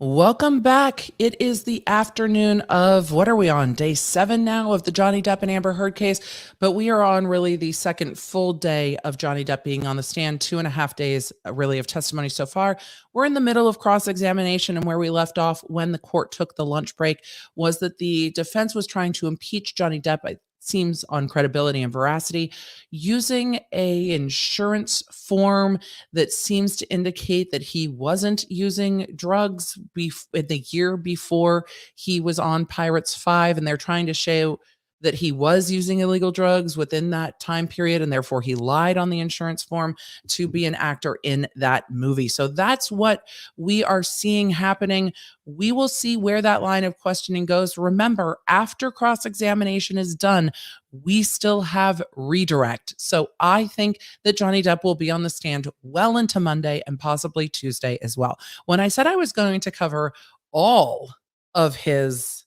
Welcome back. It is the afternoon of, what are we on? Day 7 now of the Johnny Depp and Amber Heard case, but we are on really the second full day of Johnny Depp being on the stand, 2.5 days really of testimony so far. We're in the middle of cross-examination, and where we left off when the court took the lunch break was that the defense was trying to impeach Johnny Depp, it seems, on credibility and veracity, using a insurance form that seems to indicate that he wasn't using drugs in the year before he was on Pirates 5, and they're trying to show that he was using illegal drugs within that time period, and therefore he lied on the insurance form to be an actor in that movie. So that's what we are seeing happening. We will see where that line of questioning goes. Remember, after cross-examination is done, we still have redirect. So I think that Johnny Depp will be on the stand well into Monday and possibly Tuesday as well. When I said I was going to cover all of his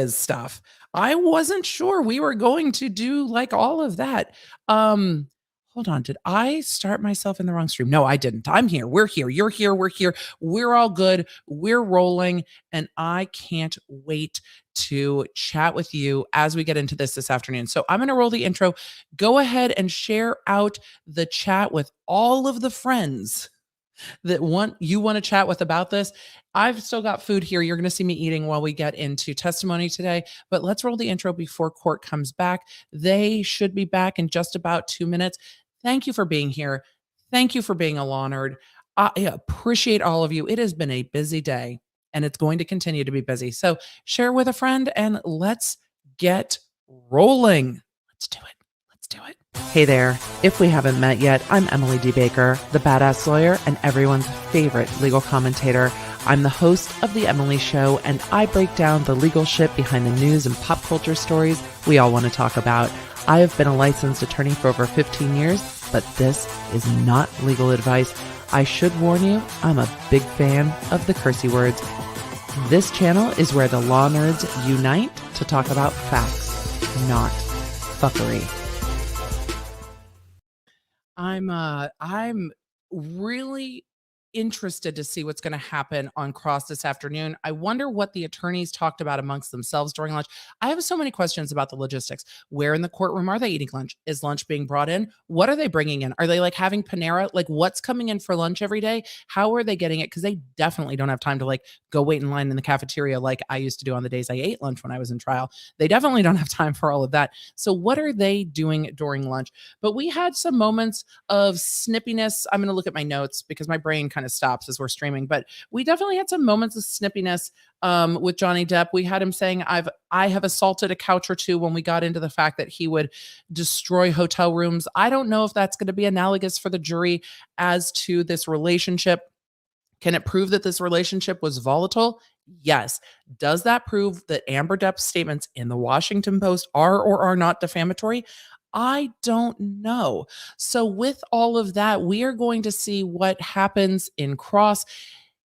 stuff, I wasn't sure we were going to do like all of that. Hold on. Did I start myself in the wrong stream? No, I didn't. I'm here. We're here. You're here. We're here. We're all good. We're rolling. And I can't wait to chat with you as we get into this afternoon. So I'm going to roll the intro. Go ahead and share out the chat with all of the friends that want to chat with about this. I've still got food here. You're going to see me eating while we get into testimony today, but let's roll the intro before court comes back. They should be back in just about 2 minutes. Thank you for being here. Thank you for being a law nerd. I appreciate all of you. It has been a busy day, and it's going to continue to be busy. So share with a friend and let's get rolling. Let's do it. Let's do it. Hey there. If we haven't met yet, I'm Emily D. Baker, the badass lawyer and everyone's favorite legal commentator. I'm the host of The Emily Show, and I break down the legal shit behind the news and pop culture stories we all want to talk about. I have been a licensed attorney for over 15 years, but this is not legal advice. I should warn you, I'm a big fan of the cursey words. This channel is where the law nerds unite to talk about facts, not fuckery. I'm really interested to see what's going to happen on cross this afternoon. I wonder what the attorneys talked about amongst themselves during lunch. I have so many questions about the logistics. Where in the courtroom are they eating lunch? Is lunch being brought in? What are they bringing in? Are they like having Panera? Like, what's coming in for lunch every day? How are they getting it? Because they definitely don't have time to like go wait in line in the cafeteria like I used to do on the days I ate lunch when I was in trial. They definitely don't have time for all of that. So what are they doing during lunch? But we had some moments of snippiness. I'm going to look at my notes because my brain kind of stops as we're streaming, but we definitely had some moments of snippiness with Johnny Depp. We had him saying, I have assaulted a couch or two when we got into the fact that he would destroy hotel rooms. I don't know if that's going to be analogous for the jury as to this relationship. Can it prove that this relationship was volatile? Yes. Does that prove that Amber Depp's statements in the Washington Post are or are not defamatory? I don't know. So with all of that, we are going to see what happens in cross.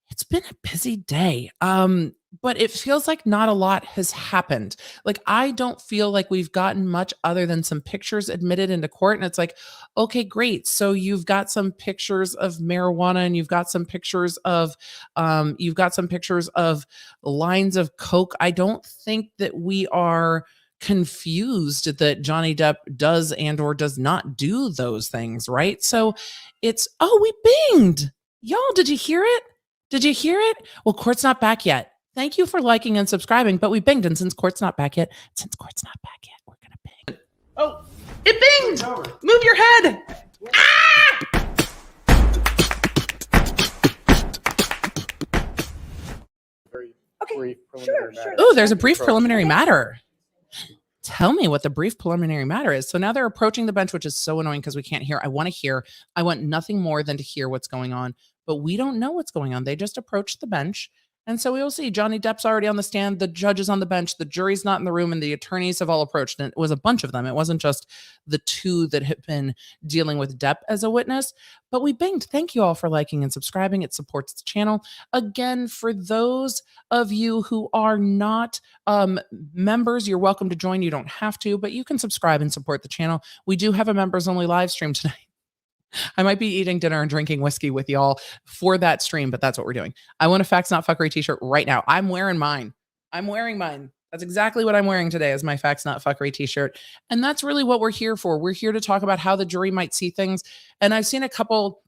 It's been a busy day. But it feels like not a lot has happened. Like, I don't feel like we've gotten much other than some pictures admitted into court. And it's like, okay, great. So you've got some pictures of marijuana, and you've got some pictures of lines of coke. I don't think that we are confused that Johnny Depp does and or does not do those things, right? So it's, oh, we binged. Y'all, did you hear it? Did you hear it? Well, court's not back yet. Thank you for liking and subscribing, but we binged, and since court's not back yet, we're gonna bing. Oh, it binged! Move your head! Ah! Okay, sure. Oh, there's a brief preliminary matter. Tell me what the brief preliminary matter is. So now they're approaching the bench, which is so annoying because we can't hear. I want to hear. I want nothing more than to hear what's going on, but we don't know what's going on. They just approached the bench. And so we will see. Johnny Depp's already on the stand. The judge is on the bench. The jury's not in the room, and the attorneys have all approached. And it was a bunch of them. It wasn't just the two that had been dealing with Depp as a witness. But we binged. Thank you all for liking and subscribing. It supports the channel. Again, for those of you who are not members, you're welcome to join. You don't have to, but you can subscribe and support the channel. We do have a members only live stream tonight. I might be eating dinner and drinking whiskey with y'all for that stream, but that's what we're doing. I want a Facts Not Fuckery t-shirt right now. I'm wearing mine. That's exactly what I'm wearing today is my Facts Not Fuckery t-shirt. And that's really what we're here for. We're here to talk about how the jury might see things. And I've seen a couple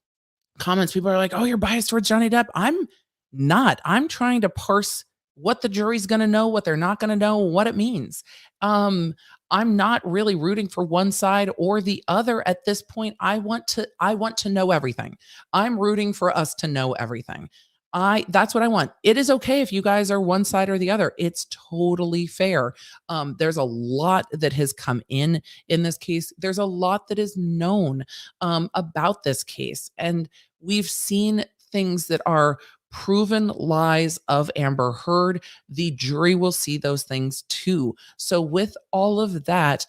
comments. People are like, oh, you're biased towards Johnny Depp. I'm not. I'm trying to parse what the jury's going to know, what they're not going to know, what it means. I'm not really rooting for one side or the other at this point. I want to know everything. I'm rooting for us to know everything. That's what I want. It is okay if you guys are one side or the other. It's totally fair. There's a lot that has come in this case. There's a lot that is known about this case, and we've seen things that are proven lies of Amber Heard. The jury will see those things too. So with all of that,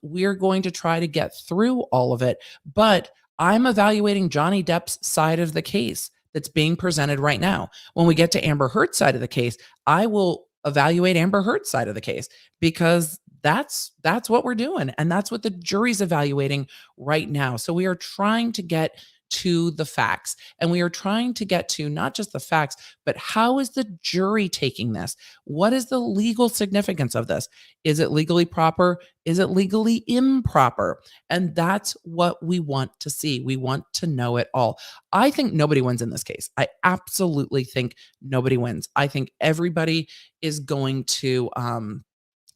we're going to try to get through all of it. But I'm evaluating Johnny Depp's side of the case that's being presented right now. When we get to Amber Heard's side of the case, I will evaluate Amber Heard's side of the case because that's what we're doing. And that's what the jury's evaluating right now. So we are trying to get to the facts, and we are trying to get to not just the facts, but how is the jury taking this? What is the legal significance of this? Is it legally proper? Is it legally improper? And that's what we want to see. We want to know it all. I think nobody wins in this case. I absolutely think nobody wins. I think everybody is going to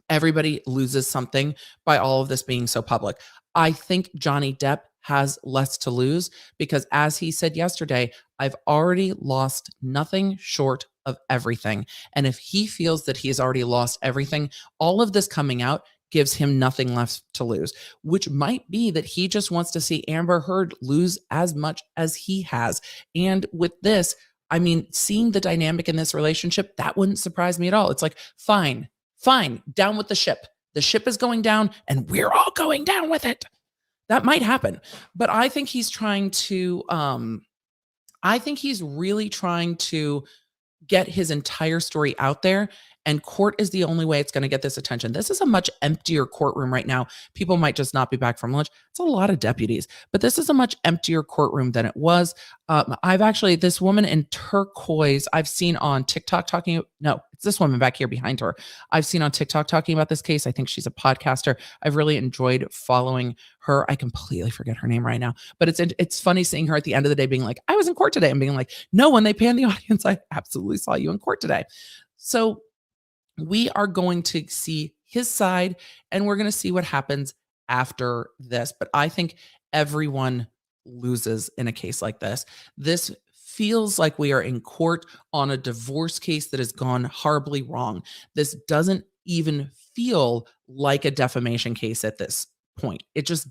everybody loses something by all of this being so public. I think Johnny Depp has less to lose because, as he said yesterday, I've already lost nothing short of everything. And if he feels that he has already lost everything, all of this coming out gives him nothing left to lose, which might be that he just wants to see Amber Heard lose as much as he has. And with this, I mean, seeing the dynamic in this relationship, that wouldn't surprise me at all. It's like, fine, down with the ship. The ship is going down and we're all going down with it. That might happen. But I think he's trying to, I think he's really trying to get his entire story out there. And court is the only way it's going to get this attention. This is a much emptier courtroom right now. People might just not be back from lunch. It's a lot of deputies, but this is a much emptier courtroom than it was. I've actually, this woman in turquoise, I've seen on TikTok talking, no, it's this woman back here behind her. I've seen on TikTok talking about this case. I think she's a podcaster. I've really enjoyed following her. I completely forget her name right now, but it's funny seeing her at the end of the day being like, I was in court today, and being like, no, when they pan the audience, I absolutely saw you in court today. So we are going to see his side, and we're going to see what happens after this. But I think everyone loses in a case like this. This feels like we are in court on a divorce case that has gone horribly wrong. This doesn't even feel like a defamation case at this point. It just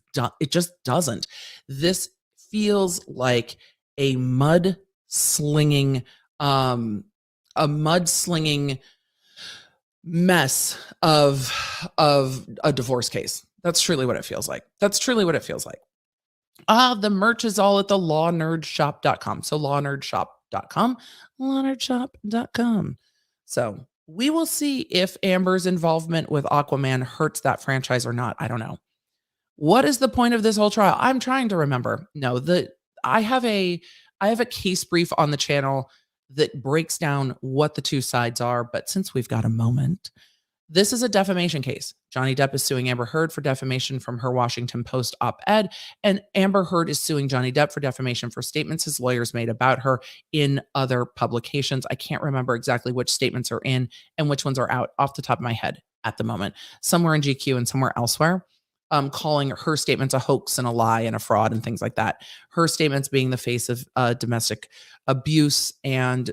doesn't. This feels like a mudslinging mess of a divorce case. That's truly what it feels like. The merch is all at the lawnerdshop.com. So lawnerdshop.com. So we will see if Amber's involvement with Aquaman hurts that franchise or not. I don't know. What is the point of this whole trial? I'm trying to remember. No, I have a case brief on the channel that breaks down what the two sides are. But since we've got a moment, this is a defamation case. Johnny Depp is suing Amber Heard for defamation from her Washington Post op-ed, and Amber Heard is suing Johnny Depp for defamation for statements his lawyers made about her in other publications. I can't remember exactly which statements are in and which ones are out off the top of my head at the moment. Somewhere in GQ and somewhere elsewhere. Calling her statements a hoax and a lie and a fraud and things like that. Her statements being the face of domestic abuse, and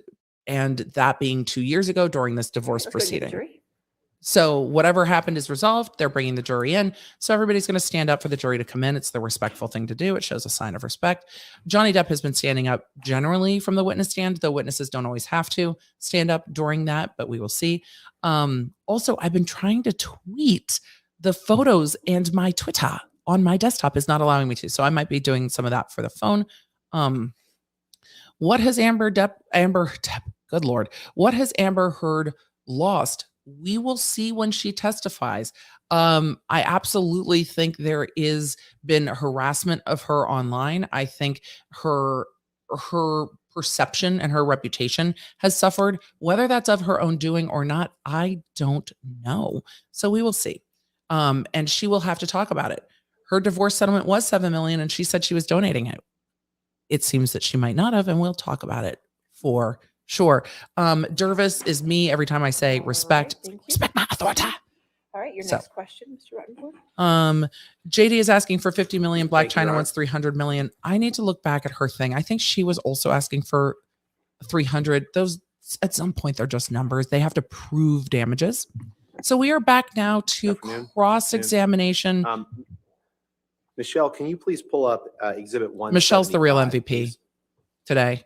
that being 2 years ago during this divorce proceeding. So whatever happened is resolved. They're bringing the jury in. So everybody's going to stand up for the jury to come in. It's the respectful thing to do. It shows a sign of respect. Johnny Depp has been standing up generally from the witness stand, though witnesses don't always have to stand up during that, but we will see. Also, I've been trying to tweet the photos, and my Twitter on my desktop is not allowing me to. So I might be doing some of that for the phone. What has Amber Depp, good Lord, what has Amber Heard lost We will see when she testifies. I absolutely think there is been harassment of her online. I think her perception and her reputation has suffered. Whether that's of her own doing or not, I don't know. So we will see. And she will have to talk about it. Her divorce settlement was $7 million, and she said she was donating it. It seems that she might not have, and we'll talk about it for sure. Dervis is me every time I say respect. Right, Respect my authority. All right, your next question, Mr. Ruttenberg. JD is asking for 50 million. Black Thank you, China Your Honor. wants 300 million. I need to look back at her thing. I think she was also asking for 300. Those at some point they're just numbers. They have to prove damages. So we are back now to Afternoon. cross-examination. Michelle, can you please pull up Exhibit 1? Michelle's the real MVP today.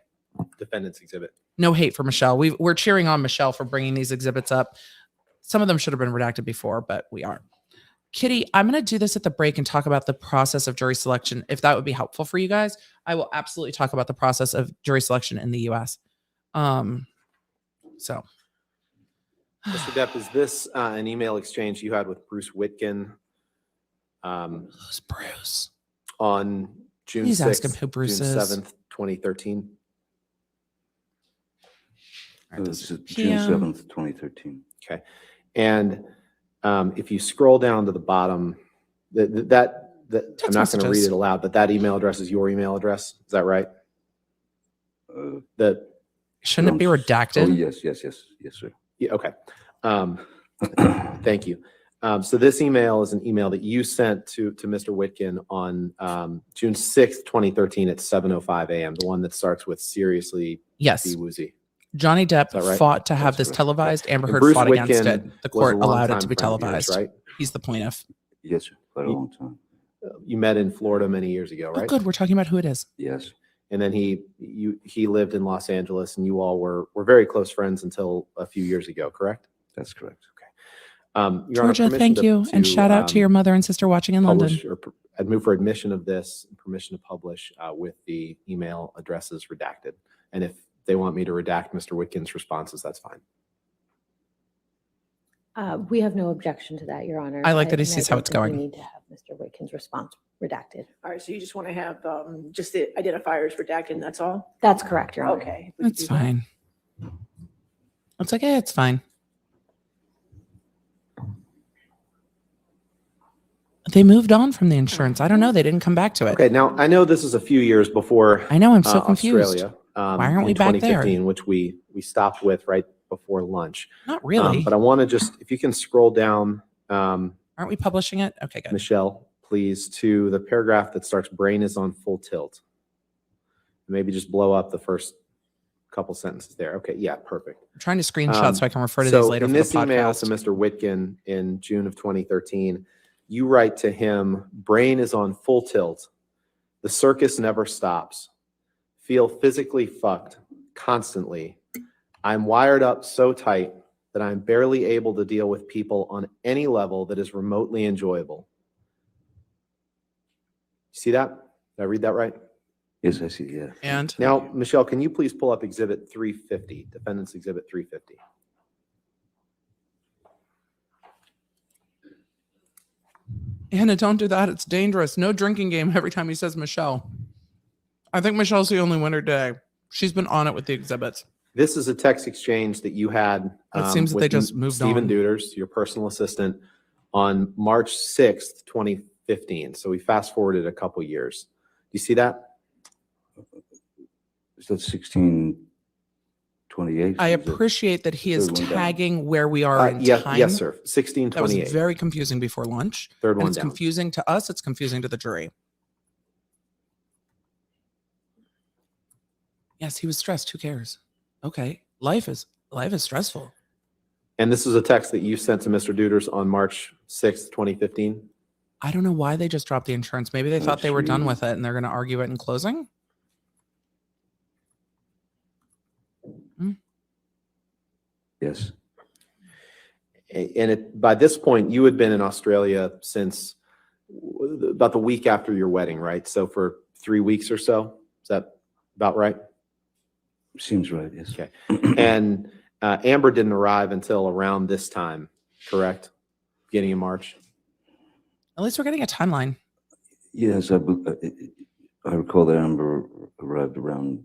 Defendant's Exhibit. No hate for Michelle. We're cheering on Michelle for bringing these exhibits up. Some of them should have been redacted before, but we are. Kitty, I'm going to do this at the break and talk about the process of jury selection. If that would be helpful for you guys, I will absolutely talk about the process of jury selection in the U.S. So. Mr. Depp, is this an email exchange you had with Bruce Witkin Who's Bruce? on June He's 6th, asking who Bruce June is. 7th, 2013? All right, this This is is June PM. 7th, 2013. Okay. And if you scroll down to the bottom, I'm not going to messages. read it aloud, but that email address is your email address. Is that right? The Shouldn't it be redacted? Oh, yes, sir. Yeah, okay. Thank you. So this email is an email that you sent to Mr. Witkin on June 6th, 2013 at 7:05 a.m., the one that starts with seriously Yes. be woozy. Johnny Depp that right? fought to have That's this correct. televised. Amber And Heard Bruce fought against Witkin it. The was a court allowed it longtime to be friend of yours, televised. right? He's the plaintiff. Yes, sir. For a long time. You met in Florida many years ago, Oh, right? good. We're talking about who it is. Yes. And then he lived in Los Angeles, and you all were very close friends until a few years ago, correct? That's correct. Your Honor, Georgia, permission thank you. And shout out to your mother and sister watching in London. publish, or I'd move for admission of this, permission to publish with the email addresses redacted. And if they want me to redact Mr. Witkin's responses, that's fine. We have no objection to that, Your Honor. I like that he And sees don't how it's think we going. need to have Mr. Witkin's response redacted. All right, so you just want to have just the identifiers redacted and that's all? That's correct, Your Honor. Okay. we can It's do that. fine. It's like, it's fine. They moved on from the insurance. I don't know. They didn't come back to it. Okay, now I know this is a few years before I know. I'm so confused. Australia. Why aren't in we back there? 2015, which we stopped with right before lunch. Not really. But I want to just, if you can scroll down, Aren't we publishing it? Okay, good. Michelle, please, to the paragraph that starts, brain is on full tilt. Maybe just blow up the first couple sentences there. Okay, yeah, perfect. I'm trying to screenshot so I can refer to So these later in for the this email podcast. to Mr. Witkin in June of 2013, you write to him, brain is on full tilt. The circus never stops. Feel physically fucked constantly. I'm wired up so tight that I'm barely able to deal with people on any level that is remotely enjoyable. See that? Did I read that right? Yes, I see. Yeah. And Now, Michelle, can you please pull up Exhibit 350, Defendant's Exhibit 350? Anna, don't do that. It's dangerous. No drinking game every time he says Michelle. I think Michelle's the only winner today. She's been on it with the exhibits. This is a text exchange that you had. It seems that with they just moved Stephen on. Duders, your personal assistant, on March 6th, 2015. So we fast forwarded a couple years. Do you see that? Is that 1628? I appreciate that he is Third one down. tagging where we are in Yes, time. yes, sir. That was 1628. very confusing before lunch. Third And one it's down. confusing to us. It's confusing to the jury. Yes, he was stressed. Who cares? Okay. Life is stressful. And this is a text that you sent to Mr. Duders on March 6th, 2015. I don't know why they just dropped the insurance. Maybe they thought they were done with it and they're going to argue it in closing. Yes. And by this point, you had been in Australia since about the week after your wedding, right? So for 3 weeks or so. Is that about right? Seems right. Yes. Okay. And Amber didn't arrive until around this time, correct? Beginning of March. At least we're getting a timeline. Yes, I recall that Amber arrived around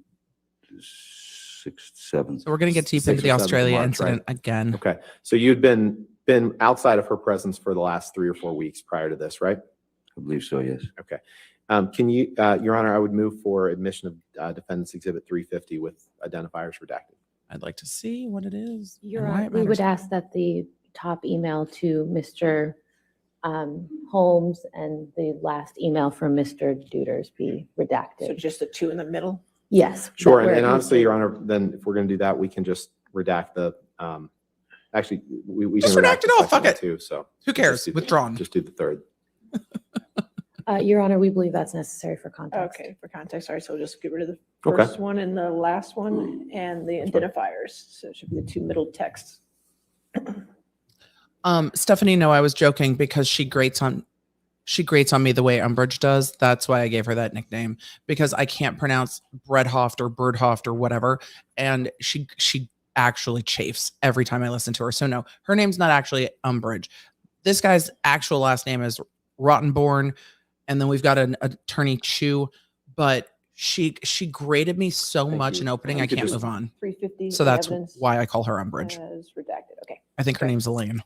6th, 7th. So we're going to get deep 6th into the or 7th of Australia March, incident again. Okay, so you'd been outside of her presence for the last 3 or 4 weeks prior to this, right? I believe so, yes. Okay. Can you, Your Honor, I would move for admission of Defendant's Exhibit 350 with identifiers redacted. I'd like to see what it is. Your and why Honor, it we would matters. ask that the top email to Mr. Holmes and the last email from Mr. Duders be So redacted. just the two in the middle? Yes. Sure, that where and it needs honestly, to- Your Honor, then if we're going to do that, we can just redact the, actually, we Just can redact it the all, second fuck one it. too, so. Who cares? Just do the- Withdrawn. Just do the third. Your Honor, we believe that's necessary for context. Okay, for context, all right, so we'll just get rid of the Okay. first one and the last one and the identifiers. So it should be the two middle texts. Stephanie, no, I was joking because she grates on me the way Umbridge does. That's why I gave her that nickname, because I can't pronounce Breadhoft or Birdhoft or whatever. And she actually chafes every time I listen to her. So no, her name's not actually Umbridge. This guy's actual last name is Rottenborn. And then we've got an attorney Chu, but she graded me so Thank much you. in opening, You I could can't just- move on. 350. So that's evidence why I call her Umbridge. as redacted, okay. I think her okay. name's Elaine,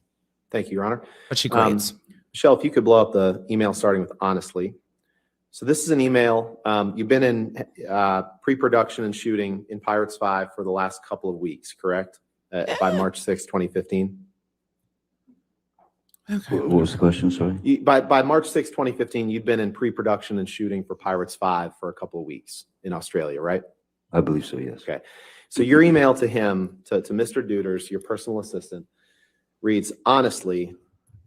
Thank you, Your Honor. but she grades. Michelle, if you could blow up the email starting with honestly. So this is an email. You've been in pre-production and shooting in Pirates 5 for the last couple of weeks, correct? By March 6, 2015. Okay. What was the question, sorry? By March 6, 2015, you'd been in pre-production and shooting for Pirates 5 for a couple of weeks in Australia, right? I believe so, yes. Okay. So your email to him, to Mr. Duders, your personal assistant, reads, honestly,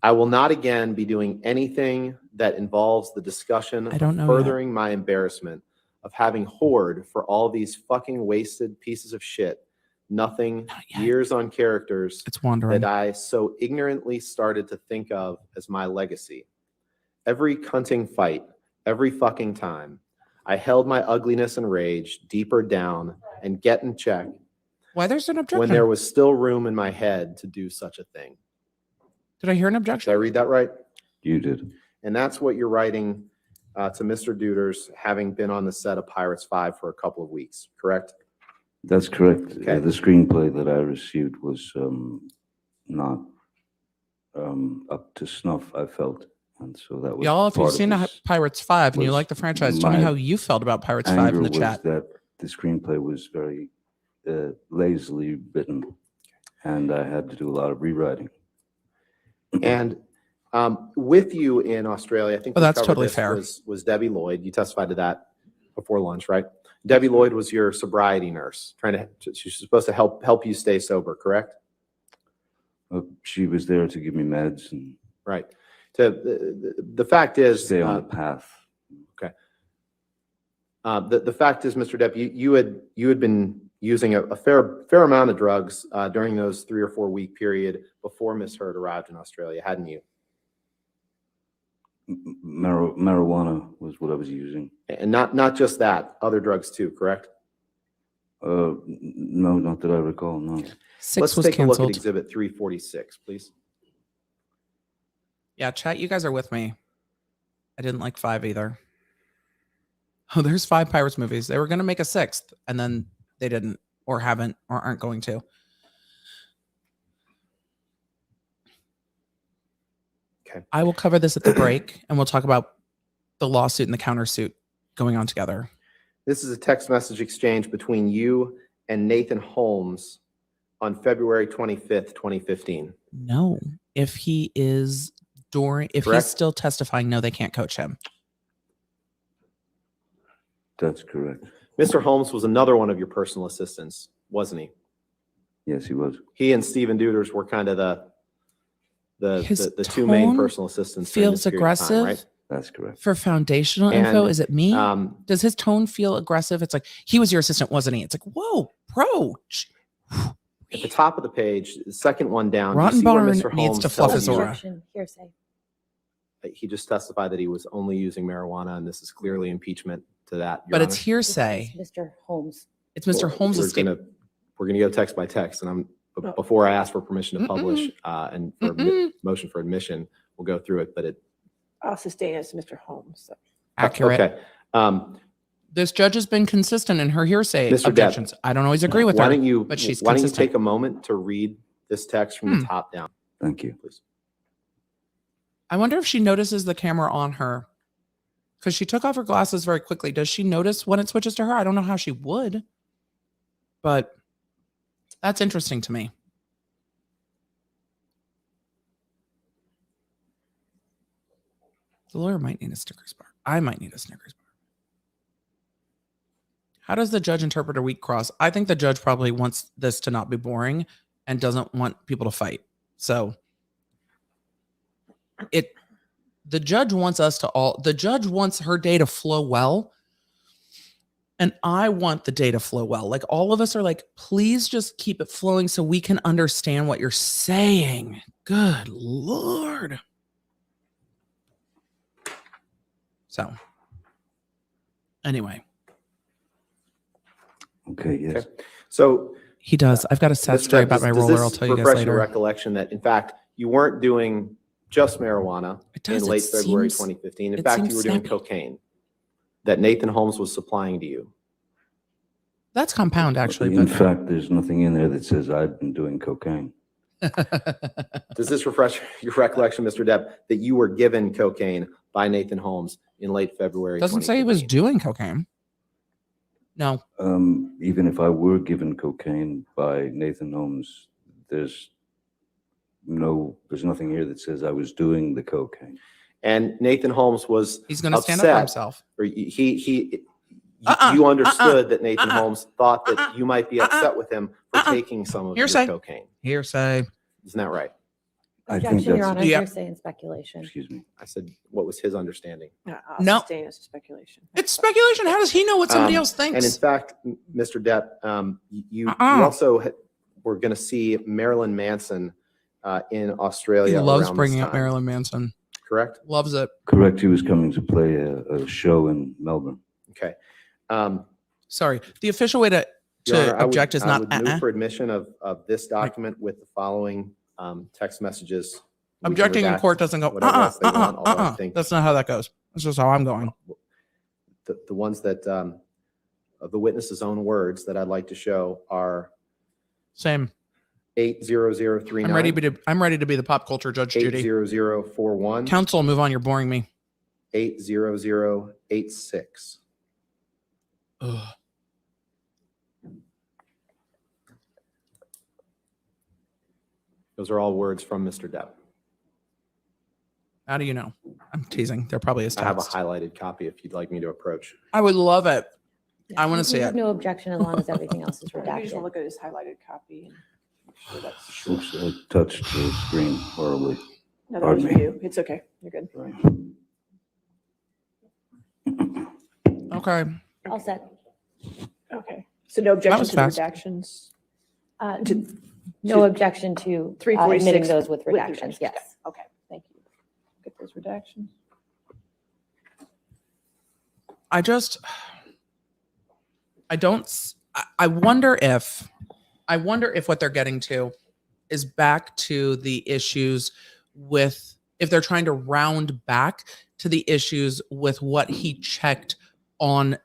I will not again be doing anything that involves the discussion I don't of know yet. furthering my embarrassment of having whored for all these fucking wasted pieces of shit. Nothing, Not yet. years on characters It's wandering. that I so ignorantly started to think of as my legacy. Every cunting fight, every fucking time, I held my ugliness and rage deeper down and get in check Why there's an objection? when there was still room in my head to do such a thing. Did I hear an Did I objection? read that right? You did. And that's what you're writing to Mr. Duders, having been on the set of Pirates 5 for a couple of weeks, correct? That's correct. Okay. The screenplay that I received was not up to snuff, I felt. And so that was Y'all, if you've part of seen this Pirates 5 and you was like the franchise, tell me my how you felt about Pirates 5 anger in the was chat. that the screenplay was very lazily written, and I had to do a lot of rewriting. And with you in Australia, I think Oh, we that's covered totally this, fair. was Debbie Lloyd. You testified to that before lunch, right? Debbie Lloyd was your sobriety nurse, she's supposed to help you stay sober, correct? She was there to give me meds and Right. The fact is, stay on the path. the fact is, Mr. Depp, you had been using a fair amount of drugs during those 3 or 4 week period before Miss Heard arrived in Australia, hadn't you? Marijuana was what I was using. And not just that, other drugs too, correct? No, not that I recall, no. 6 Let's was take a look at canceled. Exhibit 346, please. Yeah, chat, you guys are with me. I didn't like 5 either. Oh, there's 5 Pirates movies. They were going to make a 6th, and then they didn't, or haven't, or aren't going to. Okay. I will cover this at the break, and we'll talk about the lawsuit and the countersuit going on together. This is a text message exchange between you and Nathan Holmes on February 25th, 2015. No, if he is if Correct. he's still testifying, no, they can't coach him. That's correct. Mr. Holmes was another one of your personal assistants, wasn't he? Yes, he was. He and Stephen Duders were kind of His the two main tone personal assistants. during feels this period of time, aggressive. right? That's correct. For foundational And, info, is it me? At Does his tone feel aggressive? It's like, he was your assistant, wasn't he? It's like, whoa, bro. the top of the page, the second one down, do you see where Rottenborn Mr. needs Holmes to fluff tells his you- aura. Objection, hearsay. He just testified that he was only using marijuana, and this is clearly impeachment to that. Your But it's Honor. hearsay. This is Mr. Holmes. It's Mr. Well, Holmes' we're statement. gonna go text by text, and before I ask for permission to publish and for motion for admission, we'll go through it, but it. I'll sustain as Mr. Holmes. So. Accurate. Okay. This judge has been consistent in her hearsay Mr. Depp, objections. I don't always agree with why her, don't you, but she's why don't you consistent. take a moment to read this text from the top down, Thank you. please? I wonder if she notices the camera on her because she took off her glasses very quickly. Does she notice when it switches to her? I don't know how she would, but that's interesting to me. The lawyer might need a Snickers bar. I might need a Snickers bar. How does the judge interpret a weak cross? I think the judge probably wants this to not be boring and doesn't want people to fight. So the judge wants the judge wants her day to flow well. And I want the day to flow well. Like all of us are like, please just keep it flowing so we can understand what you're saying. Good Lord. So anyway. Okay, yes. Okay. So He does. I've got a sad Mr. story Depp, about my does roller. this I'll tell you guys refresh your later. recollection that, in fact, you weren't doing just marijuana It does. in It late February seems- 2015. In it fact, seems you were doing snappy. cocaine that Nathan Holmes was supplying to you. That's compound, actually. In But fact, there's nothing in there that says I've been doing cocaine. Does this refresh your recollection, Mr. Depp, that you were given cocaine by Nathan Holmes in late February? doesn't say he was 2015? doing cocaine. No. Even if I were given cocaine by Nathan Holmes, there's nothing here that says I was doing the cocaine. And Nathan Holmes was He's going to stand up for upset, himself. or you understood that Nathan uh-uh, Holmes thought that you might be upset with him for taking some of Hearsay. your cocaine. Hearsay. Isn't that right? I think Objection, Your that's, Honor, Yeah. hearsay and speculation. excuse me. I said, what was his understanding? I'll No. sustain as speculation. It's speculation. How does he know what somebody else And in thinks? fact, Mr. Depp, you Uh-uh. also were going to see Marilyn Manson in He Australia. loves around this bringing up time, Marilyn Manson. Correct? Loves it. Correct, he was coming to play a show in Melbourne. Okay. Sorry. The official way Your Honor, object is I not would move for admission of this document with the following text messages. We can objecting in redact court doesn't go. whatever else they want, although I think That's not how that goes. That's just how I'm going. the ones that of the witness's own words that I'd like to show are Same. 80039. I'm ready to be the pop culture judge, Judy. 80041. Counsel, move on. You're boring me. 80086. Ugh. Those are all words from Mr. Depp. How do you know? I'm teasing. There probably is I have a text. highlighted copy if you'd like me to approach. I would love it. Yeah. I want to see We have it. no objection as long as everything else is I just want to redacted. look at his highlighted copy and make sure that's. Oops, I touched the screen horribly. No, that was Pardon me. you. It's okay. You're good. Okay. All set. Okay. So no objection was to the fast. redactions? Uh, To- No objection to 346 admitting those with with redactions, yes. Okay, thank you. Get those redactions. I wonder if what they're getting to is back to the issues with, if they're trying to round back to the issues with what he checked on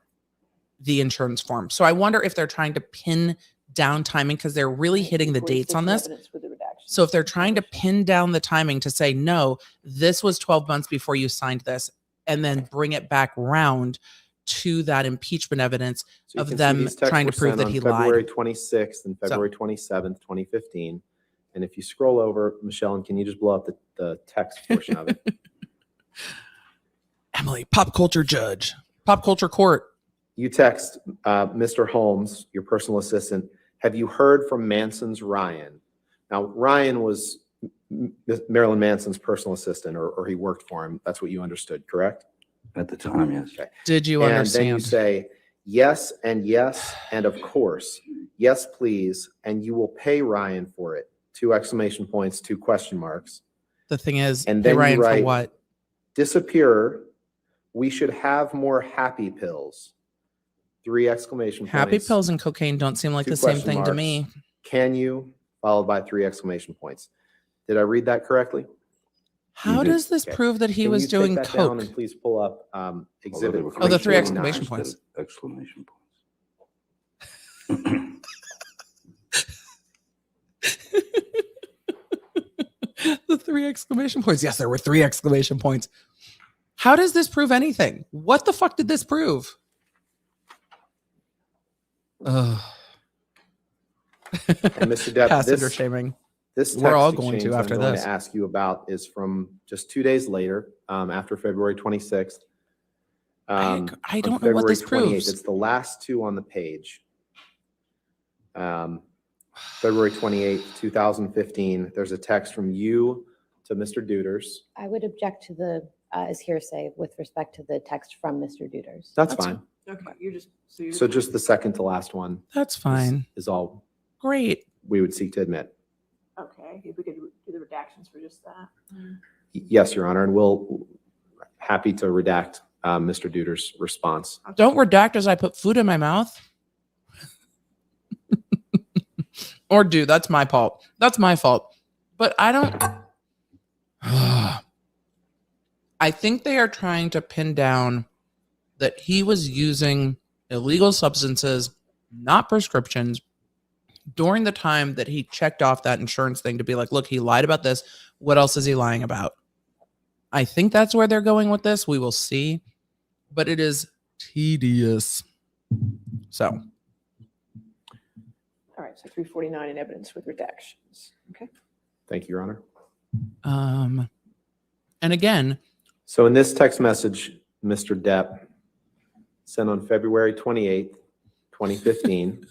the insurance form. So I wonder if they're trying to pin down timing because they're really hitting the dates on this. Evidence with the redactions. So if they're trying to pin down the timing to say, no, this was 12 months before you signed this, and then bring it back round to that impeachment evidence So you of can see them these texts trying to were prove sent that on he February lied. 26th and February 27th, 2015. And if you scroll over, Michelle, and can you just blow up the text portion of it? Emily, pop culture judge, pop culture court. You text Mr. Holmes, your personal assistant, have you heard from Manson's Ryan? Now, Ryan was Marilyn Manson's personal assistant, or he worked for him. That's what you understood, correct? At the time, yes. Okay. Did you And understand? then you say, yes, and of course, yes, please, and you will pay Ryan for it. 2 exclamation points, 2 question marks. The thing is, And pay then you Ryan for write- what? Disappear. We should have more happy pills. 3 exclamation points. Happy pills and cocaine don't seem like 2 the same question thing to marks. me. Can you? followed by 3 exclamation points. Did I read that correctly? How did. does this Okay. prove that he Can was you take doing that down coke? and please pull up exhibit Oh, the 3 349. exclamation points. Exclamation points. The 3 exclamation points. Yes, there were 3 exclamation points. How does this prove anything? What the fuck did this prove? Ugh. And Mr. Depp, Passenger shaming. this We're all text going to exchange after I'm going this. to ask you about is from just 2 days later, after February 26th. I On don't know what February this 28th. proves. It's the last 2 on the page. February 28th, 2015. There's a text from you to Mr. Duders. I would object to the, as hearsay with respect to the text from Mr. Duders. That's That's fine. Okay, you're just, so you're. So just the second to last one That's fine. is all Great. we would seek to admit. Okay, if we could do the redactions for just that. Yes, Your Honor, and we'll happy to redact Mr. Duders' response. Don't redact as I put food in my mouth. Or do. That's my fault. That's my fault. But I don't. I think they are trying to pin down that he was using illegal substances, not prescriptions, during the time that he checked off that insurance thing to be like, look, he lied about this. What else is he lying about? I think that's where they're going with this. We will see. But it is tedious. So. All right, so 349 in evidence with redactions. Okay. Thank you, Your Honor. And again, So in this text message, Mr. Depp sent on February 28th, 2015.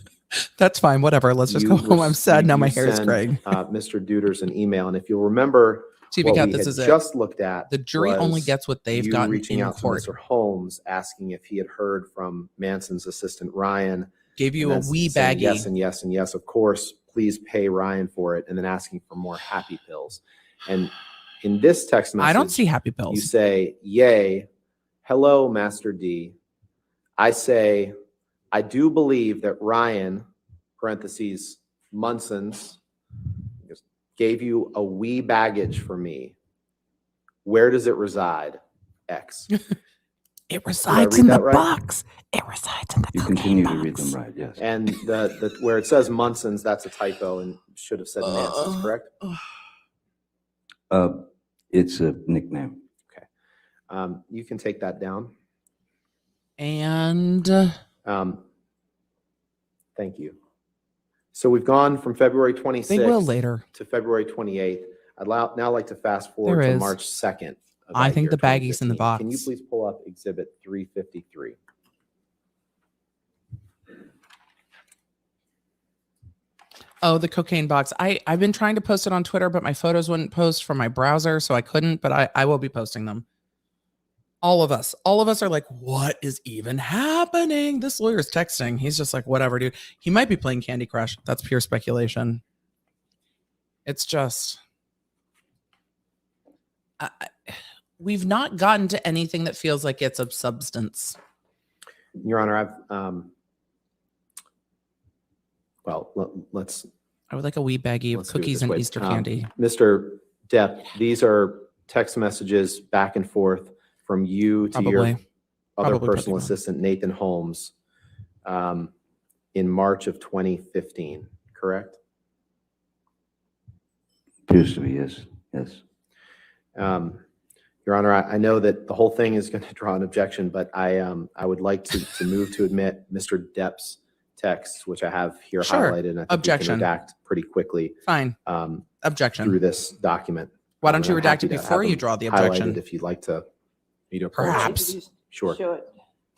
that's fine. Whatever. Let's just go home. I'm sad now. My hair is sent, graying. Mr. Duders an email, and if you'll remember, TV what Cat, we this had is it. just looked at, The jury only was gets what they've you gotten reaching in out court. to Mr. Holmes, asking if he had heard from Manson's assistant Ryan. Gave you a and then wee saying baggie. Yes and yes and yes. Of course, please pay Ryan for it, and then asking for more happy pills. And in this text message, I don't see happy you pills. say, "Yay, hello, Master D. I say, I do believe that Ryan (parentheses Munson's) gave you a wee baggage for me. Where does it reside? X." It resides read in the that right? box. It resides in the You cocaine continue box. to read them right, yes. And the where it says Munson's, that's a typo and should have said Manson's, correct? It's a nickname. You can take that down. And Thank you. So we've gone from February they 26th will later. to February 28th. I'd now like to fast forward There to is. March 2nd. of I that think year, the baggie's in the 2015. Can you box. please pull up exhibit 353? Oh, the cocaine box. I've been trying to post it on Twitter, but my photos wouldn't post from my browser, so I couldn't, but I will be posting them. All of us are like, what is even happening? This lawyer's texting. He's just like, whatever, dude. He might be playing Candy Crush. That's pure speculation. It's just, we've not gotten to anything that feels like it's of substance. Your Honor, let's I would like a wee baggie of Let's do it cookies this and way. Easter candy. Mr. Depp, these are text messages back and forth from you to your Probably. other Probably personal put them on. assistant, Nathan Holmes, in March of 2015, correct? Appears to be, yes, yes. Your Honor, I know that the whole thing is going to draw an objection, but I would like to move to admit Mr. Depp's text, which I have here Sure. highlighted, and I think Objection. we can redact pretty quickly Fine. through Objection. this document. Why don't you I'm redact happy it to have before you them draw the highlighted objection? If you'd like to, me to Perhaps. If you just Sure. Show it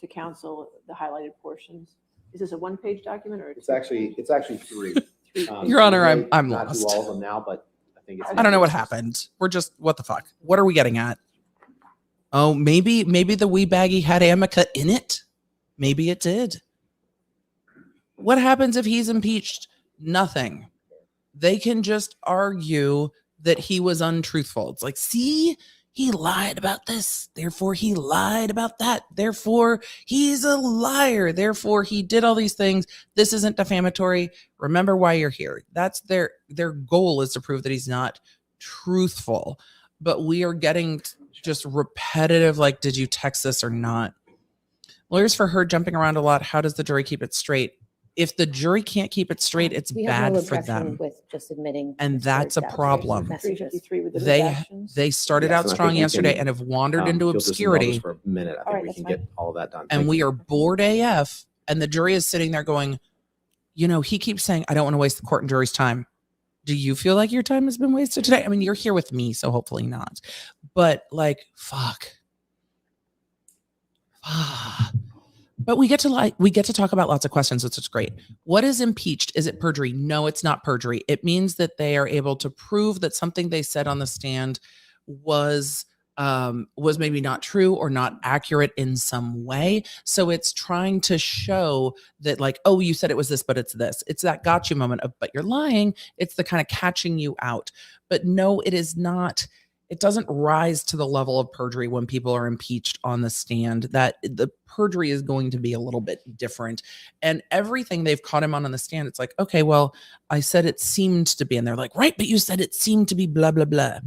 to council, the highlighted portions. Is this a one-page document or? It's actually three. Three Your Honor, we may I'm not do lost. all of them now, but I think it's. I don't know what happened. We're just, what the fuck? What are we getting at? Oh, maybe the wee baggie had Amica in it. Maybe it did. What happens if he's impeached? Nothing. They can just argue that he was untruthful. It's like, see, he lied about this, therefore he lied about that, therefore he's a liar, therefore he did all these things. This isn't defamatory. Remember why you're here. That's their goal, is to prove that he's not truthful. But we are getting just repetitive, like, did you text this or not? Lawyers for her jumping around a lot. How does the jury keep it straight? If the jury can't keep it straight, it's We have no bad for objection them. with just admitting. And Mr. that's a Dowd's problem. messages. 353 with the They redactions. started Yes, out and I strong think we yesterday can, and have wandered into if you'll just indulge us obscurity. for a minute. I All think right, we that's can fine. get all of that done. And Thank we you. are bored AF. And the jury is sitting there going, you know, he keeps saying, I don't want to waste the court and jury's time. Do you feel like your time has been wasted today? I mean, you're here with me, so hopefully not. But like, fuck. But we get to talk about lots of questions, which is great. What is impeached? Is it perjury? No, it's not perjury. It means that they are able to prove that something they said on the stand was maybe not true or not accurate in some way. So it's trying to show that, like, oh, you said it was this, but it's this. It's that gotcha moment of, but you're lying. It's the kind of catching you out. But no, it is not. It doesn't rise to the level of perjury when people are impeached on the stand. That the perjury is going to be a little bit different. And everything they've caught him on the stand, it's like, okay, well, I said it seemed to be. And they're like, right, but you said it seemed to be blah, blah, blah.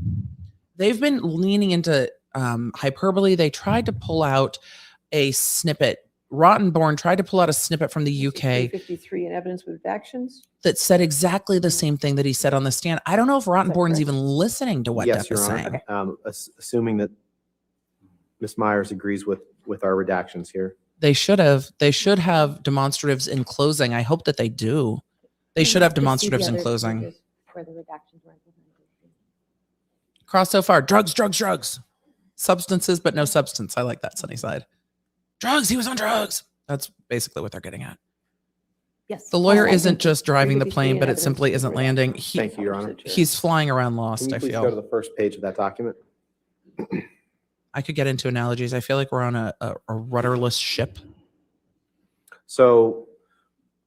They've been leaning into hyperbole. They tried to pull out a snippet. Rottenborn tried to pull out a snippet from the UK 353 in evidence with redactions. that said exactly the same thing that he said on the stand. I don't know if Rottenborn is correct? even listening to what Yes, Depp Your is Honor. saying. Assuming that Ms. Myers agrees with our redactions here. They should have demonstratives in closing. I hope that they do. They should have Just see the demonstratives in other closing. pages where the redactions were implemented. Cross so far. Drugs, drugs, drugs. Substances, but no substance. I like that, Sunnyside. Drugs. He was on drugs. That's basically what they're getting at. Yes. The lawyer I isn't think just driving the 353 plane, in but it evidence simply with isn't redactions. landing. Thank you, Your Honor. He's flying around Can lost, you I please go to feel. the first page of that document? I could get into analogies. I feel like we're on a rudderless ship. So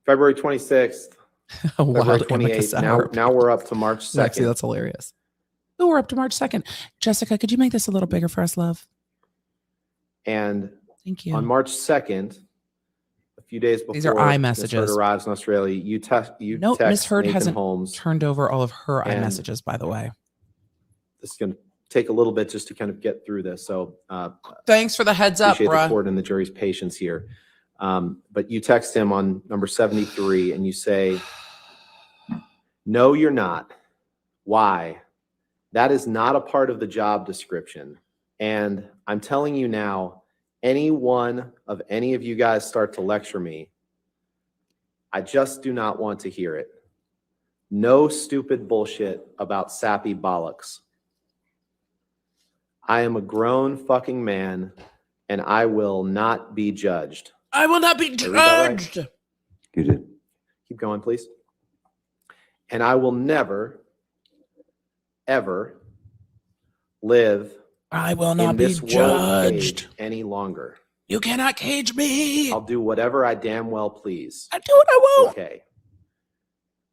February 26th, A wild February amicus 28th. hour. Now we're up to March Lexi, 2nd. that's hilarious. Oh, we're up to March 2nd. Jessica, could you make this a little bigger for us, love? And Thank you. on March 2nd, a few days before These are Ms. iMessages. Heard arrives in Australia, you Nope, text Ms. Heard Nathan hasn't Holmes. Turned over all of her And- iMessages, by the way. This is going to take a little bit just to kind of get through this. So Thanks for the heads up, appreciate the bruh. court and the jury's patience here. But you text him on number 73 and you say, no, you're not. Why? That is not a part of the job description. And I'm telling you now, any of you guys start to lecture me, I just do not want to hear it. No stupid bullshit about sappy bollocks. I am a grown fucking man and I will not be judged. I will not be Did I read that right? judged. You did. Keep going, please. And I will never, ever live I will in not be this world judged. cage any longer. You cannot cage me. I'll do whatever I damn well please. I do what I want. Okay.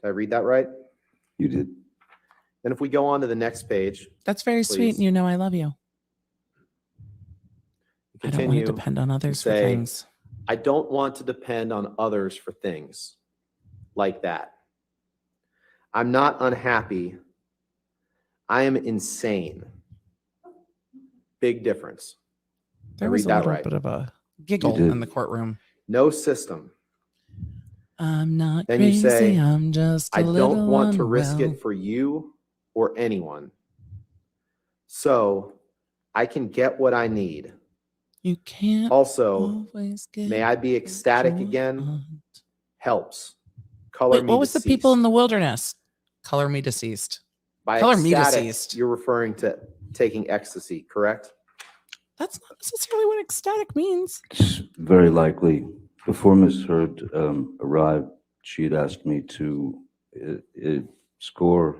Did I read that right? You did. Then if we go on to the next page, That's very sweet, Please. and you know I love you. I don't want to continue. depend on others for say- things. I don't want to depend on others for things like that. I'm not unhappy. I am insane. Big difference. There I was read a that little right. bit of a giggle did. in the courtroom. No system. I'm not Then you crazy. say, I'm just a I little don't want to risk unwell. it for you or anyone. So I can get what I need. You can't Also, always get may I be what ecstatic you again? want. Helps. Color Wait, me what was the people in deceased. the wilderness? Color me deceased. By color me ecstatic, deceased? you're referring to taking ecstasy, correct? That's not necessarily what ecstatic means. It's very likely. Before Ms. Heard arrived, she had asked me to score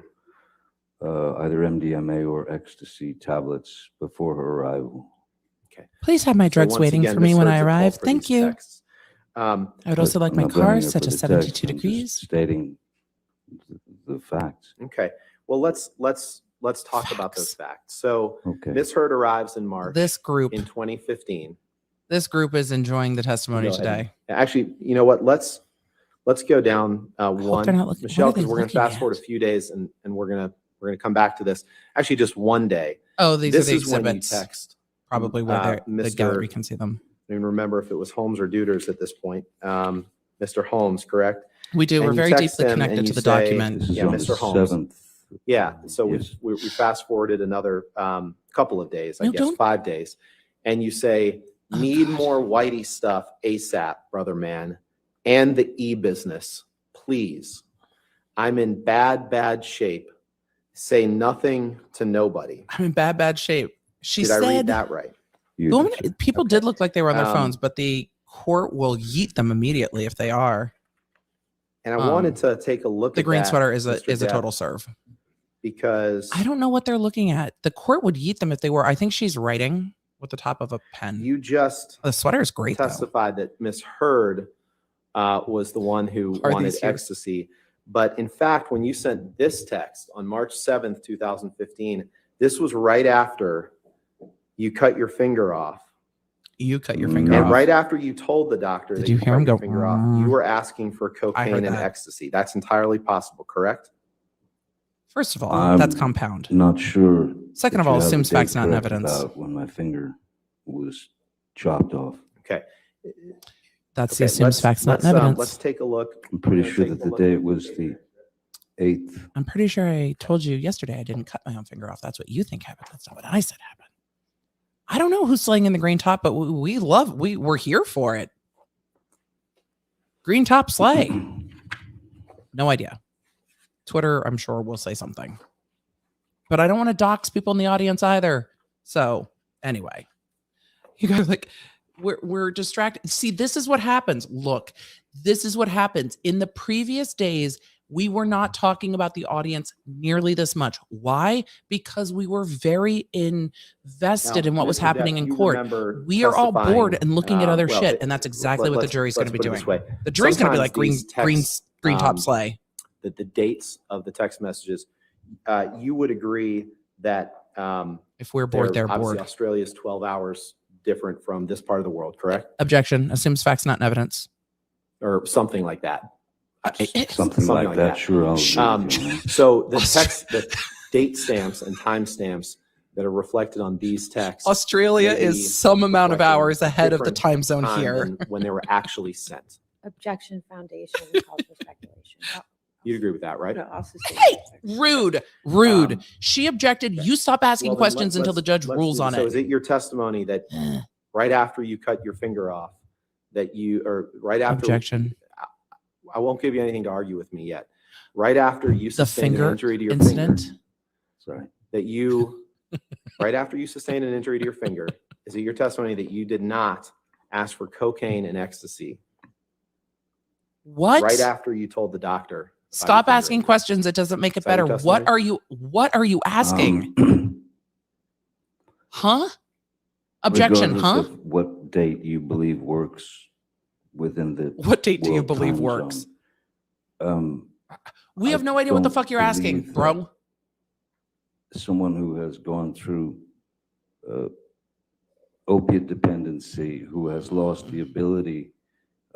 either MDMA or ecstasy tablets before her arrival. Please have my So drugs once waiting again, for me Ms. when Heard's I at fault arrive. for Thank these you. texts. I would also like I'm my not blaming car her set for to the 72 text. I'm just degrees. stating the facts. Okay. Well, let's let's talk about those facts. So Okay. Ms. Hurd arrives in March This group, in 2015. this group is enjoying the testimony Go ahead. today. Actually, you know what? Let's go down hope one, they're not looking- Michelle, what are they because we're going to looking fast forward a at? few days and we're going to come back to this. Actually, just one day. Oh, these This are the is when you exhibits. text. Probably where the Mr. gallery can see them. I don't even remember if it was Holmes or Duders at this point. Mr. Holmes, correct? We do. And We're you very text deeply him and connected to you the say- document. This is Yeah, on Mr. the Holmes. 7th. Yeah. So Yes. we fast forwarded another couple of days, I No, guess don't- 5 days. And you say, Oh, need God. more Whitey stuff ASAP, brother man, and the e-business, please. I'm in bad shape. Say nothing to nobody. I'm in bad shape. She Did I read said, that right? You the woman, did, sir. people Okay. did look like they were on their Um, phones, but the court will yeet them immediately if they are. And I wanted to take a look The at green that, sweater is a Mr. Depp, total serve. because I don't know what they're looking at. The court would yeet them if they were. I think she's writing with the top of a pen. you just The sweater is great though. testified that Miss Hurd was the one who Are wanted these here? ecstasy. But in fact, when you sent this text on March 7th, 2015, this was right after you cut your finger off. You cut your finger And off. right after you told the doctor Did that you you hear cut him your go, finger off, you were asking for cocaine and that. ecstasy. That's entirely possible, correct? First of all, I'm that's compound. Not sure. Second that of all, you have the assumes date facts, not correct evidence. about when my finger was chopped off. Okay. That's the Okay, assumes facts, not evidence. Let's take a look. I'm pretty We're sure gonna that take the a look. date was the 8th. I'm pretty sure I told you yesterday I didn't cut my own finger off. That's what you think happened. That's not what I said happened. I don't know who's slaying in the green top, but we're here for it. Green top slay. No idea. Twitter, I'm sure, will say something. But I don't want to dox people in the audience either. So anyway, you guys like we're distracted. See, this is what happens. Look, this is what happens. In the previous days, we were not talking about the audience nearly this much. Why? Because we were very invested Now, in what was Mr. happening Depp, in you court. remember We are all testifying, bored and looking at other well, shit, and that's exactly what the let's- jury's going to be let's doing. put it this way. The jury's going to be like Sometimes green these green top um, slay. the dates of the text messages, you would agree that If we're bored, they're obviously bored. Australia's 12 hours different from this part of the world, correct? Objection. Assumes facts, not evidence. Or something like that. Something like that. Sure, I'll agree with you on that. So the date stamps and time stamps that are reflected on these texts Australia maybe is some amount of reflecting hours ahead of the different time zone time here. than when they were actually sent. Objection foundation calls for speculation. You'd agree with that, right? No, I'll sustain. Hey, that. rude. Um, She objected. You stop asking Well, then questions until let's- the judge let's rules do on this. So it. is it your testimony that right after you cut your finger off, that you, or right after, Objection. I won't give you anything to argue with me yet. Right after you The sustained an finger injury to your incident. finger, Sorry. that you, right after you sustained an injury to your finger, is it your testimony that you did not ask for cocaine and ecstasy What? right after you told the doctor? about Stop your finger asking injury? questions. It doesn't make it Is that your better. What testimony? are you asking? Huh? Objection, Regardless huh? of what date you believe works within the What date do you world believe time works? zone. We have I no idea what the don't fuck you're asking, believe bro. Someone who has gone through opiate dependency, who has lost the ability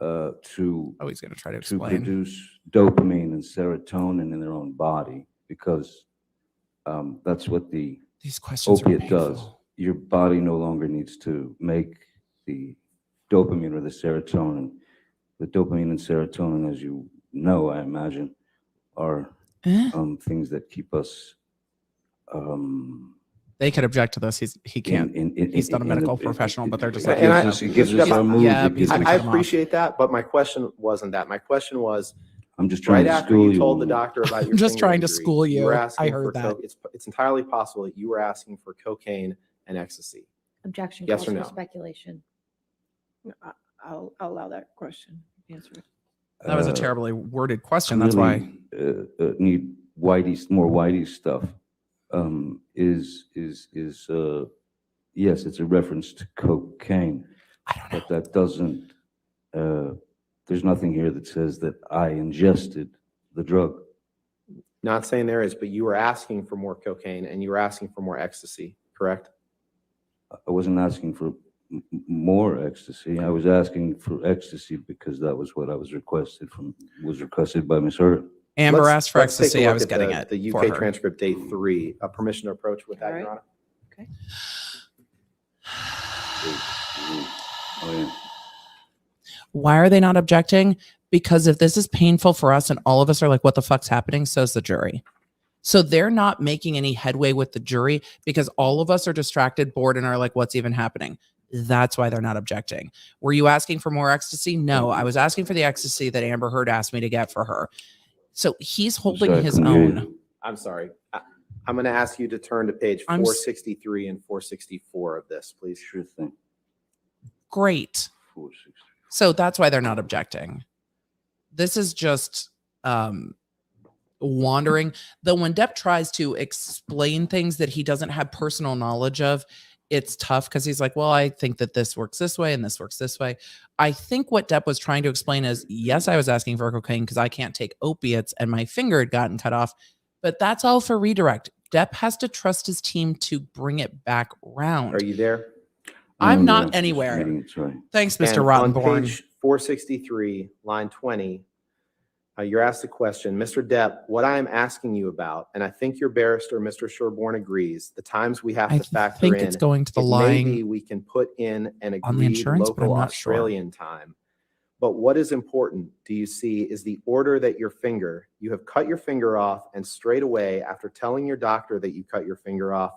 to Oh, he's gonna try to to explain. produce dopamine and serotonin in their own body, because that's what the These questions are opiate does. painful. Your body no longer needs to make the dopamine or the serotonin. The dopamine and serotonin, as you know, I imagine, are Eh? things that keep us They could object to this. He can't. He's not a medical professional, but they're just like, And I- it gives us Yeah, our mood. yeah, it gives he's gonna us- I cut him off. appreciate that, but my question wasn't that. My question was, I'm just trying right to after school you you. told the on- doctor about your I'm just finger trying to injury, school were you. asking I heard for that. It's entirely possible that you were asking for cocaine and ecstasy. Objection Yes calls or for no? speculation. I'll allow that question. Answer it. That was a Uh, terribly worded question. That's why. really, need more Whitey stuff. Yes, it's a reference to cocaine, I don't know. but that doesn't. There's nothing here that says that I ingested the drug. Not saying there is, but you were asking for more cocaine and you were asking for more ecstasy, correct? I wasn't asking for more ecstasy. I was asking for ecstasy because that was what I was requested by Ms. Hurd. Amber Let's- asked for let's take a ecstasy. I look was at getting the it. The for UK her. transcript day 3. Permission to approach with that, All right. Your Honor? Oh, yeah. Why are they not objecting? Because if this is painful for us and all of us are like, what the fuck's happening? So's the jury. So they're not making any headway with the jury because all of us are distracted, bored, and are like, what's even happening? That's why they're not objecting. Were you asking for more ecstasy? No, I was asking for the ecstasy that Amber Heard asked me to get for her. So he's holding sorry, his couldn't hear own. you. I'm sorry. I'm going to ask you to turn to page I'm s- 463 and 464 of this, please. Sure thing. Great. 460. So that's why they're not objecting. This is just wandering. Though when Depp tries to explain things that he doesn't have personal knowledge of, it's tough because he's like, well, I think that this works this way and this works this way. I think what Depp was trying to explain is, yes, I was asking for cocaine because I can't take opiates and my finger had gotten cut off, but that's all for redirect. Depp has to trust his team to bring it back round. Are you there? I'm No, not just anywhere. reading it, sorry. Thanks, And Mr. on Rottenborn. page 463, line 20, you're asked a question. Mr. Depp, what I am asking you about, and I think your barrister, Mr. Sherborne, agrees, the times we have I to factor think in, it's going to the it may lying. be we can put in an on the agreed insurance, but I'm local not sure. Australian time. But what is important, do you see, is the order that you have cut your finger off, and straight away, after telling your doctor that you cut your finger off,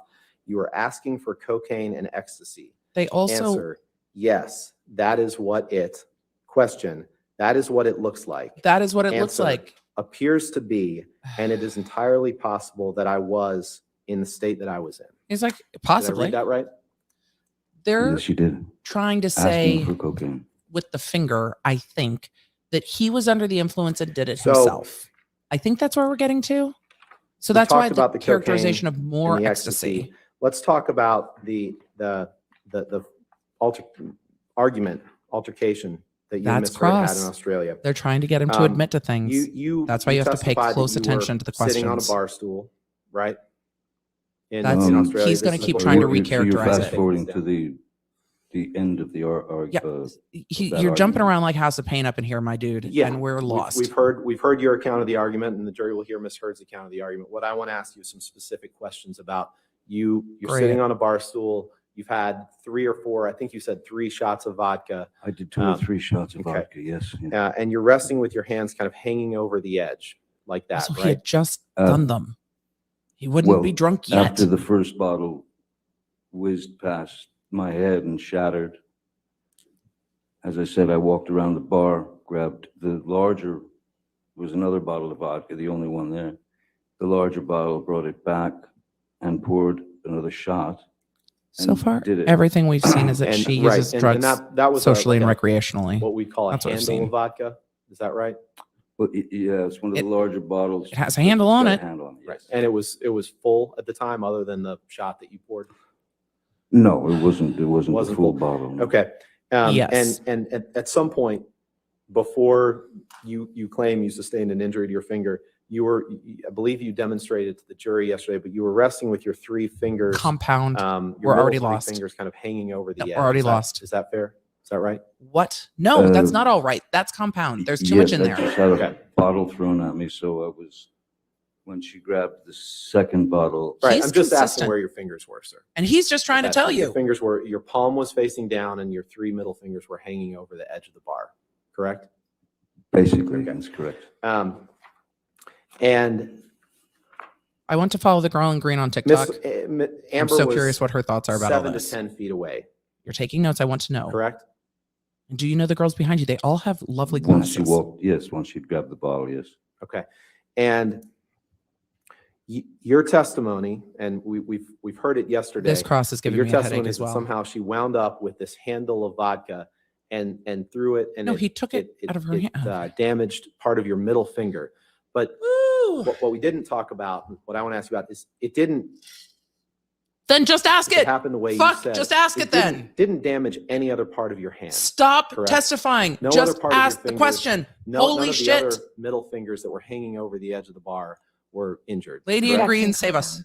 you are asking for cocaine and ecstasy. They also Answer, yes, that is what it. Question, that is what it looks like. that is what it looks Answer, like. appears to be, and it is entirely possible that I was in the state that I was in. He's like, Did I possibly. read that right? They're Yes, you did. trying to Asking say for cocaine. with the finger, I think, that he was under the influence and did it So- himself. I think that's where we're getting to. So We that's why talked the about the characterization of and more the ecstasy. Let's talk about the altercation that you and That's Ms. Hurd had in cross. Australia. They're trying to get him to Um, admit to things. That's why you have to pay testified that close you were attention to the Sitting on a questions. bar stool, right? In That's- Australia. he's This gonna is keep what trying to we're- So you're recharacterize fast it. forwarding to the end of the Yeah. that You're jumping argument. around like House of Pain up in here, my dude. Yeah, And we're lost. We've heard your account of the argument, and the jury will hear Ms. Hurd's account of the argument. What I want to ask you is some specific questions about you. You're Great. sitting on a bar stool. You've had 3 or 4, I think you said 3 shots of vodka, I did 2 or 3 shots of okay. vodka, yes. Yeah. and you're resting with your hands kind of hanging over the edge like that, Also, he right? had just Uh, done them. He wouldn't well, be drunk yet. After the first bottle whizzed past my head and shattered, as I said, I walked around the bar, grabbed the larger, there was another bottle of vodka, the only one there. The larger bottle, brought it back and poured another shot. So and far, did it. everything we've seen is that And- she right, uses and drugs that was socially and like recreationally. what we call a That's what I've handle seen. of vodka. Is that right? Well, yeah, it's one of the larger bottles. it has a handle on Got a it. handle on it, Right. yes. And it was full at the time, other than the shot that you poured. No, it wasn't the Wasn't full full. bottle. no. Okay. Yes. And at some point, before you claim you sustained an injury to your finger, I believe you demonstrated to the jury yesterday, but you were resting with your 3 fingers. Compound. Your We're middle already 3 lost. fingers kind of hanging over the Yep, edge. we're already Is that- lost. Is that fair? Is that right? What? No, that's Uh, not all right. That's compound. There's too much Yes, in I there. just had a Okay. bottle thrown at me, so I was, when she grabbed the second bottle, Right. He's I'm just asking consistent. where your fingers were, sir. And he's just trying to That tell your you. fingers were, your palm was facing down and your 3 middle fingers were hanging over the edge of the bar, correct? basically, Okay. that's correct. And I want to follow the girl in green on TikTok. Amber I'm so was curious what her thoughts are about all 7 this. to 10 feet away, You're taking notes. I want to know. correct? Do you know the girls behind you? They all have lovely Once she glasses. walked, yes, once she'd grabbed the bottle, yes. Okay. And your testimony, and we've heard it yesterday. This cross is but giving your me a headache testimony is as that well. somehow she wound up with this handle of vodka and threw it. And No, he took it out of her hand. Damaged part of your middle finger. But Ooh. what we didn't talk about, what I want to ask you about, is it didn't. Then just ask It it. happened the way Fuck, you said. just ask it then. Didn't damage any other part of your hand. Stop Correct. testifying. No just other part of your ask the fingers. question. No, Holy none of shit. the other middle fingers that were hanging over the edge of the bar were injured. Lady in correct? green, save us.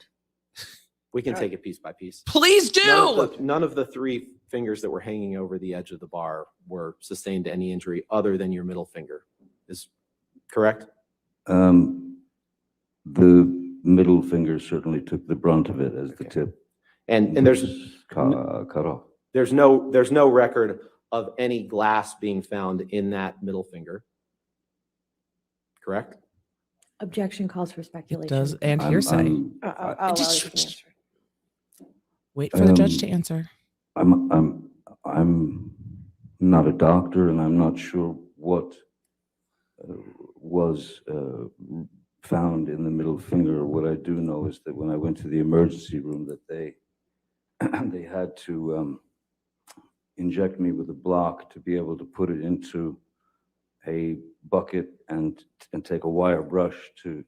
We can take it piece by piece. Please do. None of the three fingers that were hanging over the edge of the bar were sustained any injury other than your middle finger. Is correct? The middle finger certainly took the brunt of it as the tip. And there's was cut off. there's no record of any glass being found in that middle finger. Correct? Objection calls for It speculation. does, and I'm- hearsay. I'm- I'll allow you Just- to answer. Wait for the judge to answer. I'm not a doctor, and I'm not sure what was found in the middle finger. What I do know is that when I went to the emergency room, that they they had to inject me with a block to be able to put it into a bucket and take a wire brush to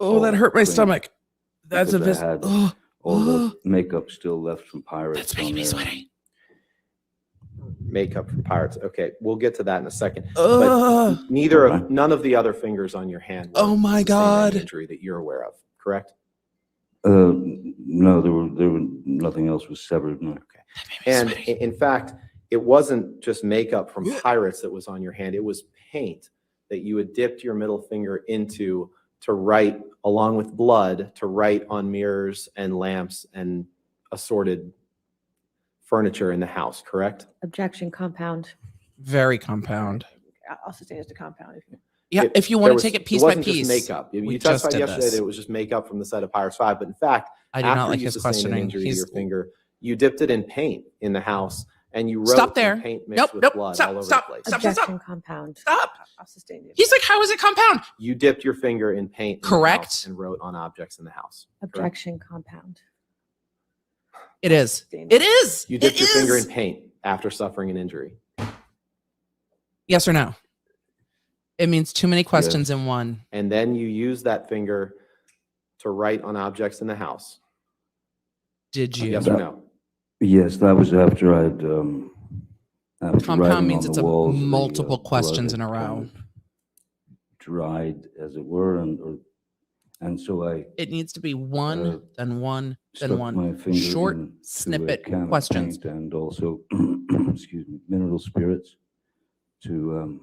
Oh, that hurt my clean, stomach. That's a because vis- I had oh, all the makeup still left from pirates. that's making on me there. sweaty. Makeup from pirates. Okay, we'll get to that in a second. Ugh. None of the other fingers on your hand. were Oh my sustained any God. Injury that you're aware of. Correct? No, there were nothing else was severed. No. And in fact, it wasn't just makeup from pirates that was on your hand. It was paint that you had dipped your middle finger into to write, along with blood, to write on mirrors and lamps and assorted furniture in the house. Correct? Objection compound. Very compound. I'll sustain as to compound. If you- Yeah, if you want to take it piece it by wasn't piece. just makeup. You We just testified did yesterday this. that it was just makeup from the set of Pirates 5, but in fact, I do not after like you his sustained an questioning. injury to He's your finger, you dipped it in paint in the house and you wrote Stop in there. paint mixed Nope, with nope, blood stop, all over stop, the place. stop. Objection compound. Stop. I'll sustain you. He's like, how is it compound? You dipped your finger in paint in the Correct. house and wrote on objects in the house. Correct? Objection compound. It is. Sustain It is. You dipped It your finger is. in paint after suffering an injury. Yes or no? It means too many questions in one. And then you used that finger to write on objects in the house. Did you? Yes or no? Yes, that was after I'd after Compound writing means on it's the a walls, the, multiple blood questions had in a kind row. of dried, as it were, and so I It needs to be one, then one, then stuck one. my finger Short into a snippet can of questions. paint and also, excuse me, mineral spirits to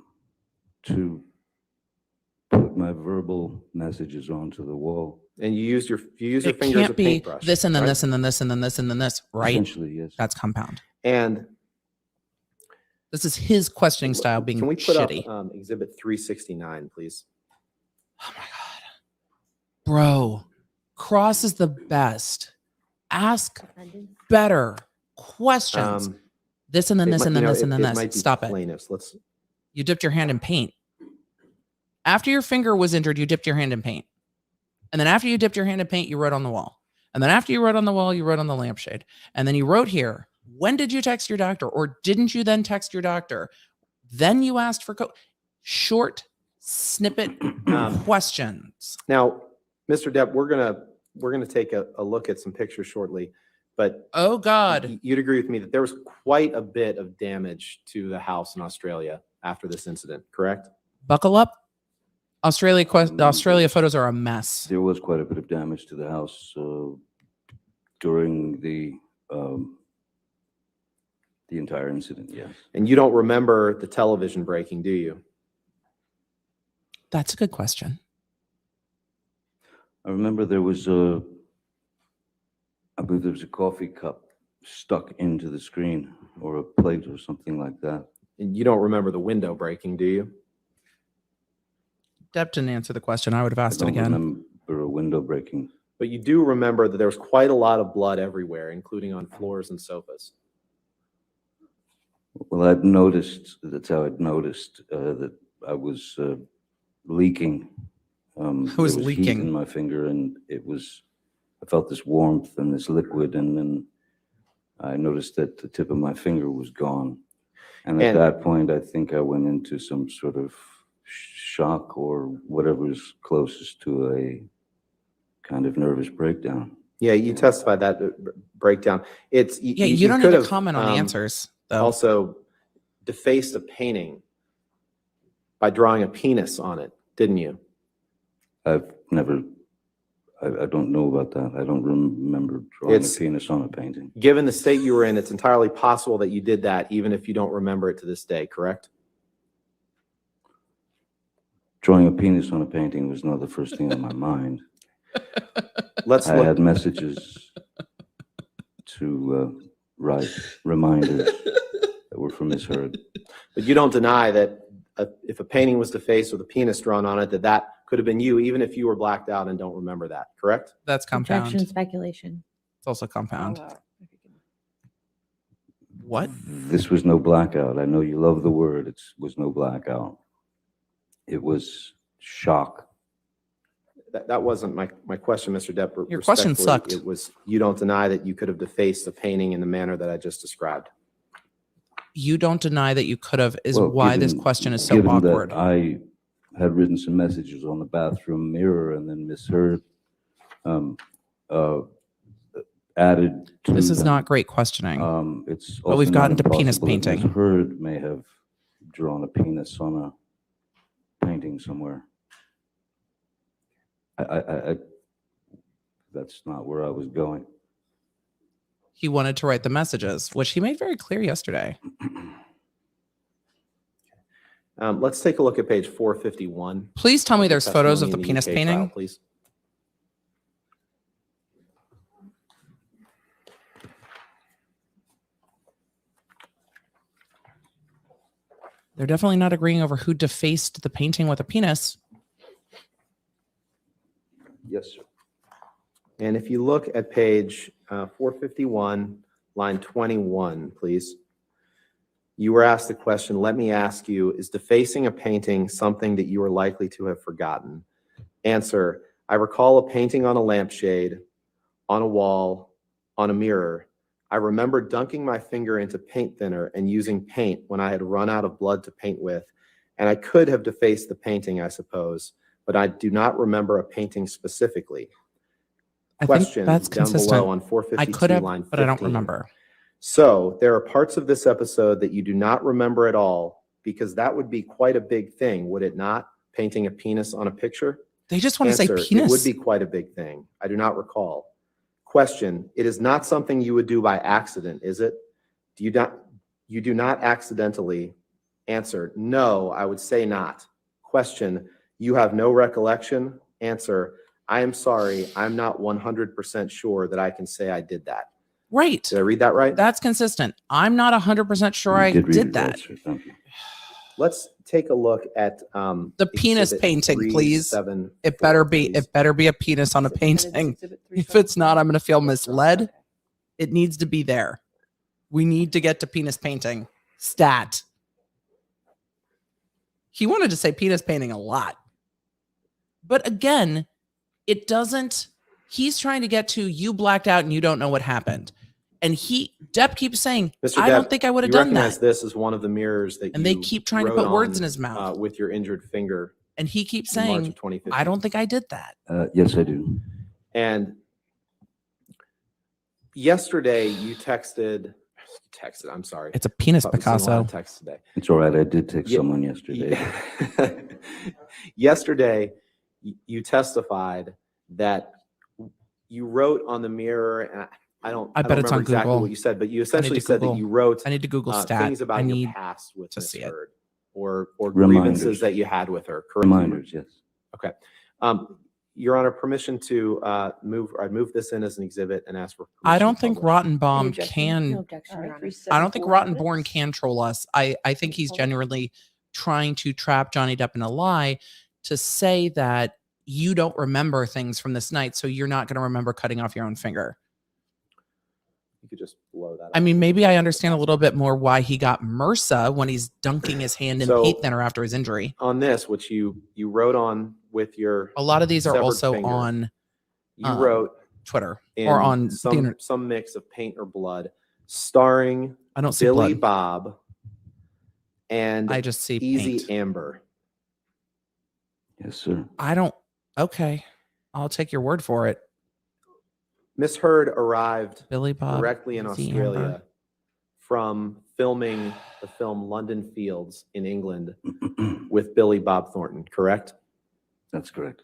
put my verbal messages onto the wall. And you used your It finger as a can't be paintbrush. this and then right? this and then this and then this and then this, right? Essentially, yes. That's compound. And This is his questioning style being can we put shitty. up Exhibit 369, please? Oh my God. Bro, Cross is the best. Ask better questions. This and then It this might- and then you know, this and then it might this. be Stop it. plaintiffs. Let's. You dipped your hand in paint. After your finger was injured, you dipped your hand in paint. And then after you dipped your hand in paint, you wrote on the wall. And then after you wrote on the wall, you wrote on the lampshade. And then you wrote here, when did you text your doctor? Or didn't you then text your doctor? Then you asked for short snippet questions. Now, Mr. Depp, we're gonna take a look at some pictures shortly, but Oh God. you'd agree with me that there was quite a bit of damage to the house in Australia after this incident, correct? Buckle up. The Australia photos are a mess. There was quite a bit of damage to the house during the entire incident. Yes. And you don't remember the television breaking, do you? That's a good question. I remember I believe there was a coffee cup stuck into the screen or a plate or something like that. And you don't remember the window breaking, do you? Depp didn't answer the question. I would have I asked it don't again. remember a window breaking. But you do remember that there was quite a lot of blood everywhere, including on floors and sofas. Well, that's how I'd noticed that I was leaking. I was there heat leaking. in my finger, and I felt this warmth and this liquid, and then I noticed that the tip of my finger was gone. And at And- that point, I think I went into some sort of shock or whatever is closest to a kind of nervous breakdown. Yeah, you testified that breakdown. It's Yeah, you don't could need to have, comment on answers, though. Also, defaced a painting by drawing a penis on it, didn't you? I've never, I don't know about that. I don't remember drawing It's- a penis on a painting. Given the state you were in, it's entirely possible that you did that, even if you don't remember it to this day, correct? Drawing a penis on a painting was not the first thing on my mind. Let's I look. had messages to write reminders that were from Miss Heard. But you don't deny that if a painting was defaced with a penis drawn on it, that could have been you, even if you were blacked out and don't remember that, correct? That's compound. Objection, speculation. It's also compound. What? This was no blackout. I know you love the word. It was no blackout. It was shock. That wasn't my question, Mr. Depp. Your question Respectfully, sucked. It was, you don't deny that you could have defaced a painting in the manner that I just described. You don't deny that you could have, is Well, why this given- question is so given that awkward. I had written some messages on the bathroom mirror, and then Miss Heard added to This is them. not great questioning. It's But we've also gotten not to penis impossible that painting. Ms. Heard may have drawn a penis on a painting somewhere. That's not where I was going. He wanted to write the messages, which he made very clear yesterday. Let's take a look at page 451. Please tell me there's photos of Testimony the in penis UK painting. file, please. They're definitely not agreeing over who defaced the painting with a penis. Yes, sir. And if you look at page 451, line 21, please. You were asked the question, let me ask you, is defacing a painting something that you are likely to have forgotten? Answer, I recall a painting on a lampshade, on a wall, on a mirror. I remember dunking my finger into paint thinner and using paint when I had run out of blood to paint with, and I could have defaced the painting, I suppose, but I do not remember a painting specifically. I think Question that's down consistent. below on 452, I could have, line 15. but I don't remember. So there are parts of this episode that you do not remember at all, because that would be quite a big thing, would it not? Painting a penis on a picture? They just want to say Answer, penis. It would be quite a big thing. I do not recall. Question, it is not something you would do by accident, is it? You do not accidentally. Answer, no, I would say not. Question, you have no recollection? Answer, I am sorry, I'm not 100% sure that I can say I did that. Right. Did I read that right? That's consistent. I'm not 100% sure I You read did it that. right, sir. Thank you. Let's take a look at The penis exhibit painting, please. 374, It better be. please. It better be a penis on a painting. If it's not, I'm going to feel misled. It needs to be there. We need to get to penis painting. Stat. He wanted to say penis painting a lot. But again, it doesn't. He's trying to get to you blacked out and you don't know what happened. And Depp keeps saying, Mr. I don't Depp, think I would have you done recognize that. this as one of the mirrors that And they you keep trying to wrote put words in on, his mouth. with your injured finger And he keeps in March saying, of 2015. I don't think I did that. Yes, I do. And yesterday you texted, I'm sorry. It's a penis I was seeing a lot Picasso. of texts today. It's all right. I did text Yeah. someone yesterday. Yesterday, you testified that you wrote on the mirror, and I don't I bet it's remember on exactly Google. what you said, but you essentially to said Google. that you wrote I need to Google stat. things about I your need past with to Ms. see it. Heard, or Reminders. grievances that you had with her. Correct? Reminders, yes. Your Honor, permission to move this in as an exhibit and ask for. I permission don't to think publish. Rottenbaum objection? can. No objection, All Your right, Honor. I don't think 374 Rottenborn minutes. can troll us. I think he's genuinely trying to trap Johnny Depp in a lie to say that you don't remember things from this night, so you're not going to remember cutting off your own finger. You could just blow that. I up. mean, maybe I understand a little bit more why he got MRSA when he's dunking his hand in So- paint thinner after his injury. On this, which you wrote on with your, A lot of these are severed also finger. on you wrote Twitter in or on the internet. some mix of paint or blood, starring I don't see Billy blood. Bob and I just see Easy paint. Amber. Yes, sir. I don't. Okay, I'll take your word for it. Miss Heard arrived Billy Bob. directly in Easy Australia Amber. from filming the film London Fields in England with Billy Bob Thornton, correct? That's correct.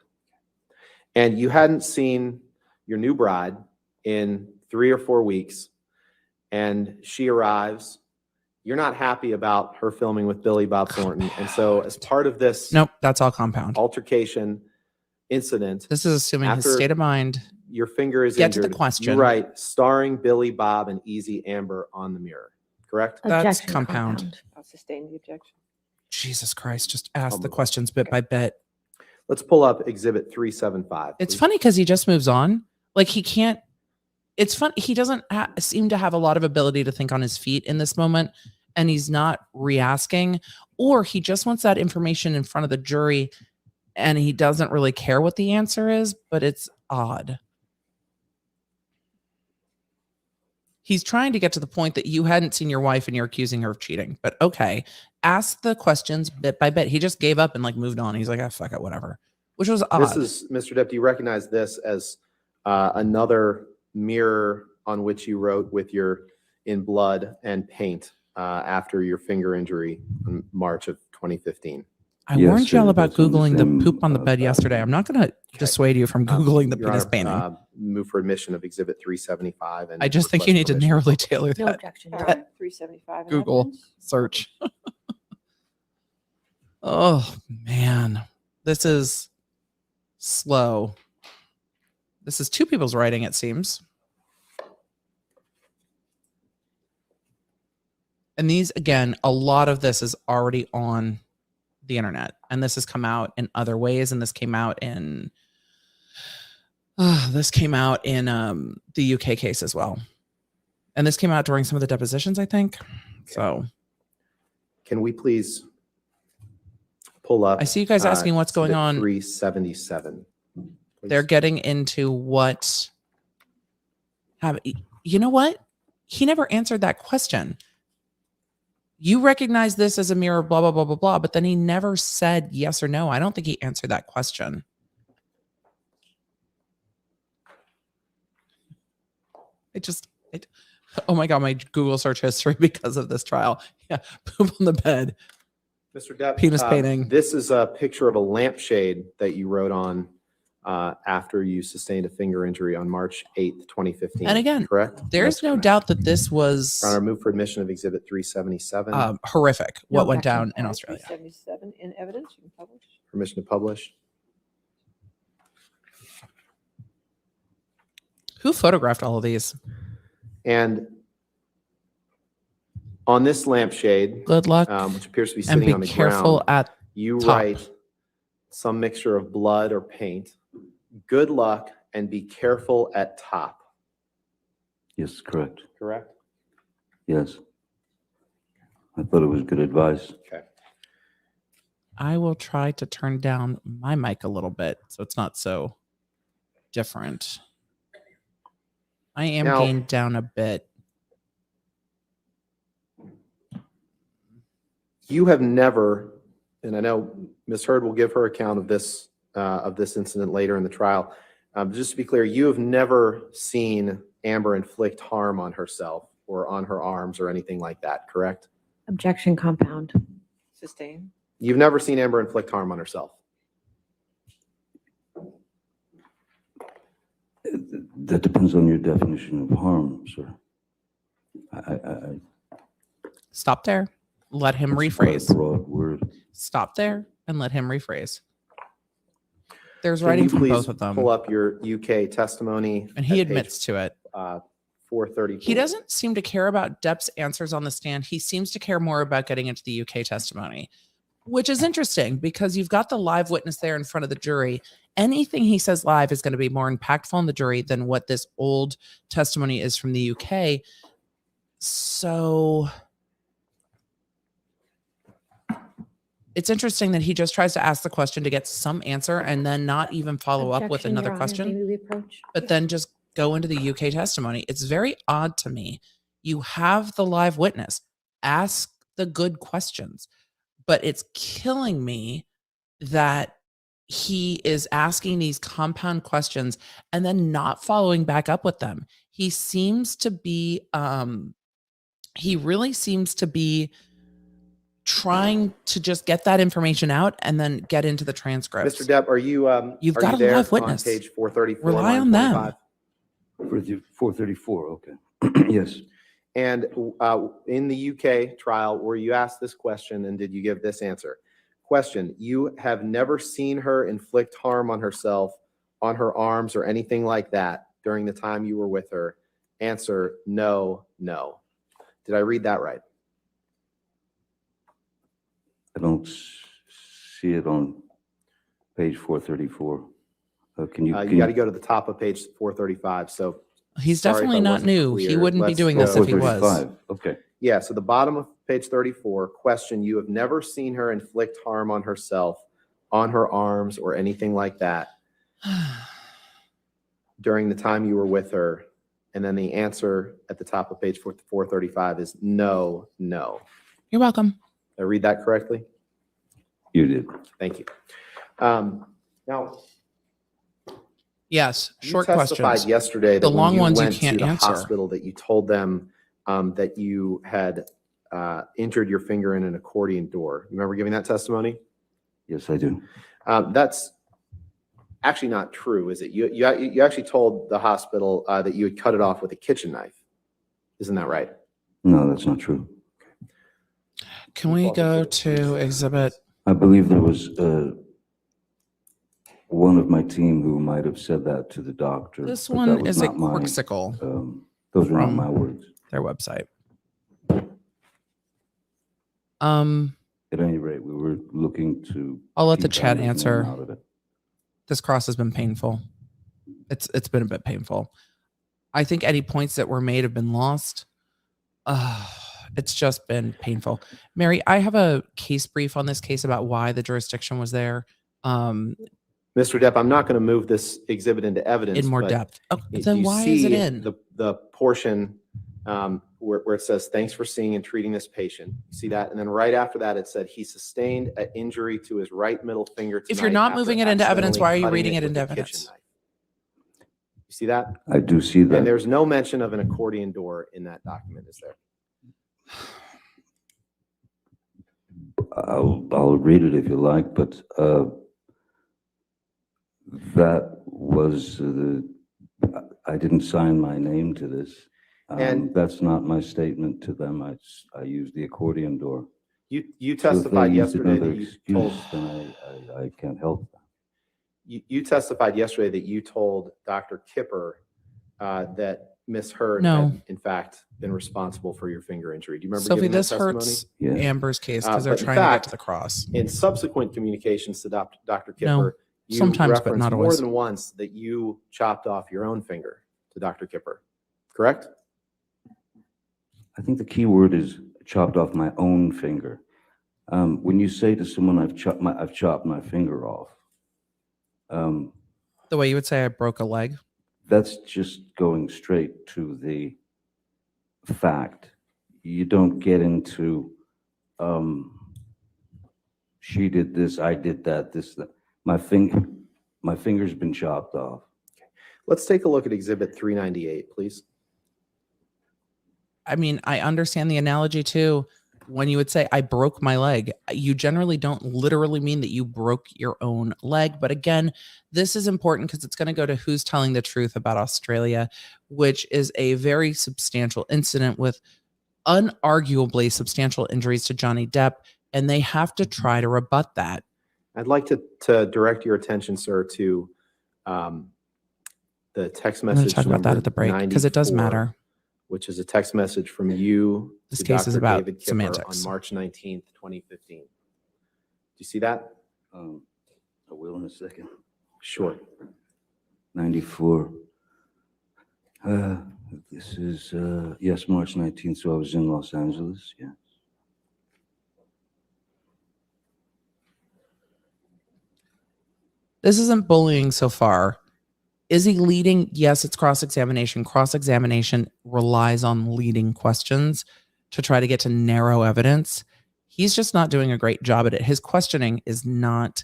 and you hadn't seen your new bride in 3 or 4 weeks, and she arrives. You're not happy about her filming with Billy Bob Thornton. And so as part of this Nope, that's all compound. altercation incident, This is assuming his after state of mind. your finger is Get to injured. the question. You write, starring Billy Bob and Easy Amber on the mirror, correct? That's Objection, compound. I'll sustain the objection. Jesus Christ, just ask the questions bit by bit. Let's pull up Exhibit 375. It's please. funny because he just moves on. Like he can't. It's fun. He doesn't seem to have a lot of ability to think on his feet in this moment, and he's not re-asking, or he just wants that information in front of the jury, and he doesn't really care what the answer is. But it's odd. He's trying to get to the point that you hadn't seen your wife and you're accusing her of cheating. But okay, ask the questions bit by bit. He just gave up and like moved on. He's like, ah, fuck it, whatever. Which was odd. This is, Mr. Depp, do you recognize this as another mirror on which you wrote with your in blood and paint after your finger injury in March of 2015? I Yes, warned you all sir, about that's on the Googling the same, poop on the bed yesterday. I'm not going to dissuade you from Googling the Your penis Honor, painting. move for admission of Exhibit 375. And I just think you request need to permission. narrowly tailor No that objection. All no. right, 375. in Google evidence. search. Oh, man. This is slow. This is two people's writing, it seems. And these, again, a lot of this is already on the internet. And this has come out in other ways. And this came out in the UK case as well. And this came out during some of the depositions, I think. So Can we please pull up? I see you guys asking what's going Exhibit on. 377. please? They're getting into what you know what? He never answered that question. You recognize this as a mirror, blah, blah, blah, blah, blah, but then he never said yes or no. I don't think he answered that question. Oh my God, my Google search history because of this trial. Yeah, poop on the bed. Mr. Depp, Penis painting. This is a picture of a lampshade that you wrote on after you sustained a finger injury on March 8th, 2015. And again, correct? There's That's no correct. doubt that this was Your Honor, move for admission of Exhibit 377. horrific, what No went objection. down in All right, Australia. 377 in evidence. You can publish. Permission to publish. Who photographed all of these? And on this lampshade, Good luck. which appears to be And sitting be on the careful ground, at you top. write some mixture of blood or paint. Good luck and be careful at top. Yes, correct. Correct? Yes. I thought it was good advice. Okay. I will try to turn down my mic a little bit so it's not so different. I am Now- gained down a bit. You have never, and I know Ms. Heard will give her account of this incident later in the trial. Just to be clear, you have never seen Amber inflict harm on herself or on her arms or anything like that, correct? Objection, compound. Sustain. You've never seen Amber inflict harm on herself. That depends on your definition of harm, sir. I Stop there. Let him it's quite a rephrase. broad word. Stop there and let him rephrase. There's Can writing you from please both of them. pull up your UK testimony? And he at page, admits to it. 434. He doesn't seem to care about Depp's answers on the stand. He seems to care more about getting into the UK testimony, which is interesting because you've got the live witness there in front of the jury. Anything he says live is going to be more impactful on the jury than what this old testimony is from the UK. So it's interesting that he just tries to ask the question to get some answer and then not even follow up with Objection, another Your Honor. question, May we approach? but then just go into the UK testimony. It's very odd to me. You have the live witness, ask the good questions, but it's killing me that he is asking these compound questions and then not following back up with them. He seems to be, he really seems to be trying to just get that information out and then get into the transcripts. Mr. Depp, are you, You've are got you a there live witness. on page 434? Rely line on them. 25? 434, okay. Yes. And in the UK trial, were you asked this question and did you give this answer? Question, you have never seen her inflict harm on herself, on her arms, or anything like that during the time you were with her? Answer, no, no. Did I read that right? I don't see it on page 434. Can you? You got to go to the top of page 435. So He's sorry if definitely I not wasn't new. He clear. wouldn't be Let's doing go. this if he was. 435, okay. yeah, so the bottom of page 34, question, you have never seen her inflict harm on herself, on her arms, or anything like that during the time you were with her. And then the answer at the top of page 435 is no, no. You're welcome. Did I read that correctly? You did. Thank you. Now, Yes. you Short testified questions. yesterday that The when long you ones you went can't to the answer. hospital that you told them that you had injured your finger in an accordion door. You remember giving that testimony? Yes, I do. That's actually not true, is it? You actually told the hospital that you had cut it off with a kitchen knife. Isn't that right? No, that's not true. Can we go to exhibit? I believe there was one of my team who might have said that to the doctor. This but that one was is a not my, Corksicle, those were not from- my words. their website. At any rate, we were looking to. I'll let the keep chat Banner's answer. name out of it. This cross has been painful. It's been a bit painful. I think any points that were made have been lost. It's just been painful. Mary, I have a case brief on this case about why the jurisdiction was there. Mr. Depp, I'm not going to move this exhibit into evidence. In more but depth. Oh, do then you why is it see in? the portion where it says, thanks for seeing and treating this patient. You see that? And then right after that, it said he sustained an injury to his right middle finger If you're tonight not after moving it into evidence, why are you accidentally reading it cutting into with a kitchen evidence? knife. You see that? I do see that. And there's no mention of an accordion door in that document, is there? I'll read it if you like, but that was I didn't sign my name to this. And- That's not my statement to them. I used the accordion door. You So if they testified used yesterday another that you excuse, told then I can't help that. you testified yesterday that you told Dr. Kipper that Miss Hurd No. had in fact been responsible for your finger injury. Do you remember Sophie, giving that this testimony? hurts Yeah. Amber's case because they're but in trying to get fact- to the cross. In subsequent communications to Dr. Kipper, No. you Sometimes, but referenced not more always. than once that you chopped off your own finger to Dr. Kipper, correct? I think the key word is chopped off my own finger. When you say to someone, I've chopped my finger off, The way you would say I broke a leg. that's just going straight to the fact. You don't get into, she did this, I did that, that. My finger's been chopped off. Let's take a look at Exhibit 398, please. I mean, I understand the analogy too. When you would say, I broke my leg, you generally don't literally mean that you broke your own leg. But again, this is important because it's going to go to who's telling the truth about Australia, which is a very substantial incident with unarguably substantial injuries to Johnny Depp. And they have to try to rebut that. I'd like to direct your attention, sir, to the text I'm going message to talk about that number at the break because it does 94, matter. which is a text message from you This to case Dr. is about David Kipper semantics. on March 19th, 2015. Do you see that? I will in a second. Sure. 94. This is, yes, March 19th, so I was in Los Angeles, yeah. This isn't bullying so far. Is he leading? Yes, it's cross-examination. Cross-examination relies on leading questions to try to get to narrow evidence. He's just not doing a great job at it. His questioning is not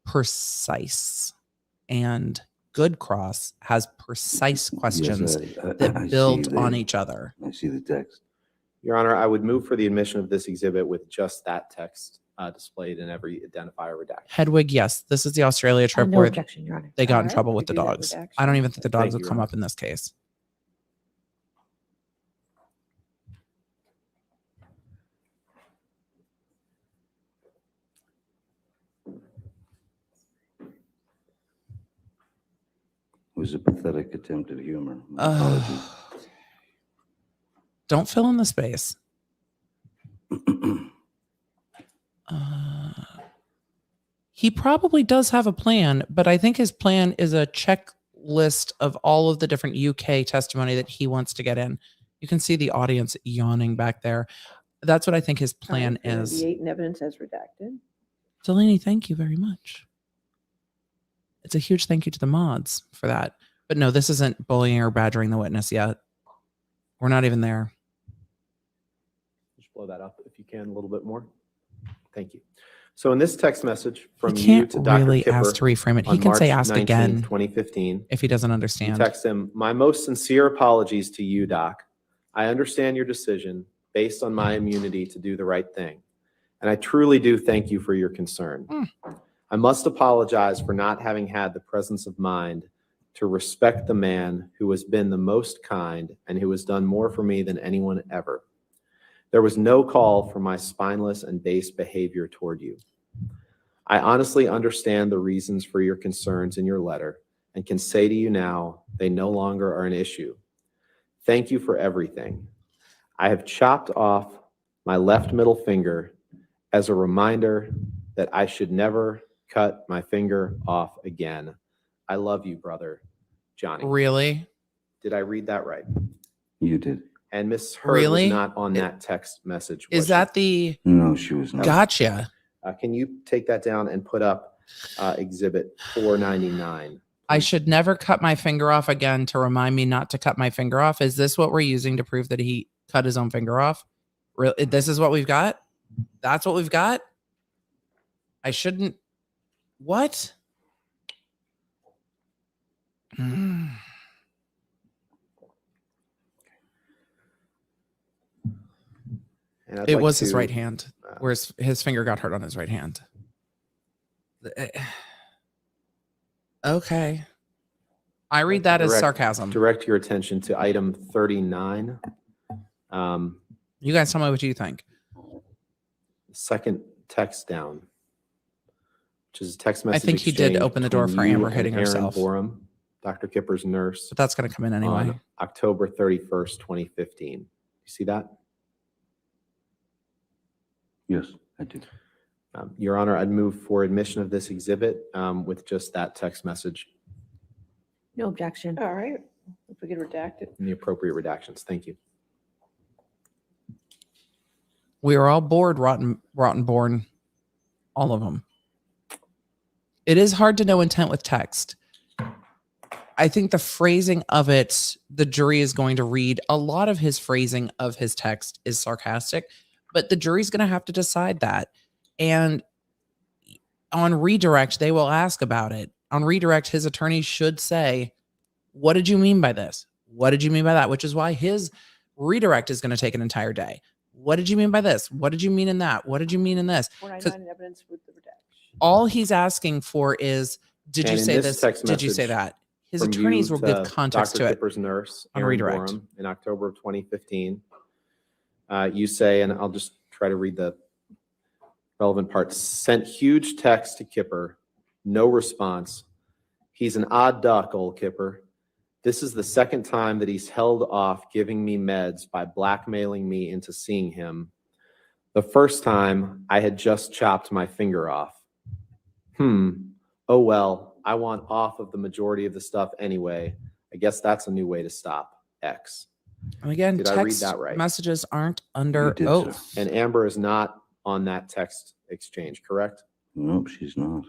precise. And good cross has precise questions Yes, I that see build on each other. I see the text. Your Honor, I would move for the admission of this exhibit with just that text displayed in every identifier redaction. Hedwig, yes. This is the Australia trip No where objection, Your Honor. they got in Alright, trouble we with the do that dogs. redaction. I don't even think the dogs Thank will you, come Your up in this case. It was a pathetic attempt at humor. My apologies. Don't fill in the space. He probably does have a plan, but I think his plan is a checklist of all of the different UK testimony that he wants to get in. You can see the audience yawning back there. That's what I think his plan is. The 8 in evidence as redacted. Delaney, thank you very much. It's a huge thank you to the mods for that. But no, this isn't bullying or badgering the witness yet. We're not even there. Just blow that up if you can a little bit more. Thank you. So in this text message from He you can't to Dr. really Kipper ask to reframe it. He on can say March ask 19th, again 2015, if he doesn't you understand. text him, my most sincere apologies to you, Doc. I understand your decision based on my immunity to do the right thing. And I truly do thank you for your concern. I must apologize for not having had the presence of mind to respect the man who has been the most kind and who has done more for me than anyone ever. There was no call for my spineless and base behavior toward you. I honestly understand the reasons for your concerns in your letter and can say to you now, they no longer are an issue. Thank you for everything. I have chopped off my left middle finger as a reminder that I should never cut my finger off again. I love you, brother, Johnny. Really? Did I read that right? You did. And Miss Hurd Really? was not on that text message. was Is she? that the No, she was not. gotcha? Can you take that down and put up Exhibit 499? I should never cut my finger off again to remind me not to cut my finger off. Is this what we're using to prove that he cut his own finger off? Really? This is what we've got? That's what we've got? I shouldn't. What? And I'd It like was his to, right hand, where his finger got hurt on his right hand. Okay. I read that as direct- sarcasm. direct your attention to item 39. You guys tell me what you think. Second text down, which is a text message. think he did exchange open the door between for you Amber and hitting Erin herself. Borum, Dr. Kipper's nurse, But that's going to come in anyway. on October 31st, 2015. You see that? Yes, I did. Your Honor, I'd move for admission of this exhibit with just that text message No objection. All right, if we could redact it. and the appropriate redactions. Thank you. We are all bored, rotten born. All of them. It is hard to know intent with text. I think the phrasing of it, the jury is going to read. A lot of his phrasing of his text is sarcastic, but the jury's going to have to decide that. And on redirect, they will ask about it. On redirect, his attorney should say, what did you mean by this? What did you mean by that? Which is why his redirect is going to take an entire day. What did you mean by this? What did you mean in that? What did you mean in this? 499 in evidence with the redaction. All he's asking for is, did you And in say this this? text Did you say message that? His From attorneys you will give to context Dr. to it. Kipper's nurse, on Erin redirect. Borum, in October of 2015. You say, and I'll just try to read the relevant parts, sent huge text to Kipper, no response. He's an odd duck, old Kipper. This is the second time that he's held off giving me meds by blackmailing me into seeing him. The first time I had just chopped my finger off. Oh well, I want off of the majority of the stuff anyway. I guess that's a new way to stop X. And again, Did I read text that right? messages aren't under You did, sir. oath. And Amber is not on that text exchange, correct? Nope, she's not.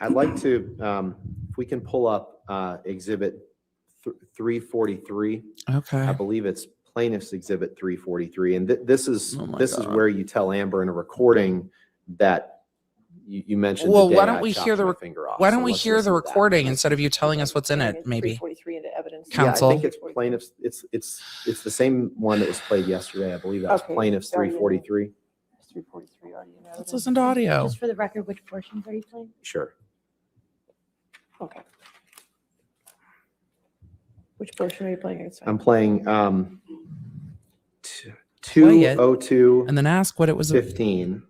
I'd like to, if we can pull up Exhibit 343. Okay. I believe it's Plaintiff's Exhibit 343. And this is Oh my this is God. where you tell Amber in a recording that you mentioned. Well, the why day don't I we chopped hear the my rec- finger off. Why So don't we let's hear listen the to that. recording instead of you telling us what's in it? Maybe. 343 into evidence. counsel. Yeah, I think it's plaintiffs. It's the same one that was played yesterday. I believe that was Okay, plaintiffs it's already in there. 343. It's 343 already in Let's evidence. listen to audio. Just for the record, which portions are you playing? Sure. Okay. Which portion are you playing? It's fine. I'm playing Play it, 202 and then ask what it was. 15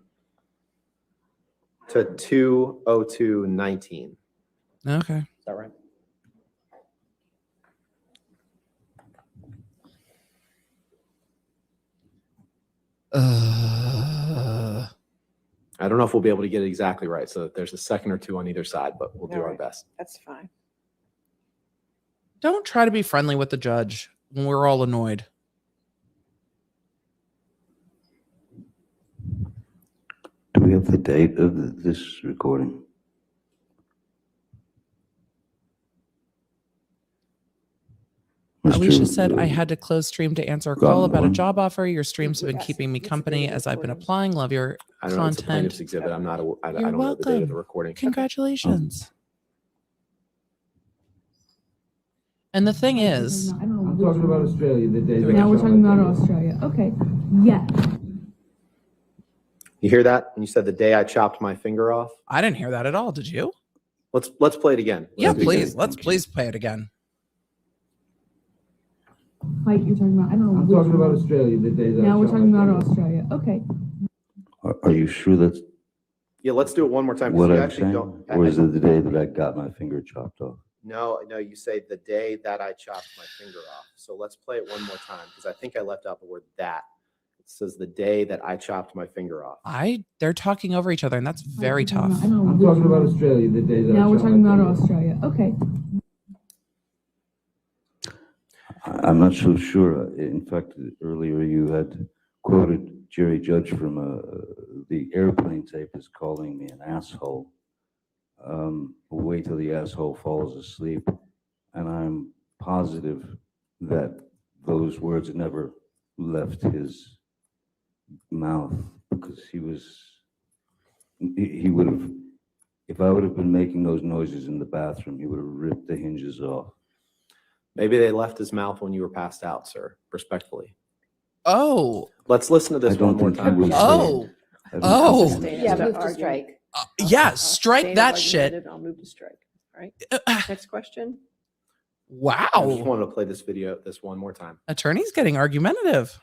to 202 19. Okay. Is that right? I don't know if we'll be able to get it exactly right. So there's a second or two on either side, but we'll do All our right. best. That's fine. Don't try to be friendly with the judge when we're all annoyed. Do we have the date of this recording? Alicia said I had to close stream to answer a call about a One. job offer. Your streams have been Yes, keeping me it's a company video as I've been recording. applying. Love your I don't know. It's a content. plaintiff's exhibit. I'm not. I You're don't know the date of the welcome. recording. Congratulations. And the thing is, I'm talking about Australia, the day. There we that go. I Now we're shot talking my about finger. Australia. Okay. Yeah. You hear that? When you said the day I chopped my finger off. I didn't hear that at all. Did you? Let's play it again. Yeah, Let's do it please. again. Let's please play it again. Like you're talking about, I don't know. I'm which talking about one. Australia, the day that I Now we're shot talking my about finger. Australia. Okay. Are you sure that's Yeah, let's do it one more time. 'cause what you I'm actually saying? don't. Or is it the day that I got my finger chopped off? No, you say the day that I chopped my finger off. So let's play it one more time because I think I left out the word that. It says the day that I chopped my finger off. They're talking over each other, and that's very Like, you're talking tough. about, I don't know. I'm which talking about one. Australia, the day that I Now we're shot talking my about finger. Australia. Okay. I'm not so sure. In fact, earlier you had quoted Jerry Judge from the airplane tape is calling me an asshole. Wait till the asshole falls asleep. And I'm positive that those words never left his mouth because he would have, if I would have been making those noises in the bathroom, he would have ripped the hinges off. Maybe they left his mouth when you were passed out, sir. Respectfully. Oh, Let's listen to this I don't one more think he time. was- oh, I don't Oh. think he was- Yeah, to move to argue. strike. yeah, strike Sustained that argumentative, shit. I'll move to strike. All right. Next question. I just Wow. wanted to play this one more time. Attorney's getting argumentative.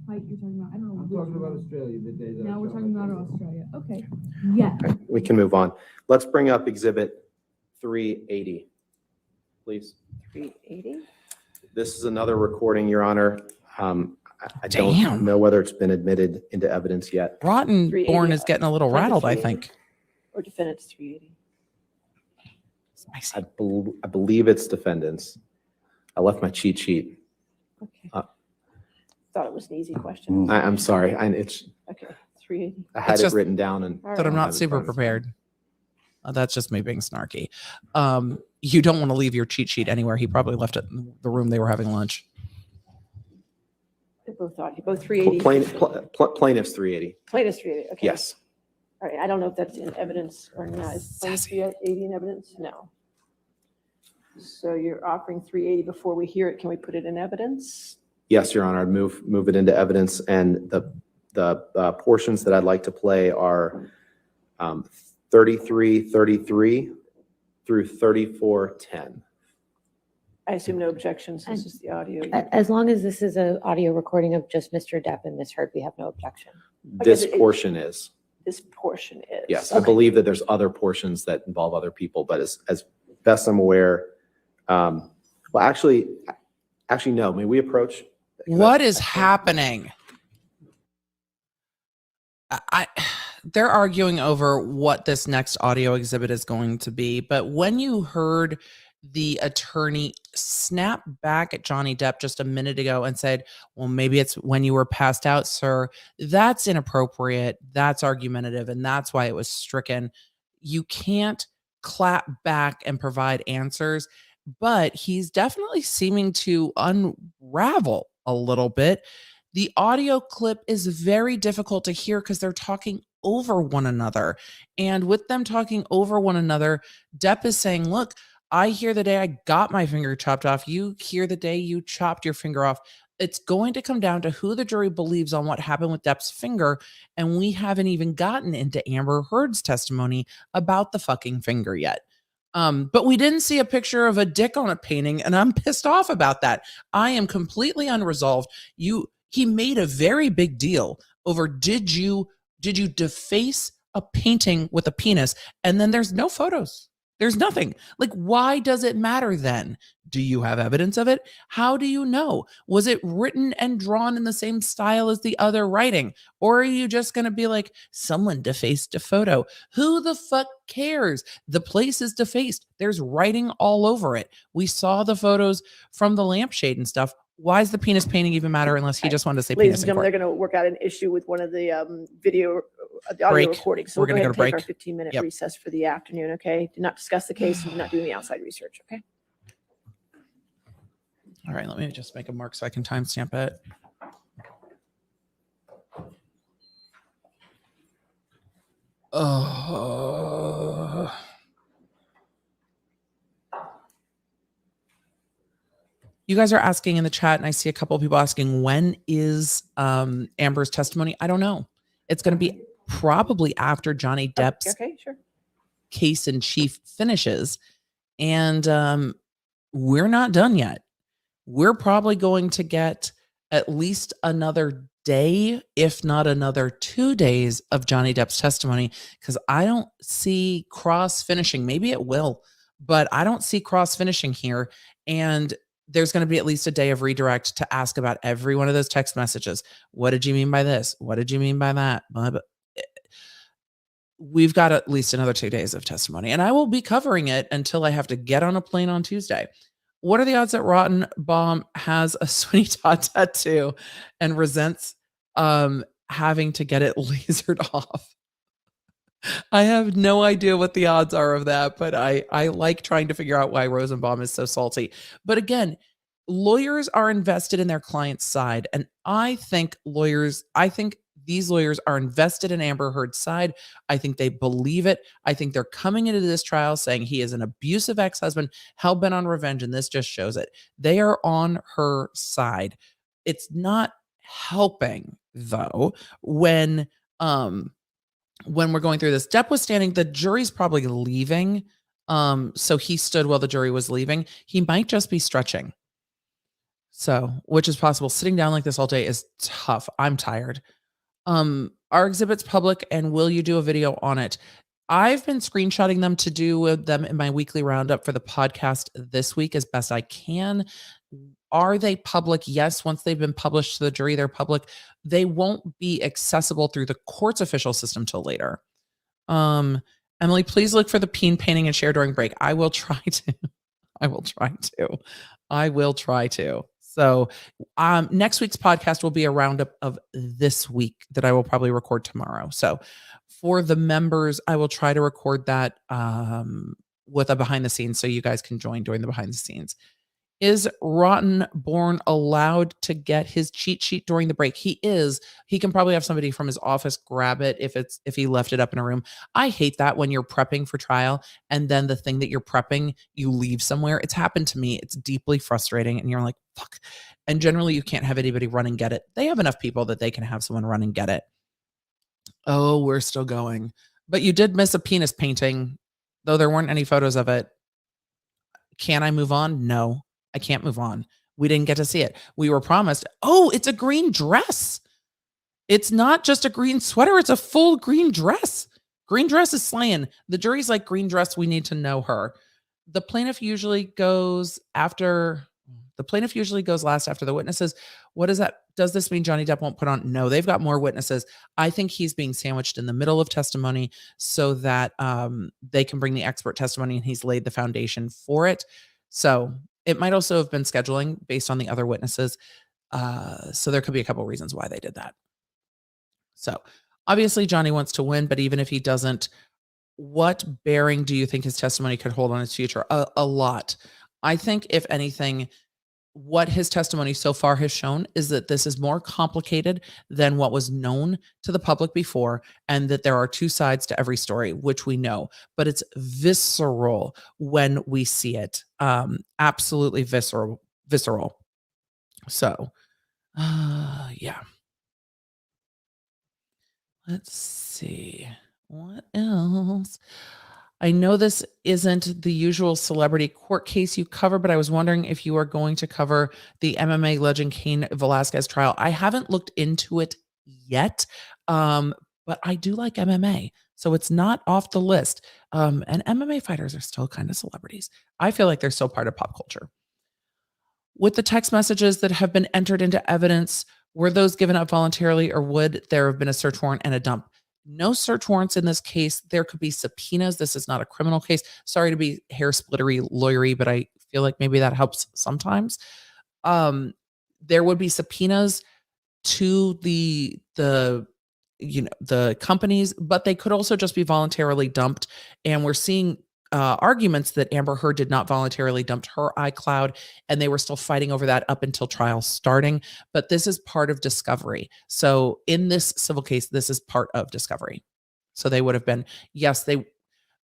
Like you're talking about, I don't know. I'm which talking about one. Australia, the day that I Now we're shot talking my about finger. Australia. Okay. Yeah. Okay, we can move on. Let's bring up exhibit 380, please. 380. This is another recording, Your Honor. I don't Damn. know whether it's been admitted into evidence yet. Rottenborn 380, is getting a little Plaintiff rattled, I 380. think. Or defendants 380. I believe it's defendants. I left my cheat sheet. Okay. Uh, Thought it was an easy question. Mm. I'm sorry. I Okay. 380. had It's it just written down and All That I'm right. not super prepared. That's just me being snarky. You don't want to leave your cheat sheet anywhere. He probably left it in the room they were having lunch. They both 380. Plaintiffs 380. Plaintiff's 380. Okay. Yes. All right. I don't know if that's in evidence or not. Is plaintiff Sassy. 380 in evidence? No. So you're offering 380 before we hear it. Can we put it in evidence? Yes, Your Honor. I'd move it into evidence, and the portions that I'd like to play are 3333 through 3410. I assume no objections. This is the audio. As long as this is an audio recording of just Mr. Depp and Ms. Heard, we have no objection. This it- portion is. This portion is. Yes, I believe that there's other portions that involve other people, but as best I'm aware, well, actually, no. May we approach? What is happening? They're arguing over what this next audio exhibit is going to be, but when you heard the attorney snap back at Johnny Depp just a minute ago and said, well, maybe it's when you were passed out, sir, that's inappropriate, that's argumentative, and that's why it was stricken. You can't clap back and provide answers, but he's definitely seeming to unravel a little bit. The audio clip is very difficult to hear because they're talking over one another. And with them talking over one another, Depp is saying, look, I hear the day I got my finger chopped off. You hear the day you chopped your finger off. It's going to come down to who the jury believes on what happened with Depp's finger. And we haven't even gotten into Amber Heard's testimony about the fucking finger yet. But we didn't see a picture of a dick on a painting, and I'm pissed off about that. I am completely unresolved. He made a very big deal over did you deface a painting with a penis? And then there's no photos. There's nothing. Like, why does it matter then? Do you have evidence of it? How do you know? Was it written and drawn in the same style as the other writing? Or are you just going to be like, someone defaced a photo? Who the fuck cares? The place is defaced. There's writing all over it. We saw the photos from the lampshade and stuff. Why does the penis painting even matter unless he just wanted to say Ladies penis and in gentlemen, court? they're going to work out an issue with one of the the audio Break. recordings. So We're we'll gonna go go ahead to and take break. our 15-minute Yep. recess for the afternoon, okay? Do not discuss the case and do not do any outside research, okay? All right, let me just make a mark so I can timestamp it. Oh. You guys are asking in the chat, and I see a couple of people asking, when is Amber's testimony? I don't know. It's going to be probably after Johnny Depp's Okay, sure. case in chief finishes. And we're not done yet. We're probably going to get at least another day, if not another 2 days of Johnny Depp's testimony, because I don't see cross finishing. Maybe it will, but I don't see cross finishing here. And there's going to be at least a day of redirect to ask about every one of those text messages. What did you mean by this? What did you mean by that? We've got at least another 2 days of testimony, and I will be covering it until I have to get on a plane on Tuesday. What are the odds that Rottenbaum has a Sweeney Todd tattoo and resents having to get it lasered off? I have no idea what the odds are of that, but I like trying to figure out why Rosenbaum is so salty. But again, lawyers are invested in their client's side, and I think these lawyers are invested in Amber Heard's side. I think they believe it. I think they're coming into this trial saying he is an abusive ex-husband, hell-bent on revenge, and this just shows it. They are on her side. It's not helping, though, when we're going through this. Depp was standing, the jury's probably leaving. So he stood while the jury was leaving. He might just be stretching. So, which is possible. Sitting down like this all day is tough. I'm tired. Our exhibit's public, and will you do a video on it? I've been screenshotting them to do them in my weekly roundup for the podcast this week as best I can. Are they public? Yes. Once they've been published to the jury, they're public. They won't be accessible through the court's official system till later. Emily, please look for the peen painting and share during break. I will try to. I will try to. So next week's podcast will be a roundup of this week that I will probably record tomorrow. So for the members, I will try to record that with a behind the scenes so you guys can join during the behind the scenes. Is Rottenborn allowed to get his cheat sheet during the break? He is. He can probably have somebody from his office grab it if he left it up in a room. I hate that when you're prepping for trial and then the thing that you're prepping, you leave somewhere. It's happened to me. It's deeply frustrating. And you're like, fuck. And generally you can't have anybody run and get it. They have enough people that they can have someone run and get it. Oh, we're still going. But you did miss a penis painting, though there weren't any photos of it. Can I move on? No. I can't move on. We didn't get to see it. We were promised, oh, it's a green dress. It's not just a green sweater. It's a full green dress. Green dress is slaying. The jury's like, green dress, we need to know her. The plaintiff usually goes last after the witnesses. What is that? Does this mean Johnny Depp won't put on? No, they've got more witnesses. I think he's being sandwiched in the middle of testimony so that they can bring the expert testimony, and he's laid the foundation for it. So it might also have been scheduling based on the other witnesses. So there could be a couple reasons why they did that. So obviously Johnny wants to win, but even if he doesn't, what bearing do you think his testimony could hold on his future? A lot. I think if anything, what his testimony so far has shown is that this is more complicated than what was known to the public before, and that there are two sides to every story, which we know, but it's visceral when we see it. Absolutely visceral. So, yeah. Let's see. What else? I know this isn't the usual celebrity court case you cover, but I was wondering if you are going to cover the MMA legend Cain Velasquez trial. I haven't looked into it yet, but I do like MMA, so it's not off the list. And MMA fighters are still kind of celebrities. I feel like they're still part of pop culture. With the text messages that have been entered into evidence, were those given up voluntarily, or would there have been a search warrant and a dump? No search warrants in this case. There could be subpoenas. This is not a criminal case. Sorry to be hair splittery, lawyery, but I feel like maybe that helps sometimes. There would be subpoenas to the companies, but they could also just be voluntarily dumped. And we're seeing arguments that Amber Heard did not voluntarily dump her iCloud, and they were still fighting over that up until trial starting. But this is part of discovery. So in this civil case, this is part of discovery. So they would have been, yes, they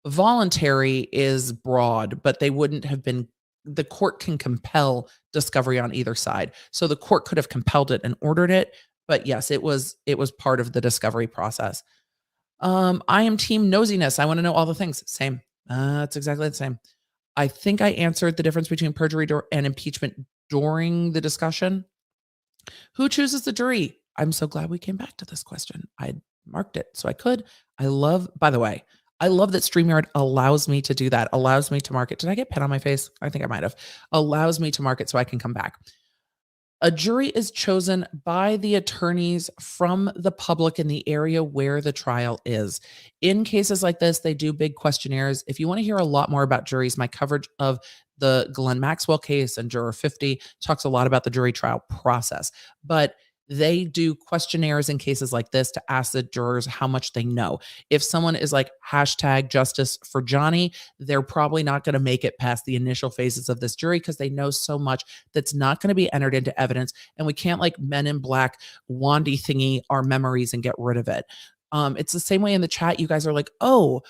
voluntary is broad, but they wouldn't have been. The court can compel discovery on either side. So the court could have compelled it and ordered it. But yes, it was part of the discovery process. I am team nosiness. I want to know all the things. Same. It's exactly the same. I think I answered the difference between perjury and impeachment during the discussion. Who chooses the jury? I'm so glad we came back to this question. I marked it so I could. By the way, I love that StreamYard allows me to do that, allows me to mark it. Did I get pen on my face? I think I might have. Allows me to mark it so I can come back. A jury is chosen by the attorneys from the public in the area where the trial is. In cases like this, they do big questionnaires. If you want to hear a lot more about juries, my coverage of the Glenn Maxwell case and Juror 50 talks a lot about the jury trial process. But they do questionnaires in cases like this to ask the jurors how much they know. If someone is like #justice for Johnny, they're probably not going to make it past the initial phases of this jury because they know so much that's not going to be entered into evidence. And we can't like Men in Black wandy thingy our memories and get rid of it. It's the same way in the chat. You guys are like, oh,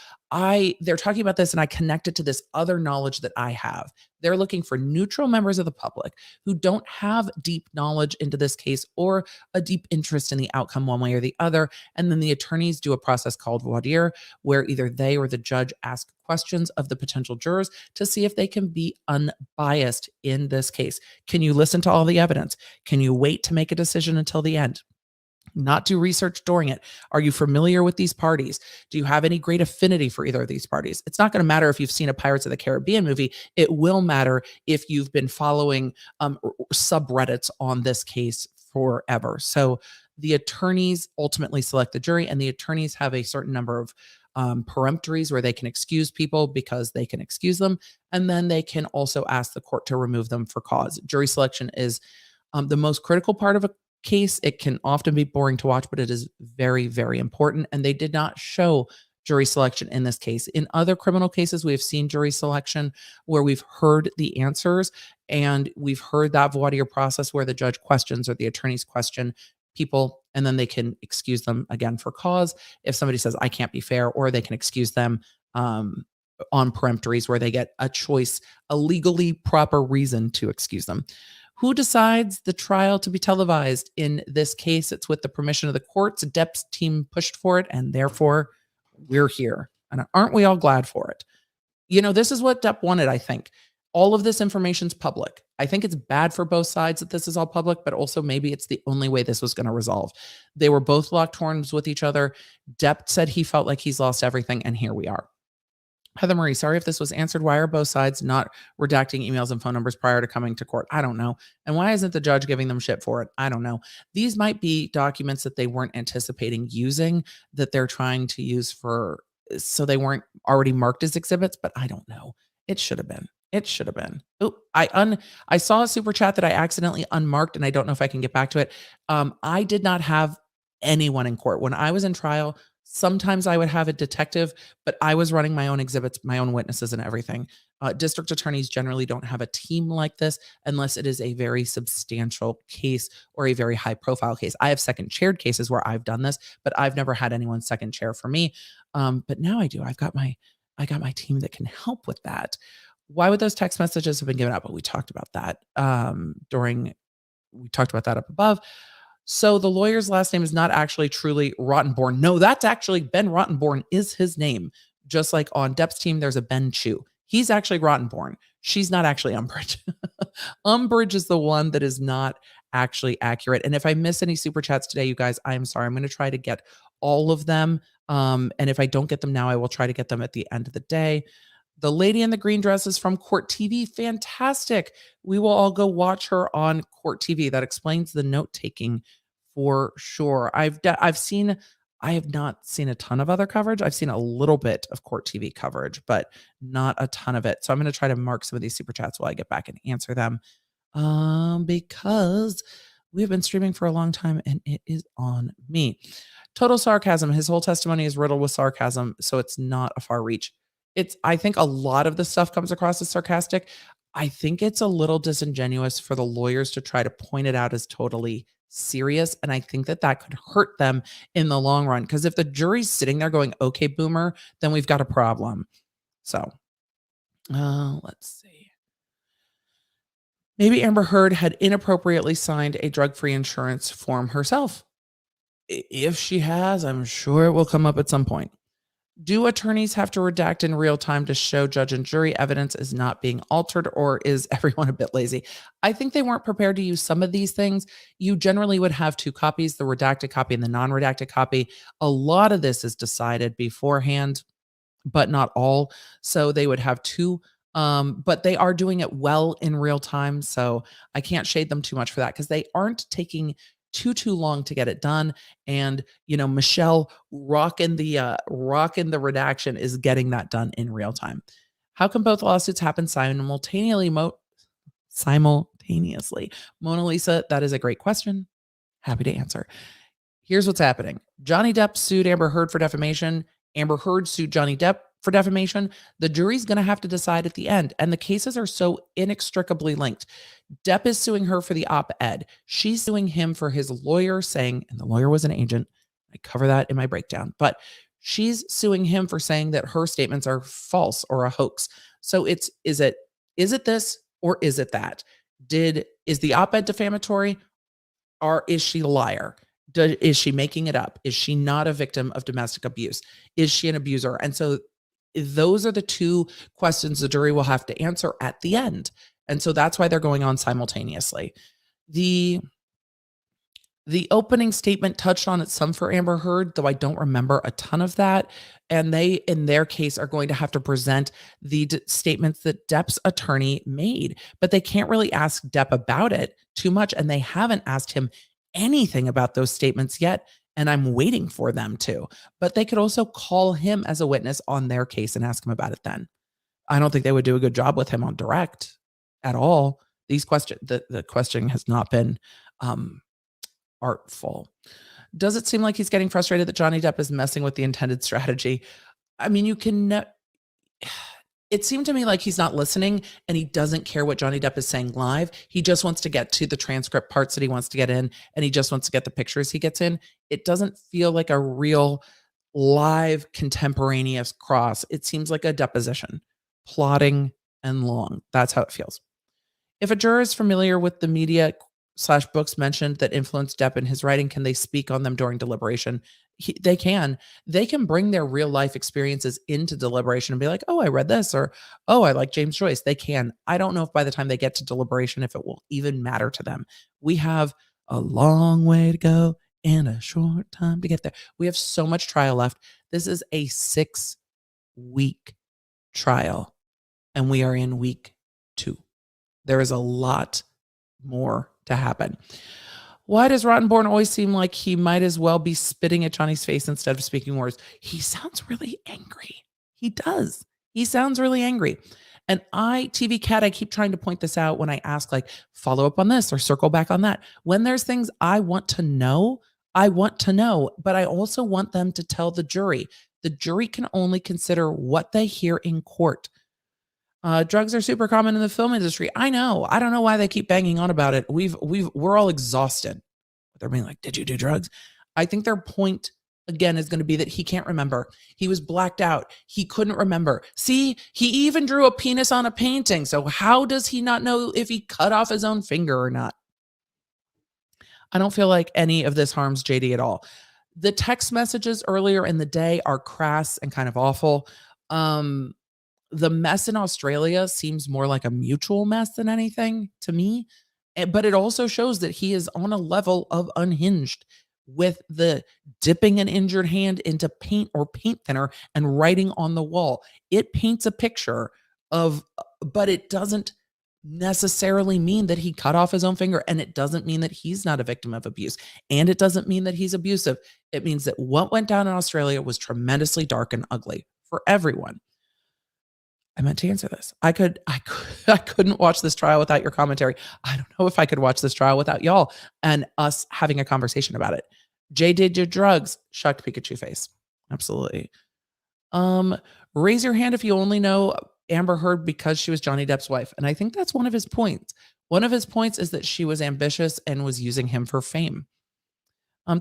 they're talking about this and I connect it to this other knowledge that I have. They're looking for neutral members of the public who don't have deep knowledge into this case or a deep interest in the outcome one way or the other. And then the attorneys do a process called voir dire, where either they or the judge ask questions of the potential jurors to see if they can be unbiased in this case. Can you listen to all the evidence? Can you wait to make a decision until the end? Not do research during it. Are you familiar with these parties? Do you have any great affinity for either of these parties? It's not going to matter if you've seen a Pirates of the Caribbean movie. It will matter if you've been following subreddits on this case forever. So the attorneys ultimately select the jury, and the attorneys have a certain number of peremptories where they can excuse people because they can excuse them. And then they can also ask the court to remove them for cause. Jury selection is the most critical part of a case. It can often be boring to watch, but it is very, very important. And they did not show jury selection in this case. In other criminal cases, we have seen jury selection where we've heard the answers and we've heard that voir dire process where the judge questions or the attorneys question people, and then they can excuse them again for cause if somebody says, I can't be fair, or they can excuse them on peremptories where they get a choice, a legally proper reason to excuse them. Who decides the trial to be televised? In this case, it's with the permission of the courts. Depp's team pushed for it, and therefore we're here. And aren't we all glad for it? You know, this is what Depp wanted, I think. All of this information's public. I think it's bad for both sides that this is all public, but also maybe it's the only way this was going to resolve. They were both locked horns with each other. Depp said he felt like he's lost everything, and here we are. Heather Marie, sorry if this was answered. Why are both sides not redacting emails and phone numbers prior to coming to court? I don't know. And why isn't the judge giving them shit for it? I don't know. These might be documents that they weren't anticipating using, that they're trying to use so they weren't already marked as exhibits, but I don't know. It should have been. It should have been. Oh, I saw a super chat that I accidentally unmarked, and I don't know if I can get back to it. I did not have anyone in court. When I was in trial, Sometimes I would have a detective, but I was running my own exhibits, my own witnesses and everything. District attorneys generally don't have a team like this unless it is a very substantial case or a very high profile case. I have second chaired cases where I've done this, but I've never had anyone second chair for me. But now I do. I got my team that can help with that. Why would those text messages have been given out? But we talked about that we talked about that up above. So the lawyer's last name is not actually truly Rottenborn. No, that's actually Ben Rottenborn is his name. Just like on Depp's team, there's a Ben Chu. He's actually Rottenborn. She's not actually Umbridge. Umbridge is the one that is not actually accurate. And if I miss any super chats today, you guys, I'm sorry. I'm going to try to get all of them. And if I don't get them now, I will try to get them at the end of the day. The lady in the green dress is from Court TV. Fantastic. We will all go watch her on Court TV. That explains the note taking for sure. I have not seen a ton of other coverage. I've seen a little bit of Court TV coverage, but not a ton of it. So I'm going to try to mark some of these super chats while I get back and answer them. Because we have been streaming for a long time and it is on me. Total sarcasm. His whole testimony is riddled with sarcasm, so it's not a far reach. I think a lot of the stuff comes across as sarcastic. I think it's a little disingenuous for the lawyers to try to point it out as totally serious. And I think that could hurt them in the long run. Because if the jury's sitting there going, okay, boomer, then we've got a problem. So let's see. Maybe Amber Heard had inappropriately signed a drug-free insurance form herself. If she has, I'm sure it will come up at some point. Do attorneys have to redact in real time to show judge and jury evidence is not being altered, or is everyone a bit lazy? I think they weren't prepared to use some of these things. You generally would have two copies, the redacted copy and the non-redacted copy. A lot of this is decided beforehand, but not all. So they would have two, but they are doing it well in real time. So I can't shade them too much for that because they aren't taking too long to get it done. And, Michelle rocking the redaction is getting that done in real time. How can both lawsuits happen simultaneously? Mona Lisa, that is a great question. Happy to answer. Here's what's happening. Johnny Depp sued Amber Heard for defamation. Amber Heard sued Johnny Depp for defamation. The jury's going to have to decide at the end. And the cases are so inextricably linked. Depp is suing her for the op-ed. She's suing him for his lawyer saying, and the lawyer was an agent. I cover that in my breakdown. But she's suing him for saying that her statements are false or a hoax. So is it this or is it that? Is the op-ed defamatory or is she a liar? Is she making it up? Is she not a victim of domestic abuse? Is she an abuser? And so those are the two questions the jury will have to answer at the end. And so that's why they're going on simultaneously. The opening statement touched on it some for Amber Heard, though I don't remember a ton of that. And they, in their case, are going to have to present the statements that Depp's attorney made. But they can't really ask Depp about it too much. And they haven't asked him anything about those statements yet. And I'm waiting for them to. But they could also call him as a witness on their case and ask him about it then. I don't think they would do a good job with him on direct at all. These questions, the questioning has not been artful. Does it seem like he's getting frustrated that Johnny Depp is messing with the intended strategy? I mean, it seemed to me like he's not listening and he doesn't care what Johnny Depp is saying live. He just wants to get to the transcript parts that he wants to get in, and he just wants to get the pictures he gets in. It doesn't feel like a real live contemporaneous cross. It seems like a deposition, plotting and long. That's how it feels. If a juror is familiar with the media/books mentioned that influenced Depp in his writing, can they speak on them during deliberation? They can bring their real life experiences into deliberation and be like, oh, I read this, or, oh, I like James Joyce. They can. I don't know if by the time they get to deliberation, if it will even matter to them. We have a long way to go and a short time to get there. We have so much trial left. This is a 6-week trial and we are in week 2. There is a lot more to happen. Why does Rottenborn always seem like he might as well be spitting at Johnny's face instead of speaking words? He sounds really angry. He does. He sounds really angry. And TV Cat, I keep trying to point this out when I ask, like, follow up on this or circle back on that. When there's things I want to know, I want to know, but I also want them to tell the jury. The jury can only consider what they hear in court. Drugs are super common in the film industry. I know. I don't know why they keep banging on about it. We're all exhausted. They're being like, did you do drugs? I think their point again is going to be that he can't remember. He was blacked out. He couldn't remember. See, he even drew a penis on a painting. So how does he not know if he cut off his own finger or not? I don't feel like any of this harms JD at all. The text messages earlier in the day are crass and kind of awful. The mess in Australia seems more like a mutual mess than anything to me. But it also shows that he is on a level of unhinged with the dipping an injured hand into paint or paint thinner and writing on the wall. It paints a picture of, but it doesn't necessarily mean that he cut off his own finger. And it doesn't mean that he's not a victim of abuse. And it doesn't mean that he's abusive. It means that what went down in Australia was tremendously dark and ugly for everyone. I meant to answer this. I couldn't watch this trial without your commentary. I don't know if I could watch this trial without y'all and us having a conversation about it. Jay did your drugs. Shocked Pikachu face. Absolutely. Raise your hand if you only know Amber Heard because she was Johnny Depp's wife. And I think that's one of his points. One of his points is that she was ambitious and was using him for fame.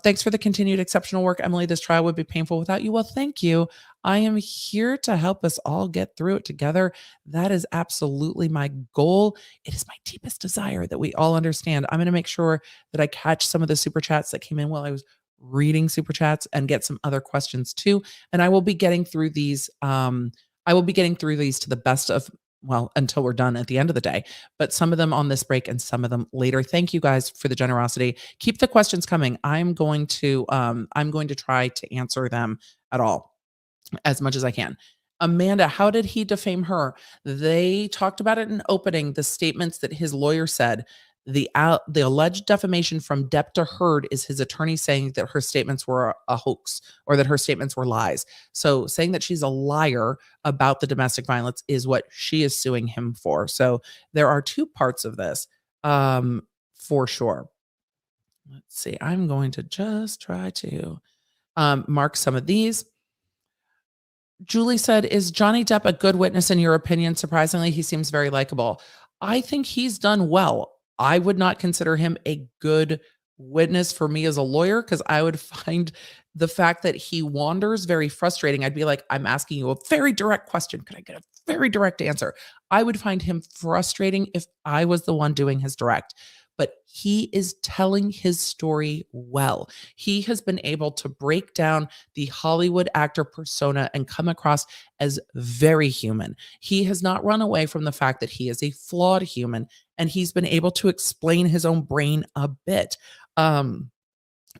Thanks for the continued exceptional work, Emily. This trial would be painful without you. Well, thank you. I am here to help us all get through it together. That is absolutely my goal. It is my deepest desire that we all understand. I'm going to make sure that I catch some of the super chats that came in while I was reading super chats and get some other questions too. And I will be getting through these. To the best of, well, until we're done at the end of the day, but some of them on this break and some of them later. Thank you guys for the generosity. Keep the questions coming. I'm going to try to answer them at all as much as I can. Amanda, how did he defame her? They talked about it in opening, the statements that his lawyer said. The alleged defamation from Depp to Heard is his attorney saying that her statements were a hoax or that her statements were lies. So saying that she's a liar about the domestic violence is what she is suing him for. So there are two parts of this for sure. Let's see. I'm going to just try to mark some of these. Julie said, is Johnny Depp a good witness in your opinion? Surprisingly, he seems very likable. I think he's done well. I would not consider him a good witness for me as a lawyer because I would find the fact that he wanders very frustrating. I'd be like, I'm asking you a very direct question. Could I get a very direct answer? I would find him frustrating if I was the one doing his direct. But he is telling his story well. He has been able to break down the Hollywood actor persona and come across as very human. He has not run away from the fact that he is a flawed human, and he's been able to explain his own brain a bit. And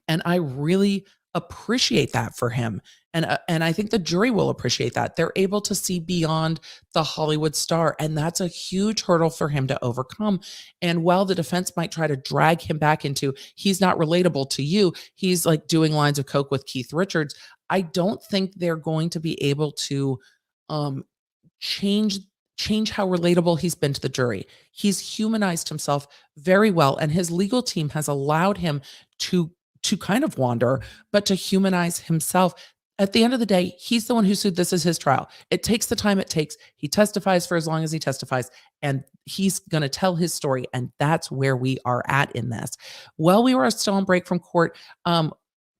I really appreciate that for him. And I think the jury will appreciate that. They're able to see beyond the Hollywood star, and that's a huge hurdle for him to overcome. And while the defense might try to drag him back into, he's not relatable to you, he's like doing lines of coke with Keith Richards, I don't think they're going to be able to change how relatable he's been to the jury. He's humanized himself very well, and his legal team has allowed him to kind of wander, but to humanize himself. At the end of the day, he's the one who sued. This is his trial. It takes the time it takes. He testifies for as long as he testifies, and he's going to tell his story. And that's where we are at in this. While we were still on break from court, can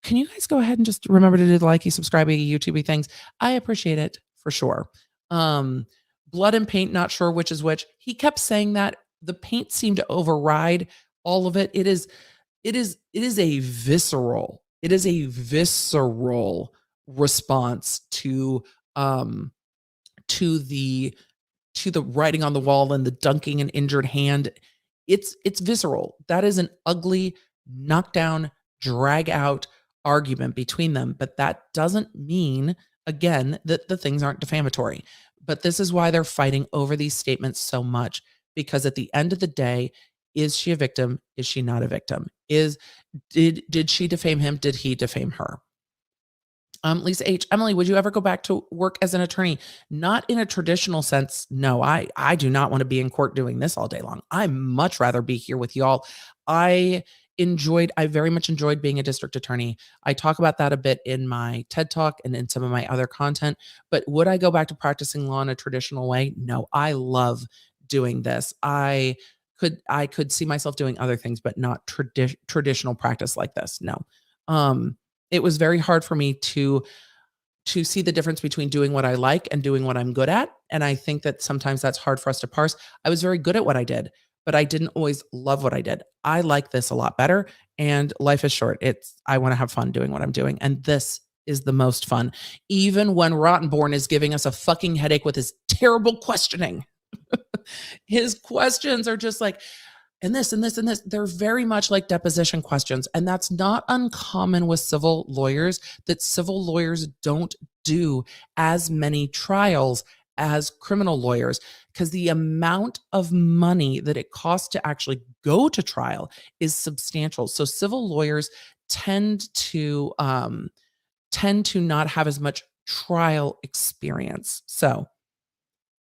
you guys go ahead and just remember to do the likey, subscribing, YouTubey things? I appreciate it for sure. Blood and paint, not sure which is which. He kept saying that. The paint seemed to override all of it. It is a visceral response to the writing on the wall and the dunking an injured hand. It's visceral. That is an ugly knockdown, drag out argument between them, but that doesn't mean again that the things aren't defamatory. But this is why they're fighting over these statements so much, because at the end of the day, is she a victim? Is she not a victim? Did she defame him? Did he defame her? Lisa H. Emily, would you ever go back to work as an attorney? Not in a traditional sense. No, I do not want to be in court doing this all day long. I much rather be here with y'all. I very much enjoyed being a district attorney. I talk about that a bit in my TED Talk and in some of my other content, but would I go back to practicing law in a traditional way? No, I love doing this. I could see myself doing other things, but not traditional practice like this. No. It was very hard for me to see the difference between doing what I like and doing what I'm good at. And I think that sometimes that's hard for us to parse. I was very good at what I did, but I didn't always love what I did. I like this a lot better, and life is short. I want to have fun doing what I'm doing. And this is the most fun. Even when Rottenborn is giving us a fucking headache with his terrible questioning. His questions are just like, and this and this and this. They're very much like deposition questions. And that's not uncommon with civil lawyers, that civil lawyers don't do as many trials as criminal lawyers, because the amount of money that it costs to actually go to trial is substantial. So civil lawyers tend to not have as much trial experience. So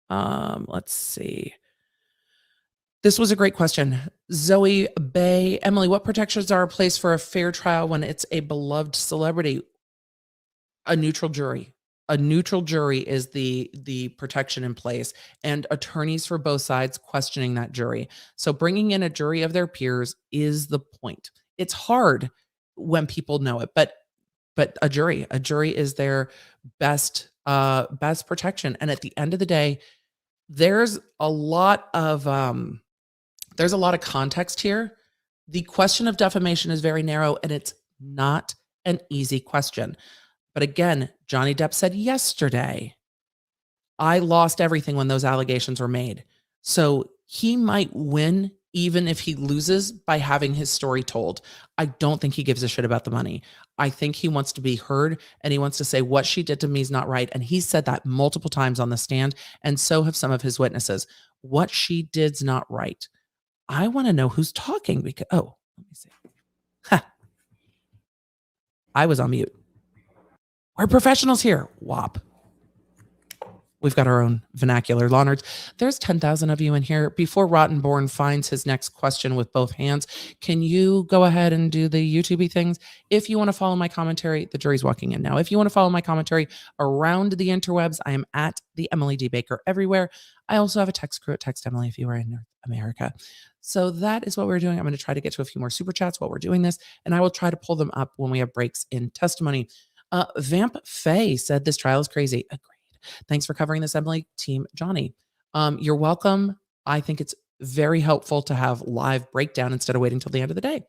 let's see. This was a great question. Zoe Bay, Emily, what protections are in place for a fair trial when it's a beloved celebrity? A neutral jury. A neutral jury is the protection in place, and attorneys for both sides questioning that jury. So bringing in a jury of their peers is the point. It's hard when people know it, but a jury is their best protection. And at the end of the day, there's a lot of context here. The question of defamation is very narrow, and it's not an easy question. But again, Johnny Depp said yesterday, I lost everything when those allegations were made. So he might win even if he loses by having his story told. I don't think he gives a shit about the money. I think he wants to be heard, and he wants to say what she did to me is not right. And he said that multiple times on the stand, and so have some of his witnesses. What she did's not right. I want to know who's talking because, let me see. I was on mute. We're professionals here. WAP. We've got our own vernacular. Law nerds. There's 10,000 of you in here. Before Rottenborn finds his next question with both hands, can you go ahead and do the YouTube things? If you want to follow my commentary, the jury's walking in now. If you want to follow my commentary around the interwebs, I am at the Emily D. Baker everywhere. I also have a text crew at Text Emily if you are in North America. So that is what we're doing. I'm going to try to get to a few more super chats while we're doing this, and I will try to pull them up when we have breaks in testimony. Vamp Faye said this trial is crazy. Agreed. Thanks for covering this, Emily. Team Johnny. You're welcome. I think it's very helpful to have live breakdown instead of waiting till the end of the day.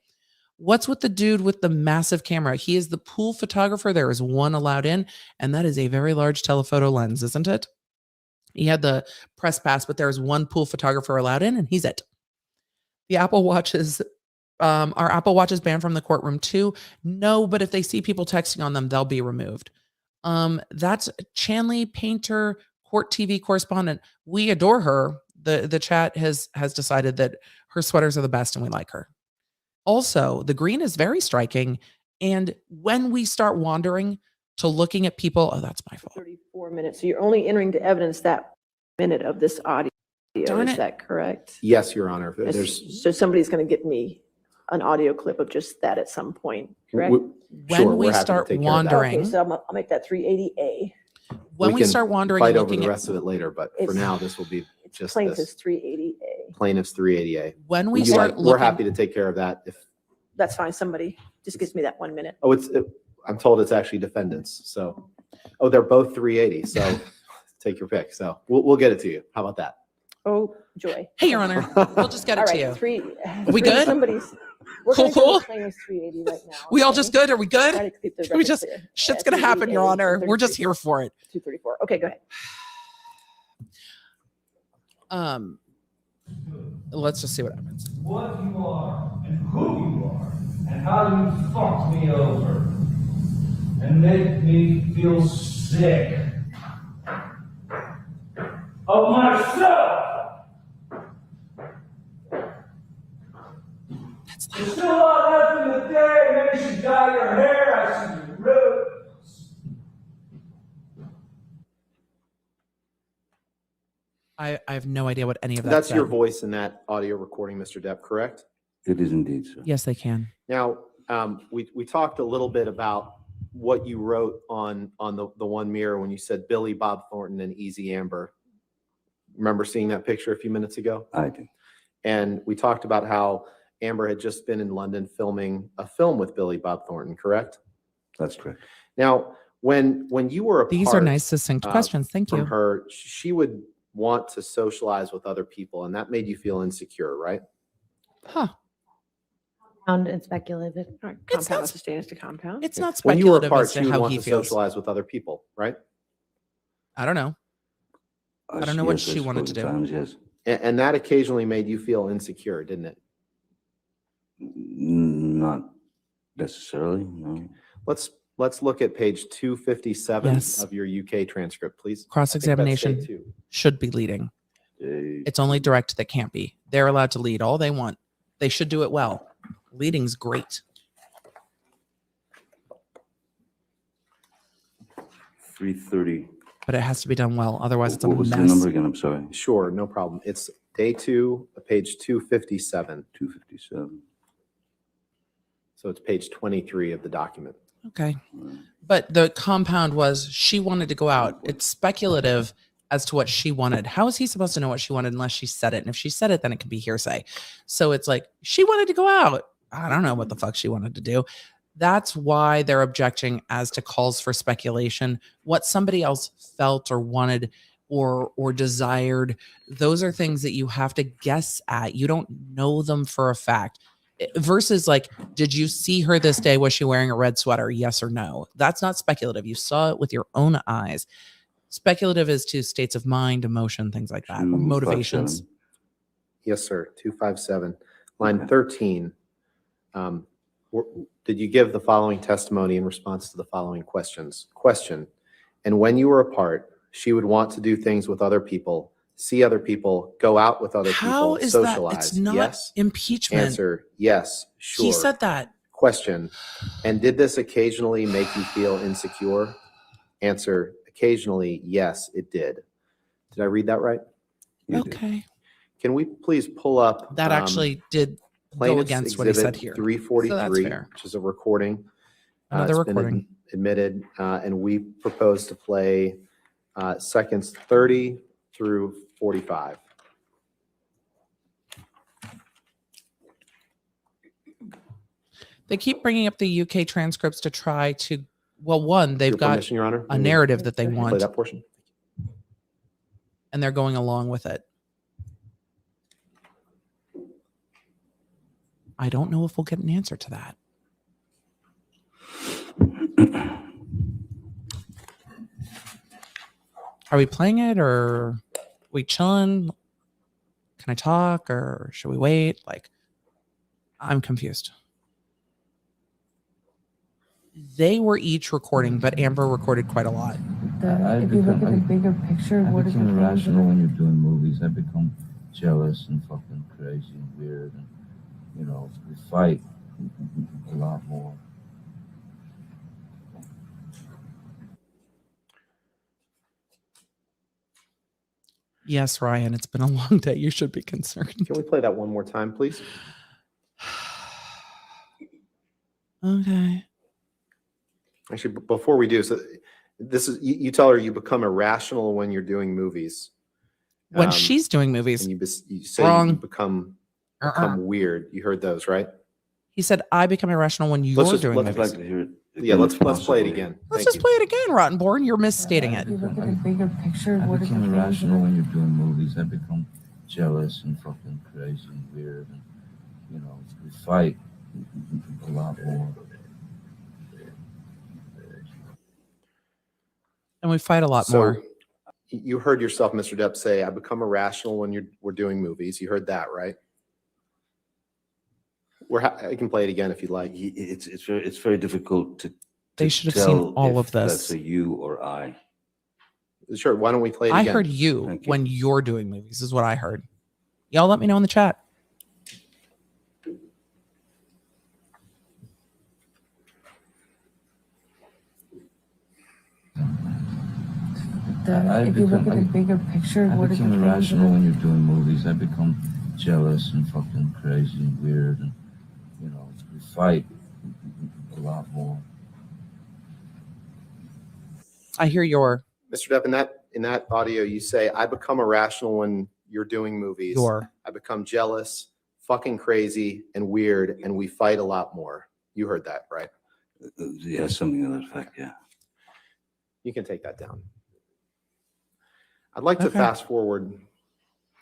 What's with the dude with the massive camera? He is the pool photographer. There is one allowed in, and that is a very large telephoto lens, isn't it? He had the press pass, but there's one pool photographer allowed in, and he's it. The Apple Watch is are Apple Watches banned from the courtroom too? No, but if they see people texting on them, they'll be removed. That's Chanley Painter, Court TV correspondent. We adore her. The chat has decided that her sweaters are the best and we like her. Also, the green is very striking. And when we start wandering to looking at people, that's my fault. 34 minutes. So you're only entering the evidence that minute of this audio. Darn Is it. that correct? Yes, Your Honor. There's So somebody's going to get me an audio clip of just that at some point, correct? When sure, we we're happy to start take care of that. wandering, Okay, so I'll make that 380A. when we can start wandering Fight and over looking the at rest of it later, but for It's- now, this will be It's just plaintiff's this. 380A. Plaintiff's 380A. when we Would you start like- looking, We're happy to take care of that. That's fine. Somebody just gives me that 1 minute. Oh, I'm told it's actually defendants. So, they're both 380. So take your pick. So we'll get it to you. How about that? Oh, joy. Hey, Your Honor, we'll just get it All to right, you. We good? We're Cool, gonna go cool? with plaintiff's 380 right now. We all okay? just good? Are we good? Try to keep the Can we record just- clear. Shit's Yeah, gonna happen, Your 380A, Honor. We're just 233, here for it. 234. Okay, go ahead. Let's just see what happens. What you are and who you are and how you fucked me over and make me feel sick of myself. There's still a lot left in the day. Maybe you should dye your hair. I see your roots. I have no idea what any of that That's said. your voice in that audio recording, Mr. Depp, correct? It is indeed, sir. Yes, they can. Now, we talked a little bit about what you wrote on the one mirror when you said Billy Bob Thornton and Easy Amber. Remember seeing that picture a few minutes ago? I do. And we talked about how Amber had just been in London filming a film with Billy Bob Thornton, correct? That's correct. Now, when you were apart, These are nice, succinct questions. Thank from you. her, she would want to socialize with other people, and that made you feel insecure, right? Huh. Sound and speculative. All right, It's compound not- sustains to compound. It's not When you were speculative apart, as she to would how want he to feels. socialize with other people, right? I don't know. I don't know what she wanted to do. Times, yes. And that occasionally made you feel insecure, didn't it? Not necessarily, no. Let's look at page 257 Yes. of your UK transcript, please. Cross-examination I think that's day 2. should be leading. They- It's only direct that can't be. They're allowed to lead all they want. They should do it well. Leading's great. 330. But it has to be done well. Otherwise, it's a What was the mess. number again? I'm sorry. Sure, no problem. It's day 2, page 257. 257. So it's page 23 of the document. Okay. But the compound was she wanted to go out. It's speculative as to what she wanted. How is he supposed to know what she wanted unless she said it? And if she said it, then it could be hearsay. So it's like, she wanted to go out. I don't know what the fuck she wanted to do. That's why they're objecting as to calls for speculation. What somebody else felt or wanted or desired, those are things that you have to guess at. You don't know them for a fact. Versus like, did you see her this day? Was she wearing a red sweater? Yes or no? That's not speculative. You saw it with your own eyes. Speculative is to states of mind, emotion, things like that, 257. motivations. Yes, sir. 257, line Okay. 13. Did you give the following testimony in response to the following questions? Question. And when you were apart, she would want to do things with other people, see other people, go out with other How people, is socialize. that? It's not Yes. impeachment. Answer. Yes. Sure. He said that. Question. And did this occasionally make you feel insecure? Answer. Occasionally, yes, it did. Did I read that right? You did. Okay. Can we please pull up That actually did go Plaintiff's against what he said Exhibit here. 343, So that's fair. which is a recording. Another It's been recording. admitted, and we propose to play seconds 30 through 45. They keep bringing up the UK transcripts to try to, well, one, they've Your got permission, Your Honor? a narrative that they Play want, that portion. and they're going along with it. I don't know if we'll get an answer to that. Are we playing it or are we chilling? Can I talk or should we wait? Like, I'm confused. They were each recording, but Amber recorded quite a lot. If you look at the bigger picture, I what is the become irrational problem? when you're doing movies. I become jealous and fucking crazy and weird, and you know, we fight a lot more. Yes, Ryan, it's been a long day. You should be concerned. Can we play that one more time, please? Okay. Actually, before we do, so this is, you tell her you become irrational when you're doing movies. When she's doing movies, And you say Wrong. you become uh-uh. weird. You heard those, right? He said, I become irrational when you're doing let's I'd movies. like to hear it. Yeah, again, let's if play it possible. again. Let's Thank just you. play it again, Rottenborn. You're misstating If it. you look at the bigger picture, I what is the become irrational problem? when you're doing movies. I become jealous and fucking crazy and weird, and you know, we fight a lot more. And we fight a lot So, more. You heard yourself, Mr. Depp, say, I become irrational when we're doing movies. You heard that, right? I can play it again if you'd like. It's very difficult to. They to should have seen tell all if of this. That's a you or I. Sure, why don't we play it I again? heard you Thank you. when you're doing movies, is what I heard. Y'all let me know in the chat. If you look at the bigger picture, I what is the become irrational problem? when you're doing movies. I become jealous and fucking crazy and weird, and you know, we fight a lot more. I hear your Mr. Depp, in that audio, you say, I become irrational when you're doing movies. I become jealous, fucking crazy, and weird, and we fight a lot more. You heard that, right? Yeah, something to that effect, yeah. You can take that down. I'd like to Okay. fast forward,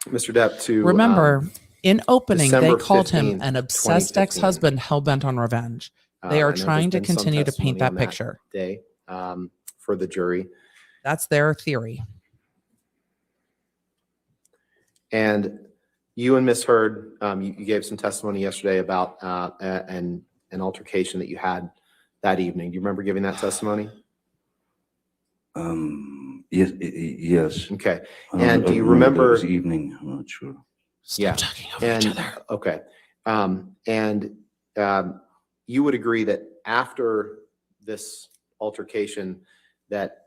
Mr. Depp, to remember in opening they December called him 15th, an obsessed 2015. ex-husband hell-bent on revenge. They I are know there's trying to been some continue to paint testimony that on picture. day for the jury. That's their theory. And you and Miss Heard, you gave some testimony yesterday about an altercation that you had that evening. Do you remember giving that testimony? Yes, yes. Okay. I And do you that remember? it was evening? I'm not sure. Stop Yeah. talking over each And other. okay. You would agree that after this altercation that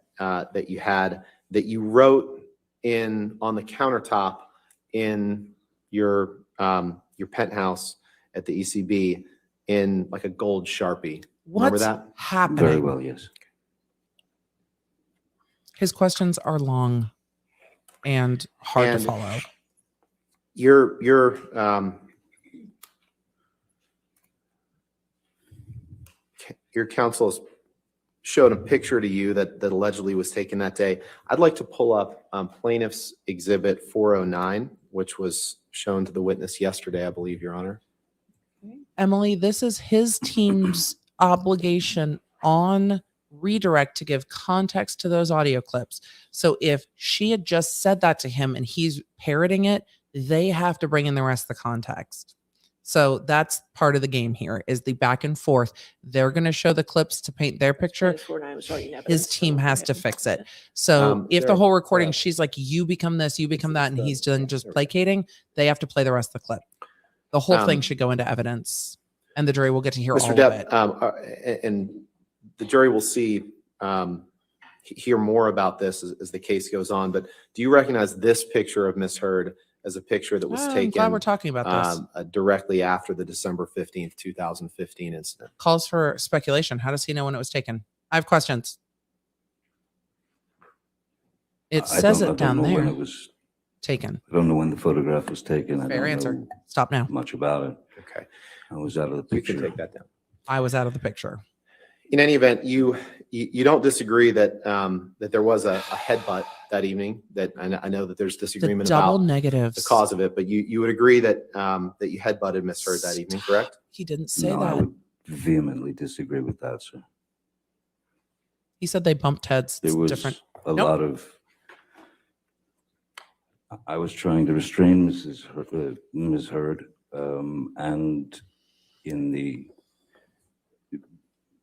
you had, that you wrote on the countertop in your penthouse at the ECB in like a gold Sharpie. Remember What's that? happening? Very well, yes. His questions are long and hard And to follow. Your counsel has showed a picture to you that allegedly was taken that day. I'd like to pull up plaintiff's exhibit 409, which was shown to the witness yesterday, I believe, Your Honor. Emily, this is his team's obligation on redirect to give context to those audio clips. So if she had just said that to him and he's parroting it, they have to bring in the rest of the context. So that's part of the game here is the back and forth. They're going to show the clips to paint their picture. 24/9 was already in His evidence, team so has go to ahead. fix it. So if the there- whole recording, she's like, you become this, you become that, and he's done just placating, they have to play the rest of the clip. The whole thing should go into evidence and the jury will get to hear Mr. all Depp, of it. and the jury will hear more about this as the case goes on, but do you recognize this picture of Miss Heard as a picture that was I'm taken glad we're talking about this. directly after the December 15th, 2015 incident? Calls for speculation. How does he know when it was taken? I have questions. It says I it don't down know when there. it was. Fair I don't know when the photograph was taken. I don't answer. know Stop now. much about it. Okay, I was out of the you can picture. take that down. I was out of the picture. In any event, you don't disagree that that there was a headbutt that evening. That I know that there's The disagreement double about negatives. the cause of it, but you would agree that that you headbutted Miss Heard that evening, correct? He didn't say No, I that. would vehemently disagree with that, sir. He said they bumped heads. It's There was different. a Nope. lot of. I was trying to restrain Ms. Heard, and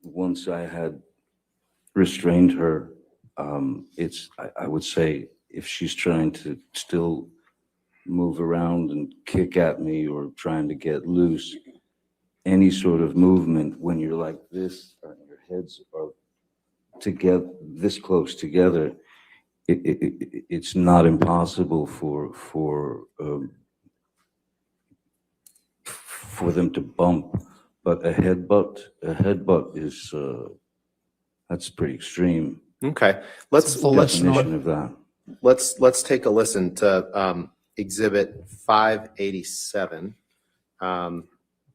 once I had restrained her, I would say if she's trying to still move around and kick at me or trying to get loose, any sort of movement when you're like this, your heads are together, this close together, it's not impossible for them to bump, but a headbutt is that's pretty extreme. Okay, Definition of that. let's take a listen to Exhibit 587.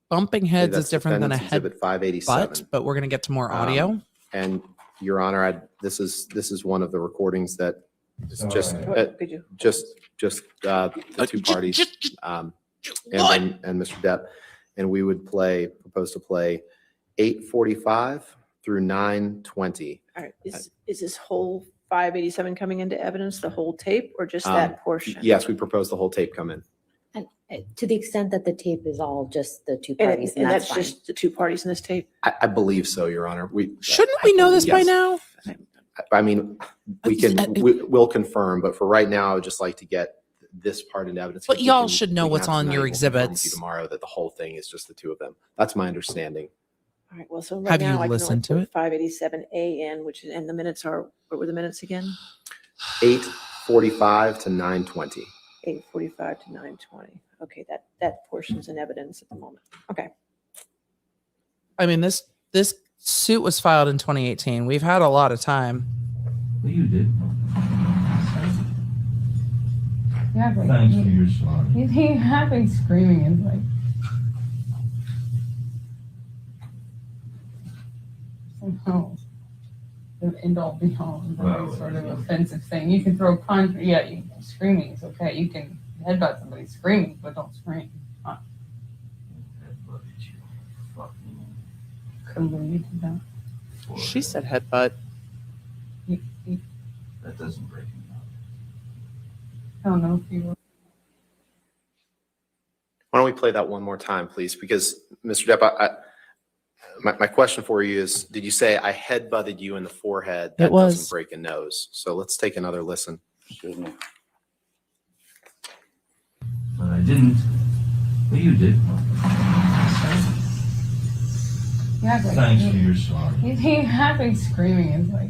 Bumping heads That's is different than a Defendant's head Exhibit 587. butt, but we're going to get to more audio. And Your Honor, this is one of the recordings that is just What could you? the two parties, and Mr. Depp, and we would propose to play 8:45 through 9:20. All right, is this whole 587 coming into evidence, the whole tape, or just Um, that portion? Yes, we propose the whole tape come in. And to the extent that the tape is all just the two And parties, and that's fine. just the two parties in this tape? I believe so, Your Honor. Shouldn't we know this by Yes. now? I mean, we'll confirm, but for right now, I would just like to get this part into evidence. But We y'all can- should know we can what's have on tonight, your we'll confirm with you exhibits. Tomorrow that the whole thing is just the two of them. That's my understanding. All right, well, so right Have you now I can only listened to put it? 587A in, which is, and the minutes are, what were the minutes again? 8:45 to 9:20. 8:45 to 9:20. Okay, that portion's in evidence at the moment. Okay. I mean, this suit was filed in 2018. We've had a lot of time. Well, you did. Yeah, but Thanks for your sorry. he happy screaming is like somehow the end all be all Well, very sort of offensive thing. You can throw a punch, yeah, screaming is okay. You can headbutt somebody screaming, but don't scream. That look at you. Fucking Couldn't believe you did that. forehead. She said headbutt. That doesn't break me up. I don't know if you were. Why don't we play that one more time, please? Because, Mr. Depp, my question for you is, did you say I headbutted you in the forehead? That was. doesn't break a nose. So let's take another listen. Certainly. But I didn't. But you did. Yeah, but Thanks for your sorry. he happy screaming is like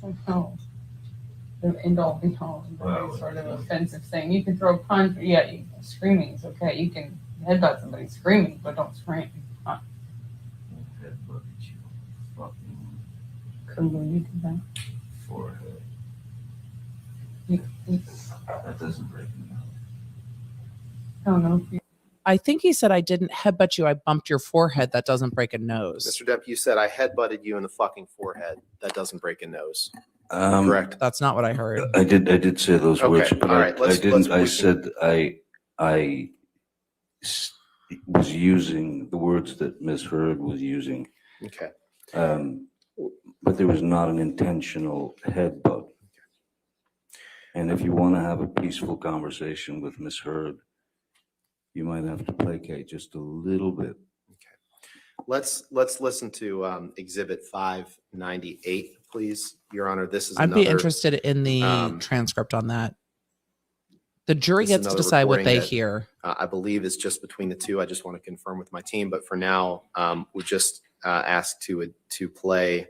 somehow the end all be all very Well, sort of offensive thing. You can throw a punch, yeah, screaming is okay. You can headbutt somebody screaming, but don't scream. That look at you. Fucking Couldn't believe you did that. forehead. You, That doesn't break me up. I don't know if you. I think he said I didn't headbutt you. I bumped your forehead. That doesn't break a nose. Mr. Depp, you said I headbutted you in the fucking forehead. That doesn't break a nose. Um, Correct? That's not what I heard. I did say those Okay, words, but all right, I let's- didn't. I let's- said I was using the words that Ms. Heard was using, Okay. but there was not an intentional headbutt. And if you want to have a peaceful conversation with Ms. Heard, you might have to placate just a little bit. Let's listen to Exhibit 598, please, Your Honor. This is I'd another. be interested in the transcript on that. The jury This is gets to another decide what recording they that, hear. I believe is just between the two. I just want to confirm with my team, but for now, we just asked to play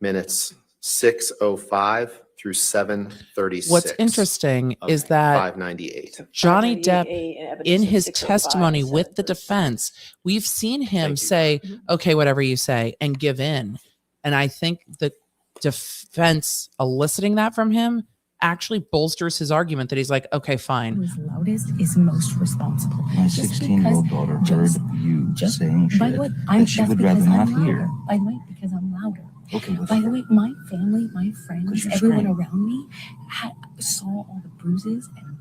minutes 6:05 through 7:36. What's interesting of is that 598. Johnny 598, Depp, and evidence in of his 605 testimony and with the 736. defense, we've seen him Thank you. say, Mhm. okay, whatever you say, and give in. And I think the defense eliciting that from him actually bolsters his argument that he's like, okay, fine. Who's loudest is most responsible. My Just 16-year-old because- daughter heard just- you just- saying By shit the way, that's she would because rather not I'm hear. louder. By the way, because I'm louder. Okay, By the way, my family, my friends, Because you're everyone screaming. around me saw all the bruises and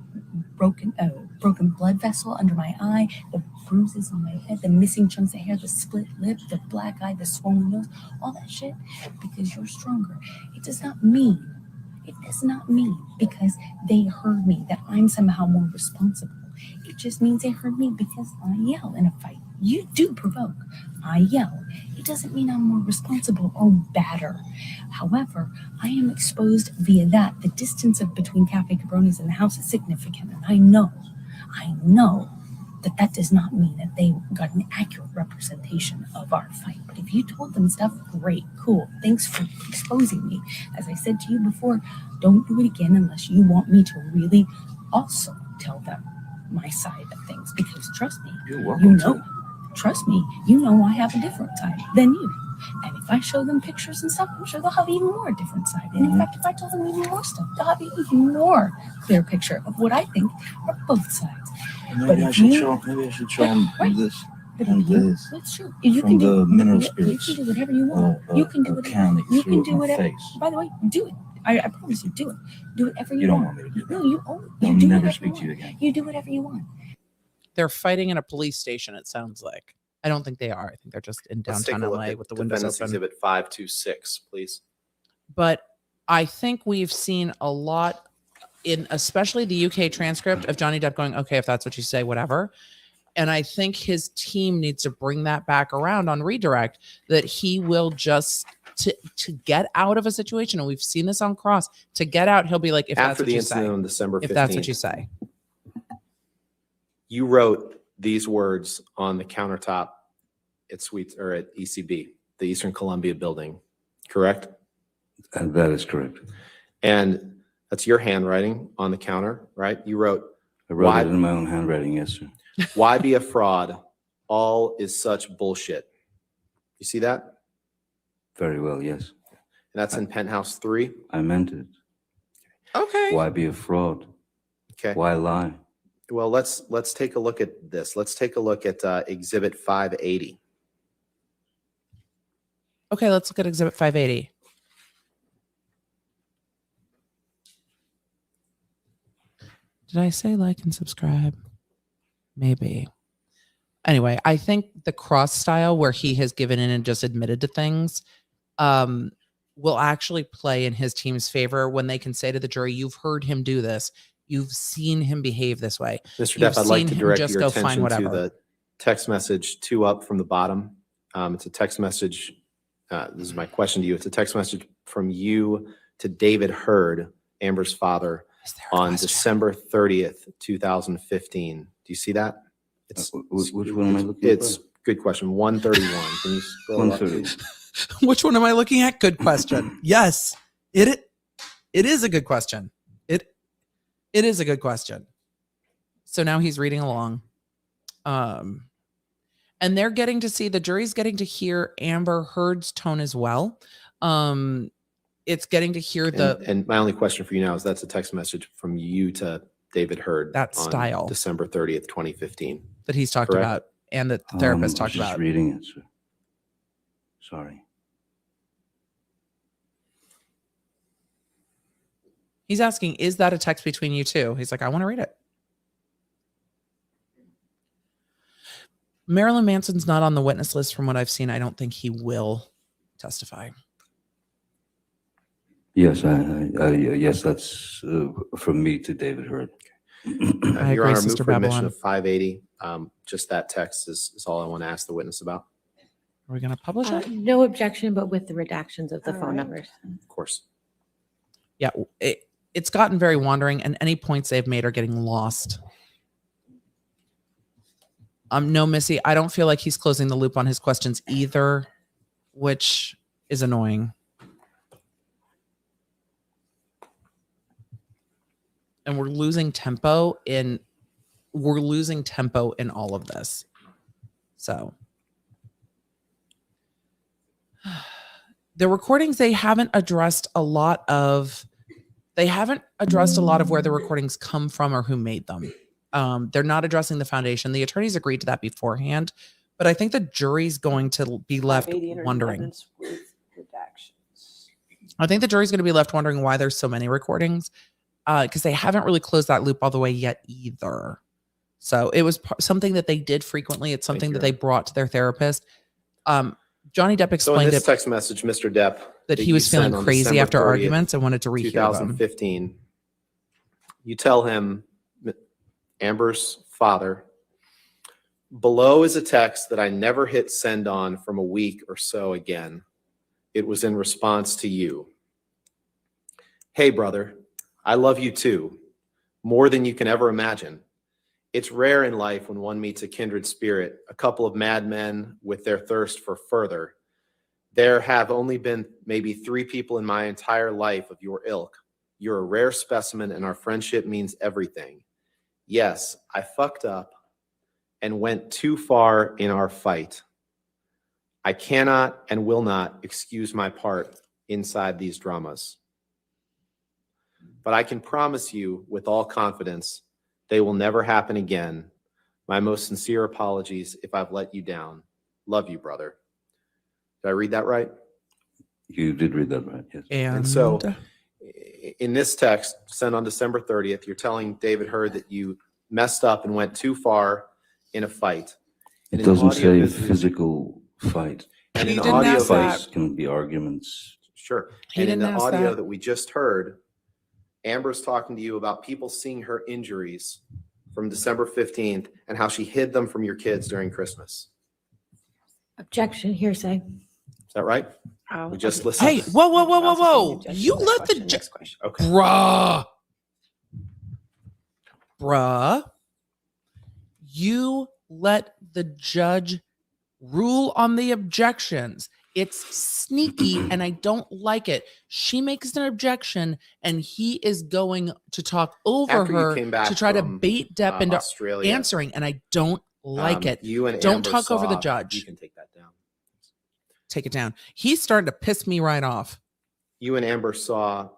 broken blood vessel under my eye, the bruises on my head, the missing chunks of hair, the split lip, the black eye, the swollen nose, all that shit. Because you're stronger. It does not mean because they heard me that I'm somehow more responsible. It just means they heard me because I yell in a fight. You do provoke. I yell. It doesn't mean I'm more responsible or badder. However, I am exposed via that. The distance between Cafe Cabronis and the house is significant. And I know that does not mean that they got an accurate representation of our fight. But if you told them stuff, great, cool. Thanks for exposing me. As I said to you before, don't do it again unless you want me to really also tell them my side of things. Because trust me, You're welcome to. Trust me, you know I have a different side than you. And if I show them pictures and stuff, I'm sure they'll have even more different side. And in fact, if I tell them even more stuff, they'll have an even more clear picture of what I think are both sides. But Maybe I if should you- show them Right. this But and if you, this that's true. You from can do the mineral you spirits. can do whatever you want. You can do whatever. Can that You threw can at do my whatever. face. By the way, do it. I promise you, do it. Do whatever you, You don't want. want me to do No, you own. I'll You do never whatever speak you to you want. again. You do whatever you want. They're fighting in a police station, it sounds like. I don't think they are. I think they're just in Let's take downtown a look LA at with the windows Defendant's open. Exhibit 526, please. But I think we've seen a lot in especially the UK transcript of Johnny Depp going, okay, if that's what you say, whatever. And I think his team needs to bring that back around on redirect, that he will just to get out of a situation. And we've seen this on Cross. To get out, he'll be like, if that's After what the you incident say. on December 15th, If that's what you say. you wrote these words on the countertop at Suites or at ECB, the Eastern Columbia building, correct? And that is correct. And that's your handwriting on the counter, right? You wrote, I wrote Why- it in my own handwriting, yes, sir. "Why be a fraud? All is such bullshit." You see that? Very well, yes. And that's in Penthouse 3. I meant it. Okay. Why be a fraud? Okay. Why lie? Well, let's take a look at this. Let's take a look at Exhibit 580. Okay, let's look at Exhibit 580. Did I say like and subscribe? Maybe. Anyway, I think the cross style where he has given in and just admitted to things will actually play in his team's favor when they can say to the jury, you've heard him do this. You've seen him behave this way. Mr. You've Depp, I'd like seen to him direct just your go find attention to whatever. the text message 2 up from the bottom. It's a text message. This is my question to you. It's a text message from you to David Hurd, Amber's father, Is there a on question? December 30th, 2015. Do you see that? Which one am I looking at? It's good question. 131. Can you scroll up? 130. Which one am I looking at? Good question. Yes, it is a good question. It is a good question. So now he's reading along. And they're getting to see, the jury's getting to hear Amber Heard's tone as well. It's getting to hear And my only question for you now is that's a text message from you to David Hurd That on style. December 30th, 2015. that he's talked Correct. about and that the therapist talked Just about. reading it, sir. Sorry. He's asking, is that a text between you two? He's like, I want to read it. Marilyn Manson's not on the witness list from what I've seen. I don't think he will testify. Yes, yes, that's from me to David Hurd. I Your agree, Honor, move Sister for admission Babylon. of 580. Just that text is all I want to ask the witness about. Are we going to publish it? No objection, but with the redactions of the All phone right. numbers. Of course. Yeah, it's gotten very wandering, and any points they've made are getting lost. No, Missy, I don't feel like he's closing the loop on his questions either, which is annoying. And we're losing tempo in all of this. So the recordings, they haven't addressed a lot of where the recordings come from or who made them. They're not addressing the foundation. The attorneys agreed to that beforehand, but I think the jury's going to be left 580 entered wondering. evidence with redactions. I think the jury's going to be left wondering why there's so many recordings, because they haven't really closed that loop all the way yet either. So it was something that they did frequently. It's something you. that they brought to their therapist. Johnny Depp So in explained this it text message, Mr. Depp, that he you was feeling sent on crazy December after 30th, arguments and wanted to rehear them. 2015, you tell him, Amber's father, below is a text that I never hit send on from a week or so again. It was in response to you. Hey, brother, I love you too, more than you can ever imagine. It's rare in life when one meets a kindred spirit, a couple of madmen with their thirst for further. There have only been maybe 3 people in my entire life of your ilk. You're a rare specimen and our friendship means everything. Yes, I fucked up and went too far in our fight. I cannot and will not excuse my part inside these dramas. But I can promise you with all confidence, they will never happen again. My most sincere apologies if I've let you down. Love you, brother. Did I read that right? You did read that right, yes. And so in this text sent on December 30th, you're telling David Hurd that you messed up and went too far in a fight. It And in doesn't audio say business- physical fight. And He in didn't audio ask that. Fights can be arguments. Sure. He And in the didn't ask audio that. that we just heard, Amber's talking to you about people seeing her injuries from December 15th and how she hid them from your kids during Christmas. Objection, hearsay. Is that right? Oh, We just okay. listened. Hey, whoa, whoa, whoa, whoa, I'll whoa. sustain You objection to that let the question. Next question. Okay. Bruh, you let the judge rule on the objections. It's sneaky and I don't like it. She makes an objection and he is going to talk over After you her came back to try to from, bait Depp into Australia, answering, and I don't like it. You and Don't Amber talk over the saw- judge. You can take that down. Take it down. He's starting to piss me right off. You and Amber saw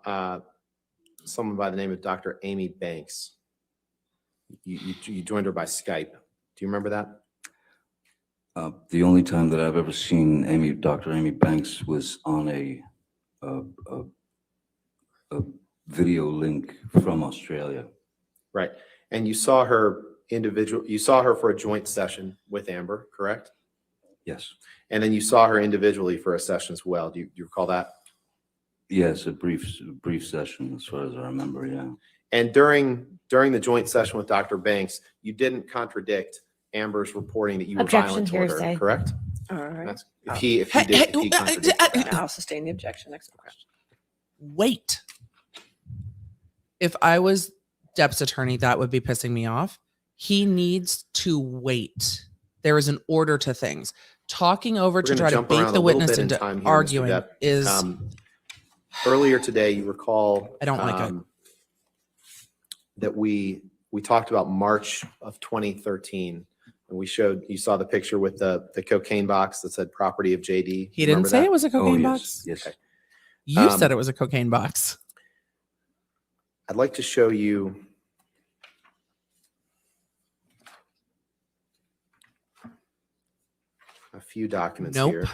someone by the name of Dr. Amy Banks. You joined her by Skype. Do you remember that? The only time that I've ever seen Dr. Amy Banks was on a video link from Australia. Right. And you saw her for a joint session with Amber, correct? Yes. And then you saw her individually for a session as well. Do you recall that? Yes, a brief session, as far as I remember. Yeah. And during the joint session with Dr. Banks, you didn't contradict Amber's reporting that you were Objection, violent toward her, hearsay. correct? All right. That's, if he contradicted that. I'll sustain the objection. Next question. Wait. If I was Depp's attorney, that would be pissing me off. He needs to wait. There is an order to things. Talking over We're to gonna try to jump bait around the a little witness bit in into time here, Mr. arguing Depp. is Earlier today, you recall I don't like it. That we talked about March of 2013, and you saw the picture with the cocaine box that said property of JD. He didn't say it was a cocaine yes, box. yes. Okay. You said it was a cocaine box. I'd like to show you a few documents Nope. here.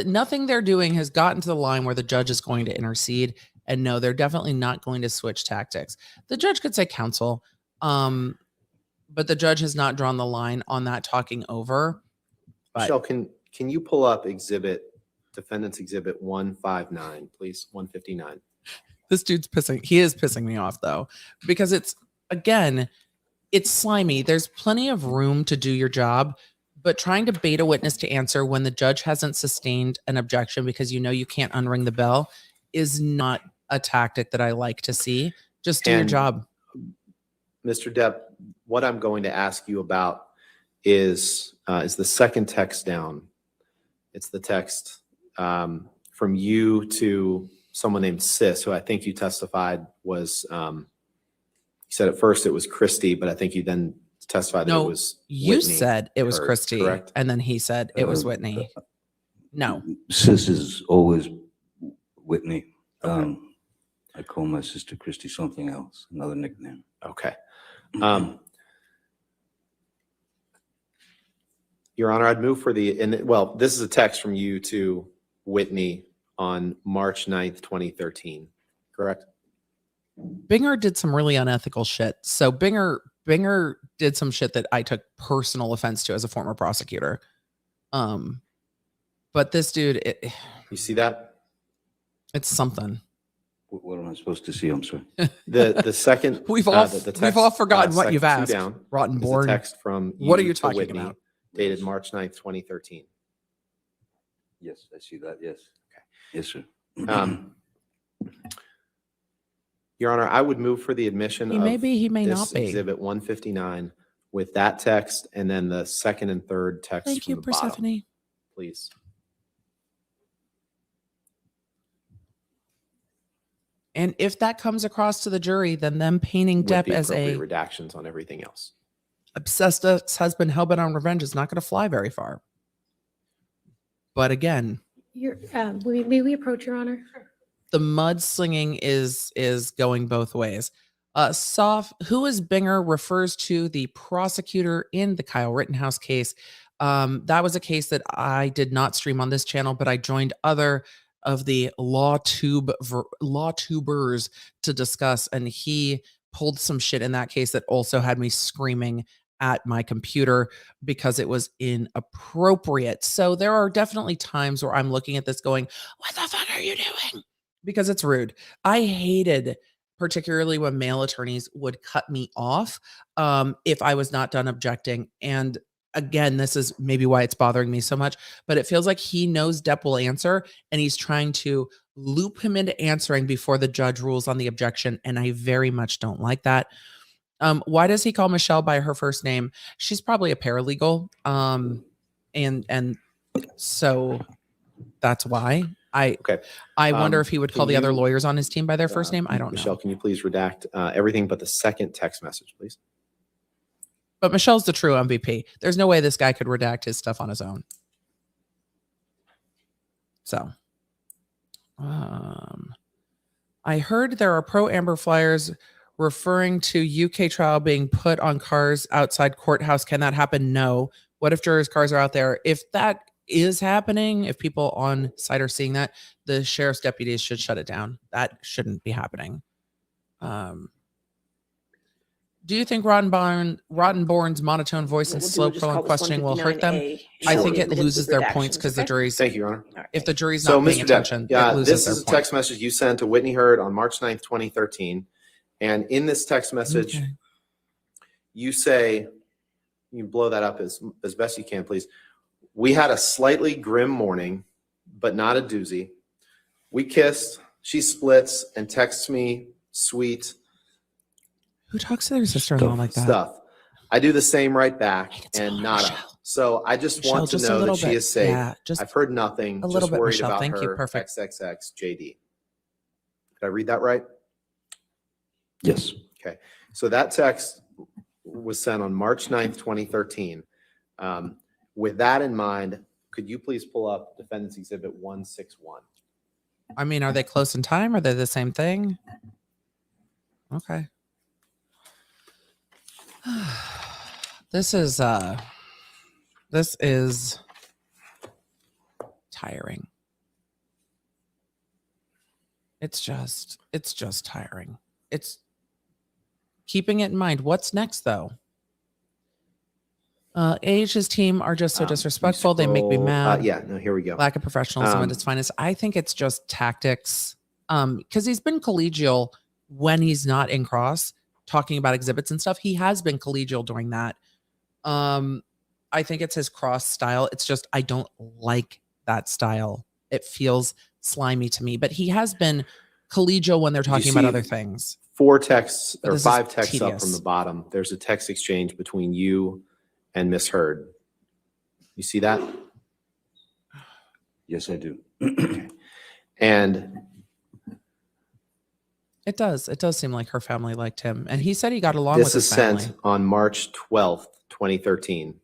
Nothing they're doing has gotten to the line where the judge is going to intercede. And no, they're definitely not going to switch tactics. The judge could say counsel, but the judge has not drawn the line on that talking over. But Michelle, can you pull up defendant's exhibit 159, please? 159. this dude's he is pissing me off though, because it's slimy. There's plenty of room to do your job, but trying to bait a witness to answer when the judge hasn't sustained an objection because you can't unring the bell is not a tactic that I like to see. Just do your And job. Mr. Depp, what I'm going to ask you about is the second text down. It's the text from you to someone named Sis, who I think you testified was, you said at first it was Christy, but I think you then testified that it was You Whitney said it was Heard, Christy, correct? and then he said it was Whitney. No, Sis is always Whitney. Okay. I call my sister Christy something else, another nickname. Okay. Your Honor, I'd move for this is a text from you to Whitney on March 9th, 2013, correct? Binger did some really unethical shit. So Binger did some shit that I took personal offense to as a former prosecutor. But this dude, You see that? it's something. What am I supposed to see? I'm sorry. The second We've all the we've all forgotten what second you've two asked. down Rotten is a born. text from What are you to talking Whitney, about? dated March 9th, 2013. Yes, I see that. Yes. Yes, sir. Your Honor, I would move for the admission He of may be, he may this not be. exhibit 159 with that text and then the second and third text Thank from you, the bottom, Persephone. please. And if that comes across to the jury, then them painting With Depp the as a appropriate redactions on everything else. obsessed ex-husband hellbent on revenge is not going to fly very far. But again, May we approach, Your Honor? the mudslinging is going both ways. Who is Binger refers to the prosecutor in the Kyle Rittenhouse case. That was a case that I did not stream on this channel, but I joined other of the law tubers to discuss, and he pulled some shit in that case that also had me screaming at my computer because it was inappropriate. So there are definitely times where I'm looking at this going, what the fuck are you doing? Because it's rude. I hated particularly when male attorneys would cut me off if I was not done objecting. And again, this is maybe why it's bothering me so much, but it feels like he knows Depp will answer and he's trying to loop him into answering before the judge rules on the objection. And I very much don't like that. Why does he call Michelle by her first name? She's probably a paralegal. And So that's why Okay. I wonder if he would can call the other you, lawyers on his team by their first name. I don't Michelle, know. can you please redact everything but the second text message, please? But Michelle's the true MVP. There's no way this guy could redact his stuff on his own. So, I heard there are pro Amber flyers referring to UK trial being put on cars outside courthouse. Can that happen? No. What if jurors' cars are out there? If that is happening, if people on site are seeing that, the sheriff's deputies should shut it down. That shouldn't be happening. Do you think Rottenborn's monotone voice and We'll slow just call prolonged this questioning will hurt them? 159A, I and think we'll it admit loses with their points because redactions, the okay? jury's. Thank you, Your Honor. All right. If the jury's So, not paying Mr. attention, Depp, it loses this their is a point. text message you sent to Whitney Hurd on March 9th, 2013. And in this text message, Okay. you say, you blow that up as best you can, please. We had a slightly grim morning, but not a doozy. We kissed, she splits and texts me sweet Who talks to their sister-in-law like that? stuff. I do the same right back It's and all nada. Michelle. So I just Michelle, want to just a know little that she bit. is safe. Yeah, just I've heard nothing. a little Just bit, worried Michelle. about Thank you. her. Perfect. XXX JD. Did I read that right? Yes. Okay. So that text was sent on March 9th, 2013. With that in mind, could you please pull up Defendant's Exhibit 161? I mean, are they close in time? Are they the same thing? Okay. This is tiring. It's just tiring. It's keeping it in mind. What's next though? His team are just so disrespectful. They make me mad. Yeah, no, here we go. Lack of professionalism at its finest. I think it's just tactics. Because he's been collegial when he's not in cross talking about exhibits and stuff. He has been collegial during that. I think it's his cross style. It's just I don't like that style. It feels slimy to me. But he has been collegial when they're talking about see other things. 4 texts But or this is 5 texts up from tedious. the bottom. There's a text exchange between you and Miss Hurd. You see that? Yes, I do. And It does. It does seem like her family liked him. And he said he got along this with is his family. sent on March 12th, 2013.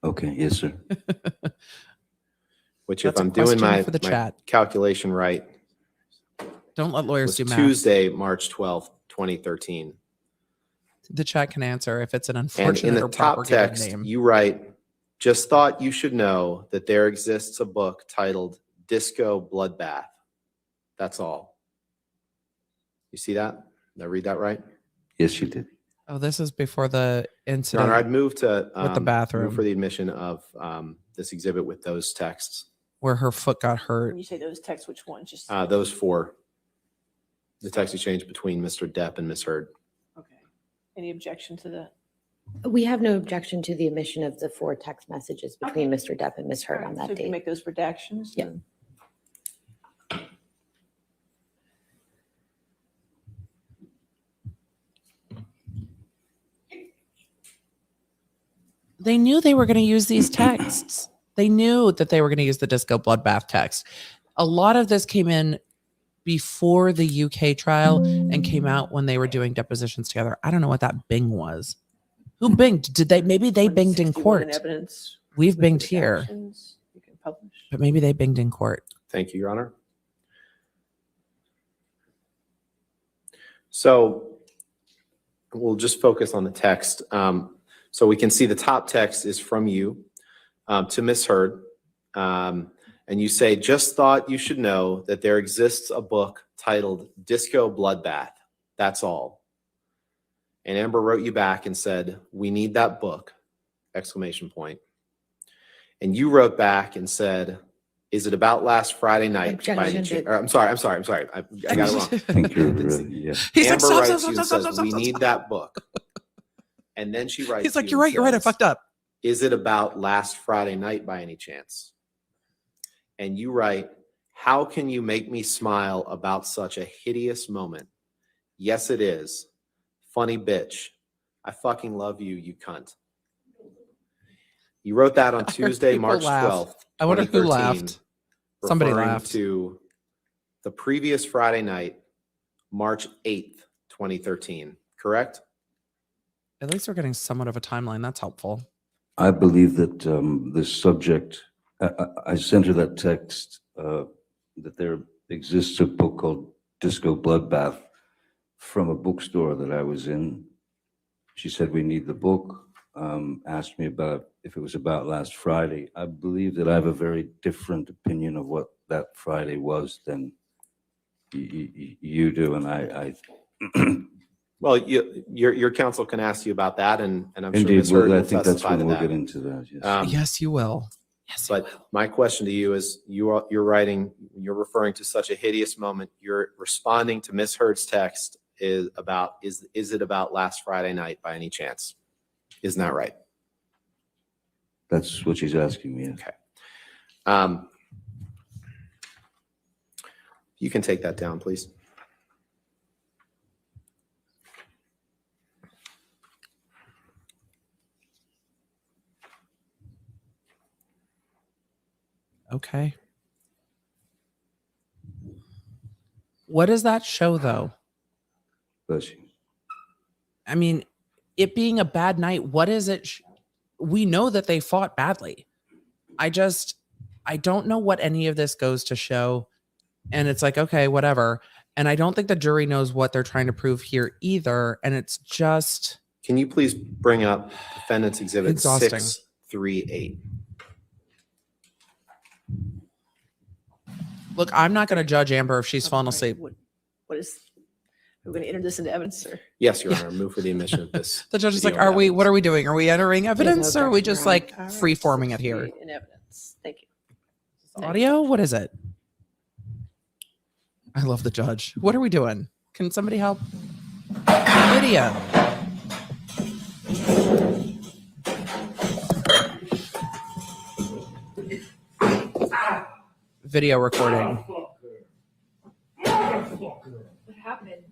Okay, yes, sir. Which That's if a I'm doing question my, for the my chat. calculation right, Don't let lawyers was do math. Tuesday, March 12th, 2013. The chat can answer if it's an And unfortunate in the or proper top given text, name. you write, just thought you should know that there exists a book titled Disco Bloodbath. That's all. You see that? Did I read that right? Yes, you did. Oh, this is before the Your incident. Honor, I'd move to With the bathroom. move for the admission of this exhibit with those texts. Where her foot got hurt. When you say those texts, which ones? Just, Those 4. The text exchange between Mr. Depp and Miss Hurd. okay. Any objection to that? We have no objection to the omission of the 4 text messages between Mr. Depp and Ms. Hurd on So that if you date. make those redactions? Yeah. then- They knew they were going to use these texts. They knew that they were going to use the disco bloodbath text. A lot of this came in before the UK trial and came out when they were doing depositions together. I don't know what that bing was. Who binged? Did they? Maybe they binged in 161 court. Evidence. We've with binged here, redactions. You can publish. but maybe they binged in court. Thank you, Your Honor. So we'll just focus on the text. So we can see the top text is from you to Miss Hurd. And you say, just thought you should know that there exists a book titled Disco Bloodbath. That's all. And Amber wrote you back and said, we need that book, exclamation point. And you wrote back and said, is it about last Friday night? By any Objection. chance? I'm sorry. I got it wrong. I think you're, yeah. He's Amber like, writes you and says, we need that book. And then she writes He's like, you you're and right. I says, fucked up. is it about last Friday night by any chance? And you write, how can you make me smile about such a hideous moment? Yes, it is. Funny bitch. I fucking love you, you cunt. You wrote that on Tuesday, People March laugh. 12th. I wonder who 2013, laughed. Somebody referring laughed. to the previous Friday night, March 8th, 2013, correct? At least we're getting somewhat of a timeline. That's helpful. I believe that this subject, I sent her that text that there exists a book called Disco Bloodbath from a bookstore that I was in. She said, we need the book, asked me about if it was about last Friday. I believe that I have a very different opinion of what that Friday was than you do, and I Well, your counsel can ask you about that, and I'm sure indeed, Ms. Hurd well, I will think that's testify when to we'll that. get into that, yes. Yes, you will. Yes, you But my question to you is, you're referring to such a hideous moment. You're responding to Ms. Hurd's text is it about last Friday night by any chance? Isn't that right? That's what she's asking me. Yes. Okay. You can take that down, please. Okay. What does that show, though? Bless you. I mean, it being a bad night, what is it? We know that they fought badly. I don't know what any of this goes to show. And it's like, okay, whatever. And I don't think the jury knows what they're trying to prove here either. And it's just. Can you please bring up Defendant's Exhibit Exhausting. 638? Look, I'm not going to judge Amber if she's fallen asleep. What is, are we going to enter this into evidence, sir? Yes, Your Honor. Move for the admission of this. The judge is like, video what evidence. are we doing? Are we entering evidence or are we objection, just Your Honor. like All right, free forming it here? In evidence. Thank you. Audio? What is it? I love the judge. What are we doing? Can somebody help? Video. Video recording. What happened?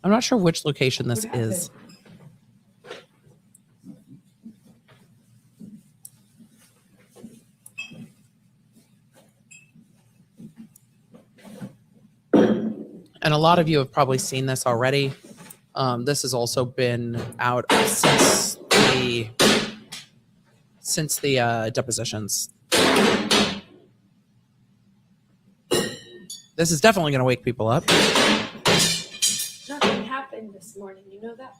I'm not sure which location this is. And a lot of you have probably seen this already. This has also been out since the depositions. This is definitely going to wake people up. Nothing happened this morning. You know that?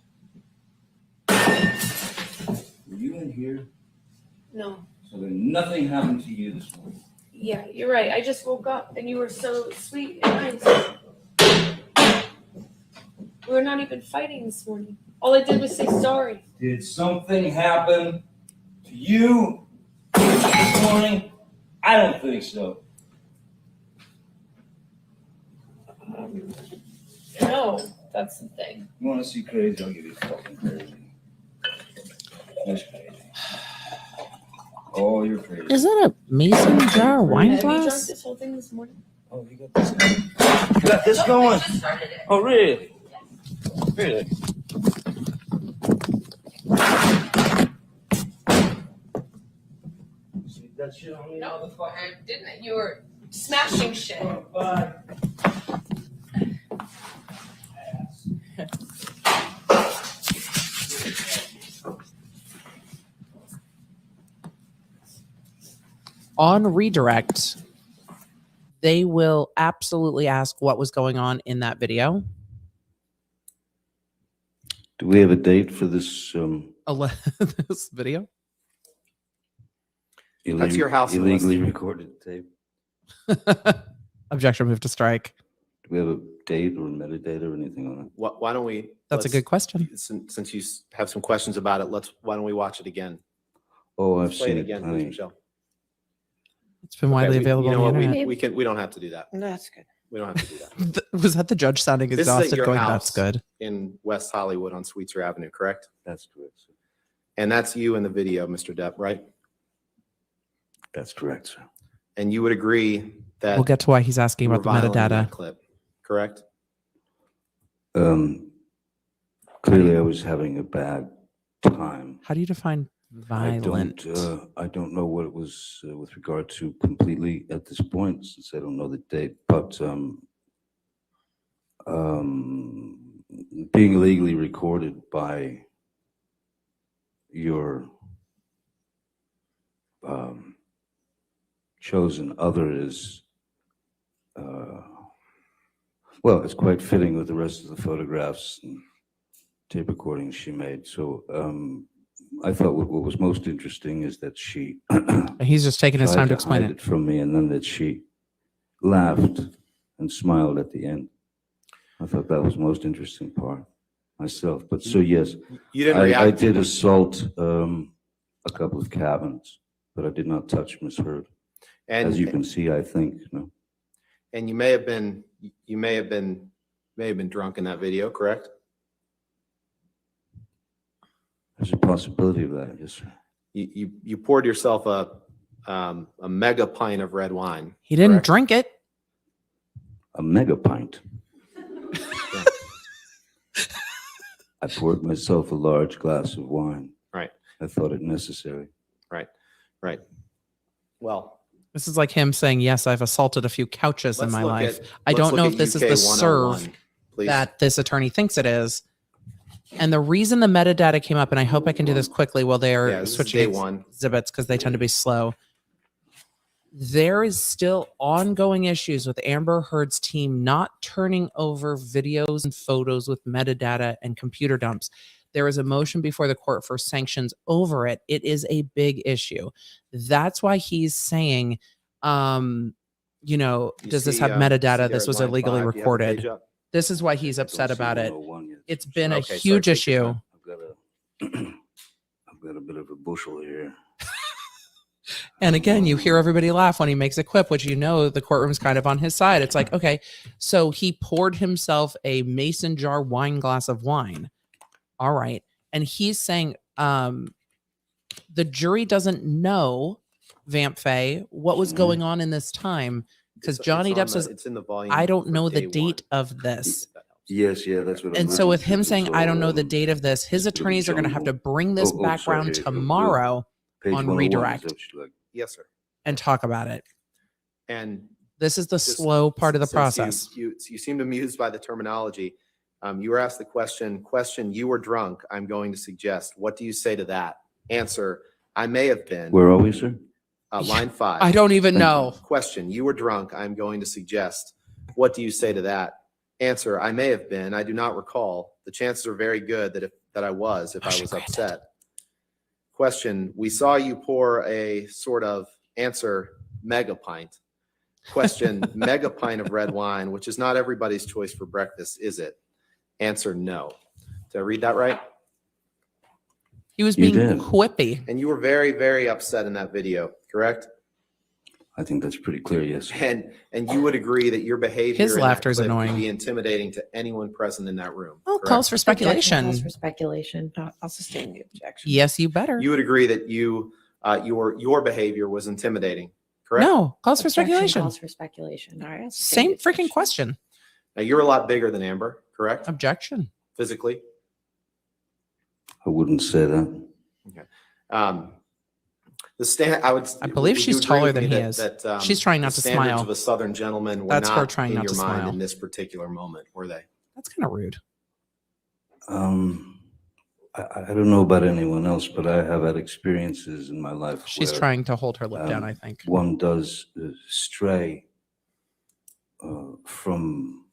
Were you in here? No. So then nothing happened to you this morning? Yeah, you're right. I just woke up and you were so sweet and nice. We were not even fighting this morning. All I did was say sorry. Did something happen to you this morning? I don't think so. No, that's the thing. You want to see crazy? I'll give you fucking crazy. That's crazy. Oh, you're crazy. Is that a mason jar wine Have you drunk glass? this whole thing this morning? Oh, you got this going. You got this going? Oh, really? Really? See that shit on me, motherfucker? I didn't. You were smashing shit. Oh, bye. On redirect, they will absolutely ask what was going on in that video. Do we have a date for this This video. That's your house illegally list. recorded tape? Objection, move to strike. Do we have a date or metadata or anything on it? Why don't we? That's a good question. Since you have some questions about it, why don't we watch it again? Oh, I've Play seen it it. again, I please, mean, Michelle. It's been widely Okay, available You know on what? the internet. We don't have to do that. That's good. We don't have to do that. Was that the judge sounding This is at exhausted your going, house. that's good? In West Hollywood on Sweetser Avenue, correct? that's correct, sir. And that's you in the video, Mr. Depp, right? That's correct, sir. And you would agree that We'll get to why he's asking you were about the violent in metadata. that clip, correct? Clearly, I was having a bad time. How do you define violent? I don't know what it was with regard to completely at this point, since I don't know the date, but being illegally recorded by your chosen other is, well, it's quite fitting with the rest of the photographs and tape recordings she made. So I thought what was most interesting is that she He's just taking his tried time to explain hide it. from me, and then that she laughed and smiled at the end. I thought that was the most interesting part myself. But so yes, You didn't I react. did assault a couple of cabins, but I did not touch Miss Heard. As you can see, I think. No. And you may have been drunk in that video, correct? There's a possibility of that, yes, sir. You poured yourself a mega pint of red wine. He didn't correct? drink it. A mega pint. I poured myself a large glass of wine. Right. I thought it necessary. Right. Well, This is like him saying, yes, I've assaulted a few couches in let's my look life. at- I let's don't look know at if this is UK the 101, serve please. that this attorney thinks it is. And the reason the metadata came up, and I hope I can do this quickly while they're Yeah, this is switching day one. exhibits because they tend to be slow. There is still ongoing issues with Amber Heard's team not turning over videos and photos with metadata and computer dumps. There is a motion before the court for sanctions over it. It is a big issue. That's why he's saying, You does this see, have you metadata? see This there was line illegally 5, do you have the page recorded. up? This is why he's I upset don't see about it. 101 yet. It's been a Okay, sorry, huge take your issue. time. I've got a bit of a bushel here. And again, you hear everybody laugh when he makes a quip, which the courtroom's kind of on his side. It's like, okay, so he poured himself a mason jar wine glass of wine. All right. And he's saying the jury doesn't know, Vamp Faye, what was going on in this time. Because Johnny It's on Depp says, it's in the volume. I don't for know the day date one. of this. Yes, yeah, that's what. And I'm so with looking him for. saying, I don't know the So, date of this, his let's go to attorneys are going to have to Jungle. bring this sorry, background here, tomorrow page on 101, redirect. is that what you like? Yes, sir. and talk about it. And This is the just slow part of the since process. You seemed amused by the terminology. You were asked the question, you were drunk. I'm going to suggest. What do you say to that? Answer, I may have been. Where are we, sir? Line 5. I don't even know. Question, you were drunk. I'm going to suggest. What do you say to that? Answer, I may have been. I do not recall. The chances are very good that I was if I was upset. Question, we saw you pour a sort of answer mega pint. Question, mega pint of red wine, which is not everybody's choice for breakfast, is it? Answer, no. Did I read that right? He was You being did. quippy. And you were very, very upset in that video, correct? I think that's pretty clear, yes. And you would agree that your behavior His in that laughter is clip would annoying. be intimidating to anyone present in that room. Oh, correct? calls for speculation. Calls for speculation. I'll sustain the objection. Yes, you better. You would agree that your behavior was intimidating, correct? No, calls for Objection speculation. Calls for speculation. All right. I'll sustain Same the freaking objection. question. Now you're a lot bigger than Amber, correct? Objection. Physically. I wouldn't say that. I believe she's taller than he is. She's trying not the to standards smile. of a Southern gentleman were That's her not trying in not your to mind smile. in this particular moment, were they? That's kind of rude. I don't know about anyone else, but I have had experiences in my life. She's where, trying to hold her lip down, I think. One does stray from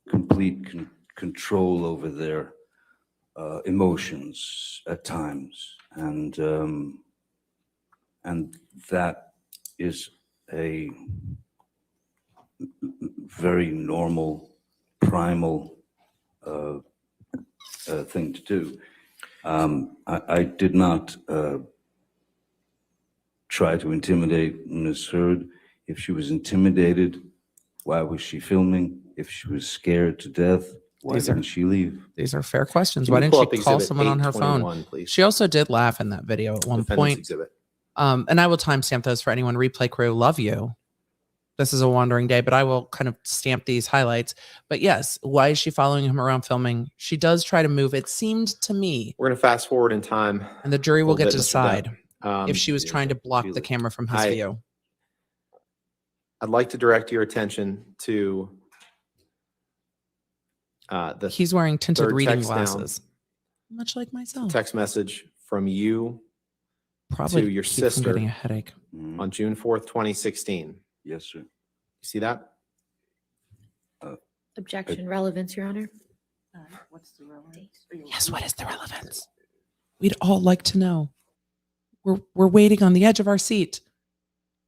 complete control over their emotions at times, and that is a very normal, primal thing to do. I did not try to intimidate Ms. Heard. If she was intimidated, why was she filming? If she was scared to death, why didn't she leave? These are fair questions. Can Why you didn't pull she up call exhibit someone on her 821, phone? please? She also did laugh in that video at one Defendant's point. exhibit. And I will timestamp those for anyone. Replay crew, love you. this is a wandering day, but I will kind of stamp these highlights. But yes, why is she following him around filming? She does try to move. It seemed to me, We're going to fast forward in time. and the jury a will little get to bit, Mr. Depp. decide if she was trying to block the camera from his view. I'd like to direct your attention to the He's wearing tinted third reading text down. glasses, much like myself. text message from you Probably to your keep from sister getting a headache. on June 4th, 2016. Yes, sir. You see that? Objection, relevance, Your Honor. What's the relevance? Yes, what is the relevance? We'd all like to know. We're waiting on the edge of our seat.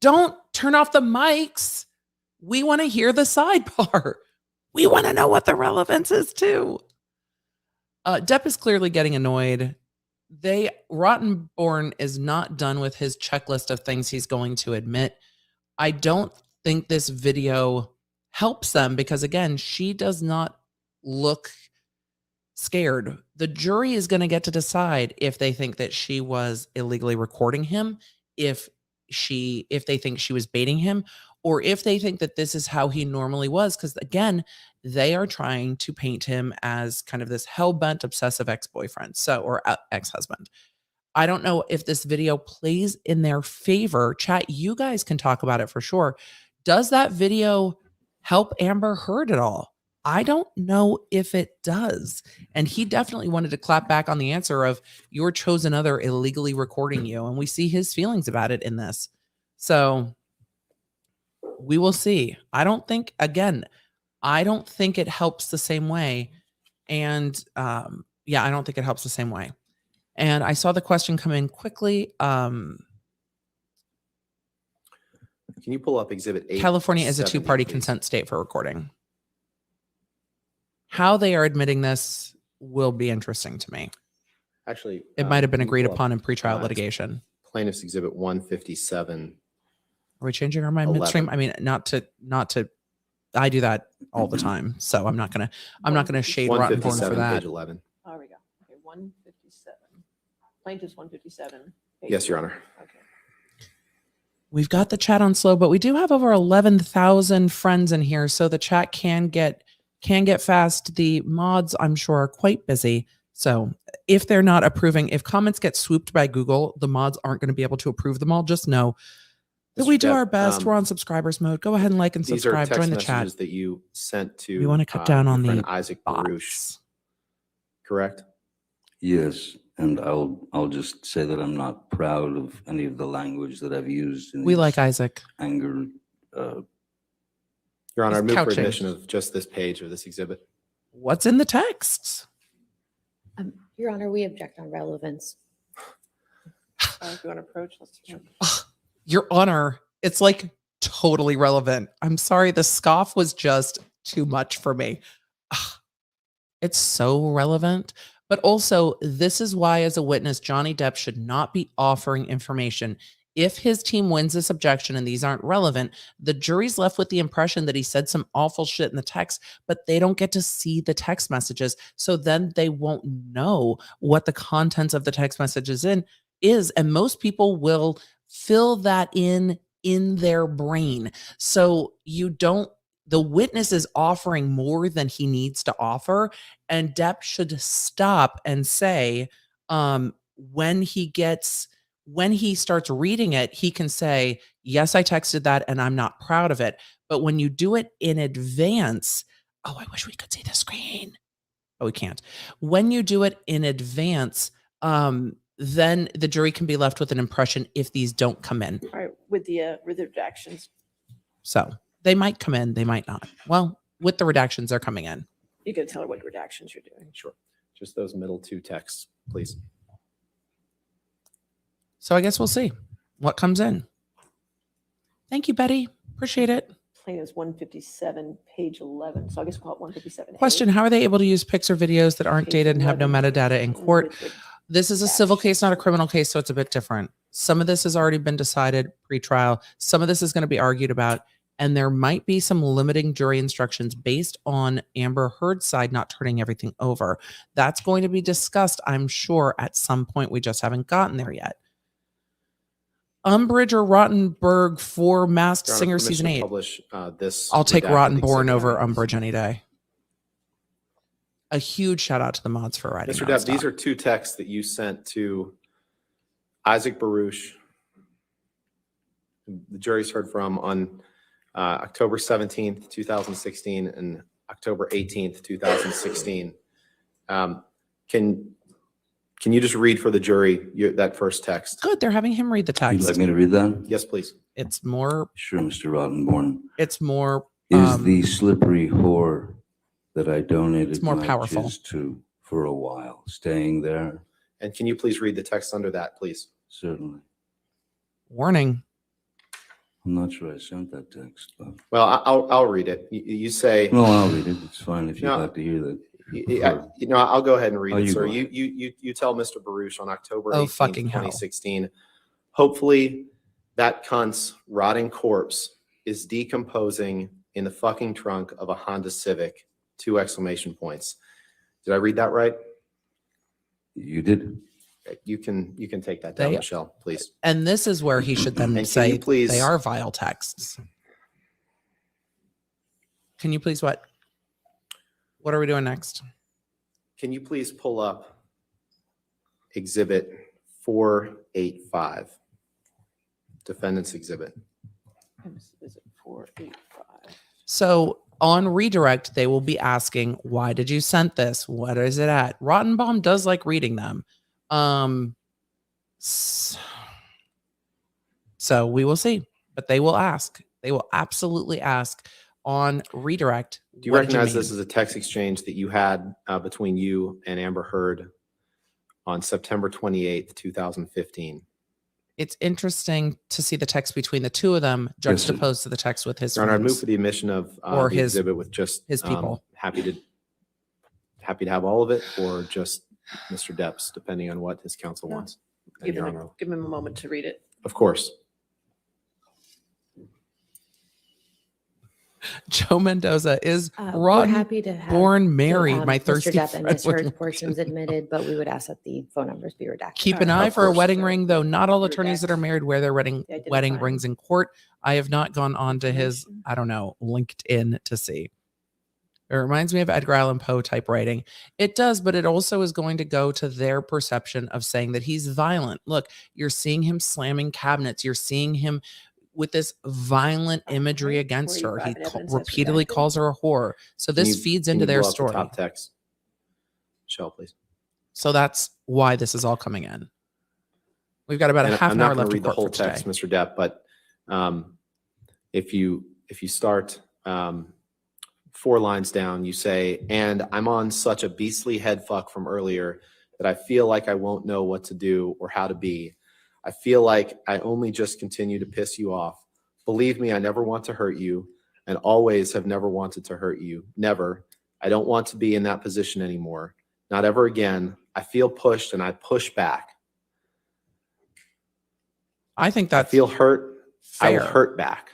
Don't turn off the mics. We want to hear the sidebar. We want to know what the relevance is too. Depp is clearly getting annoyed. Rottenborn is not done with his checklist of things he's going to admit. I don't think this video helps them because, again, she does not look scared. The jury is going to get to decide if they think that she was illegally recording him, if they think she was baiting him, or if they think that this is how he normally was. Because again, they are trying to paint him as kind of this hell-bent obsessive ex-boyfriend, or ex-husband. I don't know if this video plays in their favor. Chat, you guys can talk about it for sure. Does that video help Amber Heard at all? I don't know if it does. And he definitely wanted to clap back on the answer of your chosen other illegally recording you. And we see his feelings about it in this. So we will see. I don't think it helps the same way. And I don't think it helps the same way. And I saw the question come in quickly. Can you pull up Exhibit 8? California is a two-party consent state for recording. How they are admitting this will be interesting to me. Actually, It might have been can you agreed pull up, upon in pretrial litigation. Plaintiff's Exhibit 157. Are we changing our mind 11. midstream? I mean, not to. I do that all the time, so I'm not gonna shade Rottenborn for 157, that. page 11. There we go. Okay, 157. Plaintiff's 157. page Yes, Your 11. Honor. Okay. We've got the chat on slow, but we do have over 11,000 friends in here, so the chat can get fast. The mods, I'm sure, are quite busy. So if they're not approving, if comments get swooped by Google, the mods aren't going to be able to approve them all. Just know that we do our best. We're on subscribers mode. Go ahead and like and These are subscribe. text Join the chat. messages that you sent to We want to cut down your on friend the Isaac bots. Baruch, correct? Yes, and I'll just say that I'm not proud of any of the language that I've used. In We these like Isaac. anger. Your Honor, I He's move for couching. admission of just this page of this exhibit. What's in the text? Your Honor, we object on relevance. If you want to approach, let's check. Your Honor, it's like totally relevant. I'm sorry, the scoff was just too much for me. Ugh. It's so relevant. But also, this is why, as a witness, Johnny Depp should not be offering information. If his team wins this objection and these aren't relevant, the jury's left with the impression that he said some awful shit in the text, but they don't get to see the text messages. So then they won't know what the contents of the text messages is. And most people will fill that in their brain. So the witness is offering more than he needs to offer. And Depp should stop and say, when he starts reading it, he can say, yes, I texted that and I'm not proud of it. But when you do it in advance, oh, I wish we could see the screen. Oh, we can't. When you do it in advance, then the jury can be left with an impression if these don't come in. All right, with the redactions, So they might come in, they might not. Well, with the redactions, they're coming in. you can tell her what redactions you're doing. Sure. Just those middle two texts, please. So I guess we'll see what comes in. Thank you, Betty. Appreciate it. Plaintiff's 157, page 11. So I guess we'll call it 157. Question: how are they able to use pics or videos that aren't Page dated and have no 11. metadata in court? This is a civil case, not a criminal case, so it's a bit different. Some of this has already been decided pre-trial. Some of this is going to be argued about, and there might be some limiting jury instructions based on Amber Heard's side not turning everything over. That's going to be discussed, I'm sure, at some point. We just haven't gotten there yet. Umbridge or Rottenberg for Masked Your Honor, Singer permission season to 8. Publish this. I'll take redacted Rottenborn exhibit over items. Umbridge any day. A huge shout out to the mods for writing. Mr. Depp, nonstop. these are two texts that you sent to Isaac Baruch. The jury's heard from on October 17th, 2016 and October 18th, 2016. Can you just read for the jury that first text? Good. They're having him read the You'd text. like me to read that? Yes, please. It's more. Sure, Mr. Rottenborn. It's more. Is the slippery whore that I donated It's more my powerful. jizz to for a while staying there? And can you please read the text under that, please? Certainly. Warning. I'm not sure I sent that text, but Well, I'll read it. You say. no, I'll read it. It's fine if you'd No. like to hear that. I'll go ahead and read Oh, it, you sir. go ahead. You tell Mr. Baruch on October Oh, 18th, fucking hell. 2016. Hopefully, that cunt's rotting corpse is decomposing in the fucking trunk of a Honda Civic. 2 exclamation points. Did I read that right? You did. Okay, you can take that down, They- Michelle, please. And this is where he should then And can say you please- they are vile texts. Can you please what? What are we doing next? Can you please pull up Exhibit 485, Defendant's Exhibit? Is it 485? So on redirect, they will be asking, why did you send this? What is it at? Rottenbaum does like reading them. So we will see, but they will ask. They will absolutely ask on redirect. Do you what did recognize mean? this as a text exchange that you had between you and Amber Heard on September 28th, 2015? It's interesting to see the text between the two of them Yes, sir. juxtaposed to the text with his Your Honor, I'd move friends. for the admission of Or the his- exhibit with just his people. Happy to have all of it, or just Mr. Depp's, depending on what his counsel No. wants. And Your Honor, Give him a moment to read it. of course. Joe Mendoza is We're happy to have born Mary, to, my thirsty Mr. Depp and friend Ms. Heard's looking- portions admitted, but we would ask that the phone numbers be redacted. Keep an All right. eye Of for a course. wedding ring, though. Not all attorneys that are married wear their wedding Identifying. rings in court. I have not gone on to his, Information. I don't know, LinkedIn to see. It reminds me of Edgar Allan Poe type writing. It does, but it also is going to go to their perception of saying that he's violent. Look, you're seeing him slamming cabinets. You're seeing him with this violent imagery Okay. against her. He 45 evidence as repeatedly redacted. calls her a whore. So Can this you- feeds can into you their blow up the story. Top text. Michelle, please. So that's why this is all coming in. We've got about a And half I'm an not hour going left to in read the court whole for today. text, Mr. Depp, but if you start 4 lines down, you say, "And I'm on such a beastly head fuck from earlier that I feel like I won't know what to do or how to be. I feel like I only just continue to piss you off. Believe me, I never want to hurt you and always have never wanted to hurt you. Never. I don't want to be in that position anymore. Not ever again. I feel pushed and I push back. I think I that's feel hurt. I will fair. hurt back.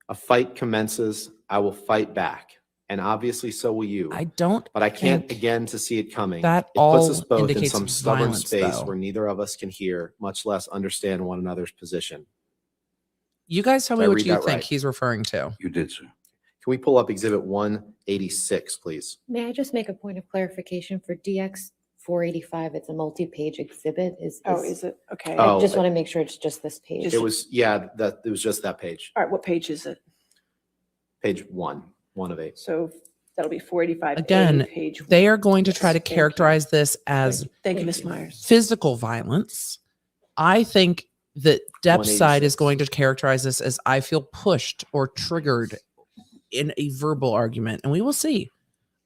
A fight commences. I will fight back. And obviously so will you. I don't But I can't think again to see it coming. that It puts all us both in indicates some stubborn violence, space though. where neither of us can hear, much less understand one another's position. You guys tell Did me I what read you that think right? he's referring to. You did, sir. Can we pull up Exhibit 186, please? May I just make a point of clarification for DX 485? It's a multi-page exhibit. Is it? Okay. Oh, I just want to make sure it's just this page. It was, it was just that page. All right, what page is it? Page 1 of 8. So that'll be 485. Again, page. They are going to try to Yes, thank you. characterize this as Thank you, Ms. Myers. physical violence. I think that Depp's side is 186. going to characterize this as I feel pushed or triggered in a verbal argument, and we will see.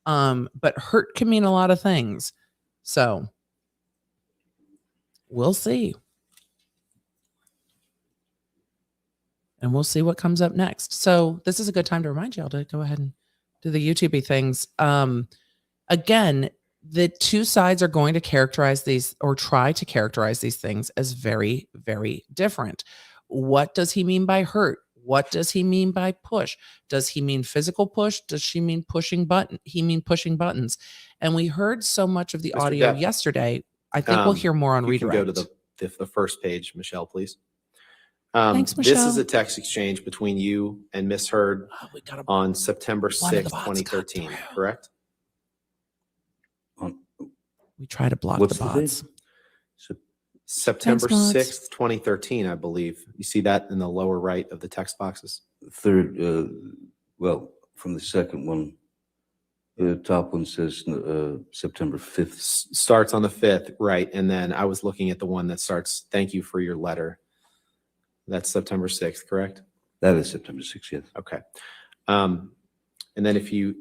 But hurt can mean a lot of things. So we'll see. And we'll see what comes up next. So this is a good time to remind y'all to go ahead and do the YouTube things. Again, the two sides are going to characterize these or try to characterize these things as very, very different. What does he mean by hurt? What does he mean by push? Does he mean physical push? Does she mean pushing button? He mean pushing buttons. And we heard so much of the Mr. audio Depp, yesterday. I think we'll hear more on You can redirect. go to the first page, Michelle, please. Thanks, This is Michelle. a text exchange between you and Miss Heard Oh, we got on September One of the 6th, bots got 2013, through. correct? we try to block What's the the date? bots. September Mods. 6th, 2013, I believe. You see that in the lower right of the text boxes? Third, well, from the second one, the top one says September 5th. Starts on the 5th, right? And then I was looking at the one that starts, thank you for your letter. That's September 6th, correct? That is September 6th, yes. Okay. And then if you,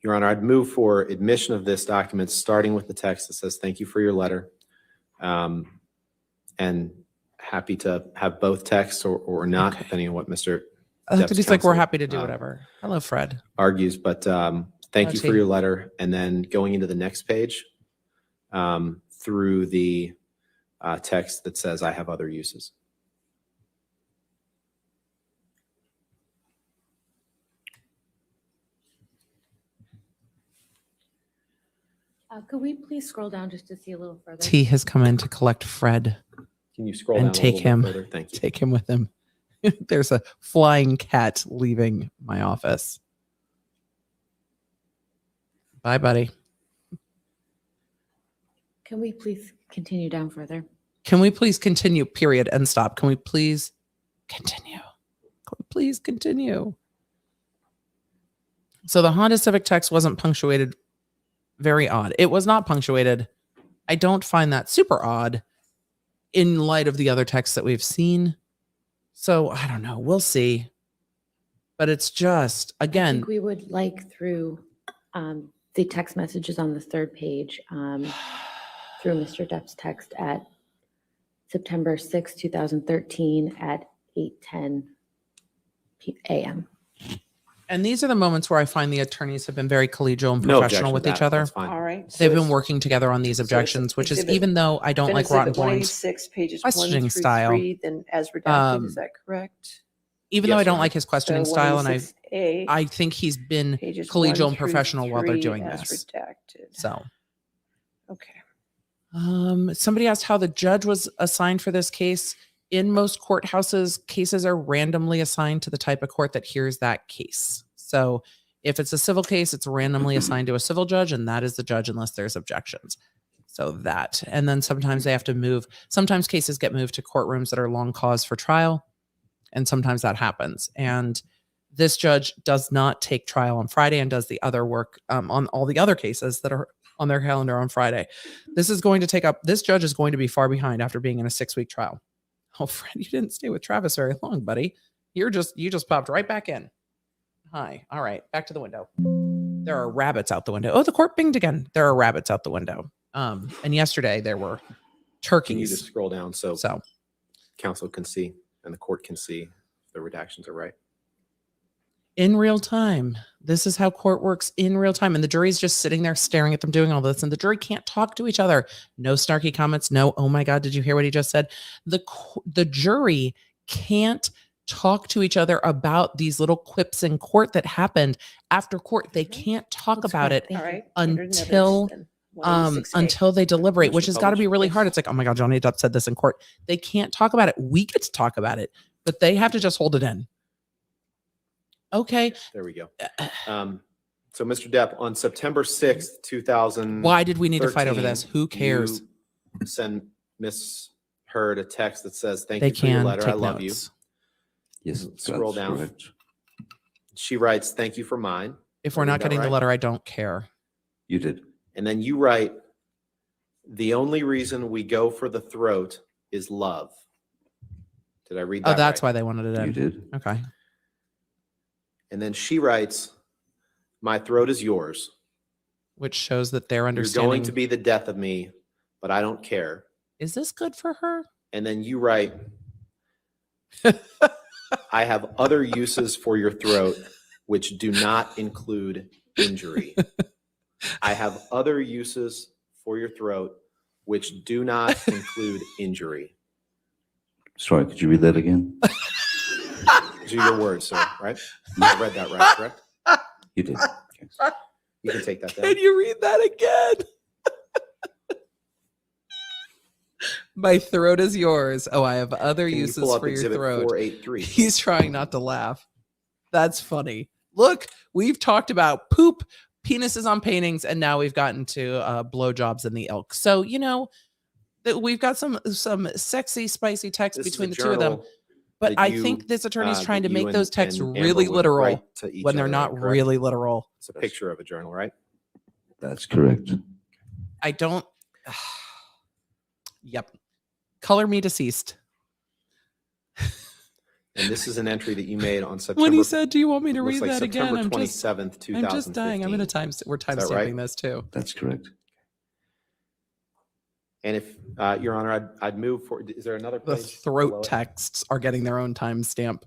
Your Honor, I'd move for admission of this document, starting with the text that says, thank you for your letter. And happy to have both texts or not, Okay. depending on what Mr. I think Depp's he's like, we're counsel, happy to do whatever. Hello, Fred. argues, but thank you for T. your letter. And then going into the next page, through the text that says, I have other uses. Could we please scroll down just to see a little further? T has come in to collect Fred Can you scroll and down a take little him. bit further? Thank you. Take him with him. There's a flying cat leaving my office. Bye, buddy. Can we please continue down further? Can we please continue? Period and stop. Can we please continue? Can we please continue? So the Honda Civic text wasn't punctuated. Very odd. It was not punctuated. I don't find that super odd in light of the other texts that we've seen. So I don't know. We'll see. But it's just, I again, think we would like through the text messages on the third page, through Mr. Depp's text at September 6, 2013 at 8:10 a.m. and these are the moments where I find the attorneys have been very collegial and No professional objection with to each that. other. That's fine. All right. so They've been it's- working together on these so it's objections, which is exhibit- even though I don't been like exhibit rotten points, 186, pages 1 questioning through style. 3, then as redacted, is that correct? even though Yes, I don't Your like his questioning So style, and 186A, I think he's been pages collegial 1 and through professional while they're 3 doing as this. redacted. So Okay. somebody asked how the judge was assigned for this case. In most courthouses, cases are randomly assigned to the type of court that hears that case. So if it's a civil case, it's randomly assigned to a civil judge, and that is the judge unless there's objections. So that, and then sometimes they have to move. Sometimes cases get moved to courtrooms that are long cause for trial, and sometimes that happens. And this judge does not take trial on Friday and does the other work on all the other cases that are on their calendar on Friday. This is going to take up, this judge is going to be far behind after being in a 6-week trial. Oh, Fred, you didn't stay with Travis very long, buddy. You just popped right back in. Hi. All right. Back to the window. There are rabbits out the window. Oh, the court binged again. There are rabbits out the window. And yesterday there were Can you just turkeys. scroll down so So counsel can see and the court can see if the redactions are right? in real time, this is how court works in real time. And the jury's just sitting there staring at them doing all this. And the jury can't talk to each other. No snarky comments. No, oh my God, did you hear what he just said? The jury can't talk to each other about these little quips in court that happened after court. They can't talk Looks about great. it Thank All you. right. until until they deliberate, which has got to be really hard. It's like, oh my God, Johnny Depp said this in court. They can't talk about it. We get to talk about it, but they have to just hold it in. Okay. There we go. So Mr. Depp, on September 6th, 2000. Why did we need to fight over this? Who cares? You send Miss Heard a text that says, thank They you for your can letter. I take love you. notes. Yes. Scroll that's down. correct. She writes, thank you for mine. If we're Read not that getting the right? letter, I don't care. You did. And then you write, the only reason we go for the throat is love. Did I read that Oh, that's right? why they wanted it You in. did. Okay. And then she writes, my throat is yours. Which shows that they're You're understanding. going to be the death of me, but I don't care. Is this good for her? And then you write, I have other uses for your throat, which do not include injury. I have other uses for your throat, which do not include injury. Sorry, could you read that again? These are your words, sir, right? I read that right, correct? You did. You can take that down. Can you read that again? My throat is yours. Oh, I have other Can you uses pull up for your exhibit throat. 483? He's trying not to laugh. That's funny. Look, we've talked about poop, penises on paintings, and now we've gotten to blowjobs in the ilk. So, you know, that we've got some sexy, spicy text This is between a the two of them. journal But that I you, think this attorney's trying to that you make those texts and really Amber would literal write to each when they're other, not correct? really literal. It's a picture of a journal, right? That's correct. I don't. Yep. Color me deceased. And this is an entry that you made on September. When he said, "Do you want me to looks read like that again?" September I'm just 27th, 2015. I'm just dying. I'm gonna we're that timestamping right? this too. That's correct. And if, Your Honor, I'd move for, is there another The page? throat below it? texts are getting their own timestamp.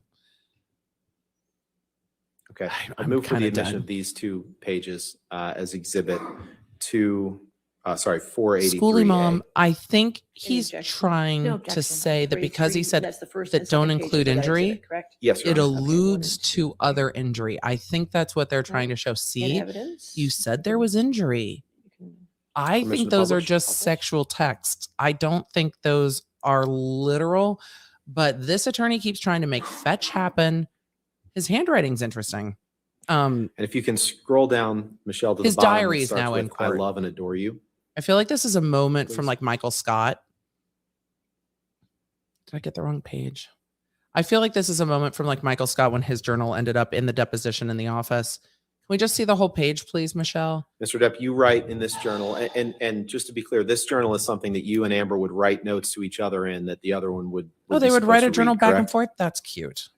Okay, I'd I'm move for the kinda admission done. of these two pages as exhibit to, 483A. Schooly mom, I think he's objection? trying No to objection. say that because he said That's the first that and don't second pages include of that exhibit, injury, correct? Yes, Your it Honor. alludes to other injury. I think that's what they're trying to show. In See, evidence? you said there was injury. You can- I Permission think to those are publish? just Publish? sexual texts. I don't think those are literal, but this attorney keeps trying to make fetch happen. His handwriting's interesting. And if you can scroll down, Michelle, to His the bottom. it diary is starts now in with, I court. love and adore you. I feel like this is a moment from Please. like Michael Scott. Did I get the wrong page? I feel like this is a moment from like Michael Scott when his journal ended up in the deposition in the office. Can we just see the whole page, please, Michelle? Mr. Depp, you write in this journal, and just to be clear, this journal is something that you and Amber would write notes to each other in that the other one would Oh, be they would write a supposed to journal read, back and correct? forth. That's cute.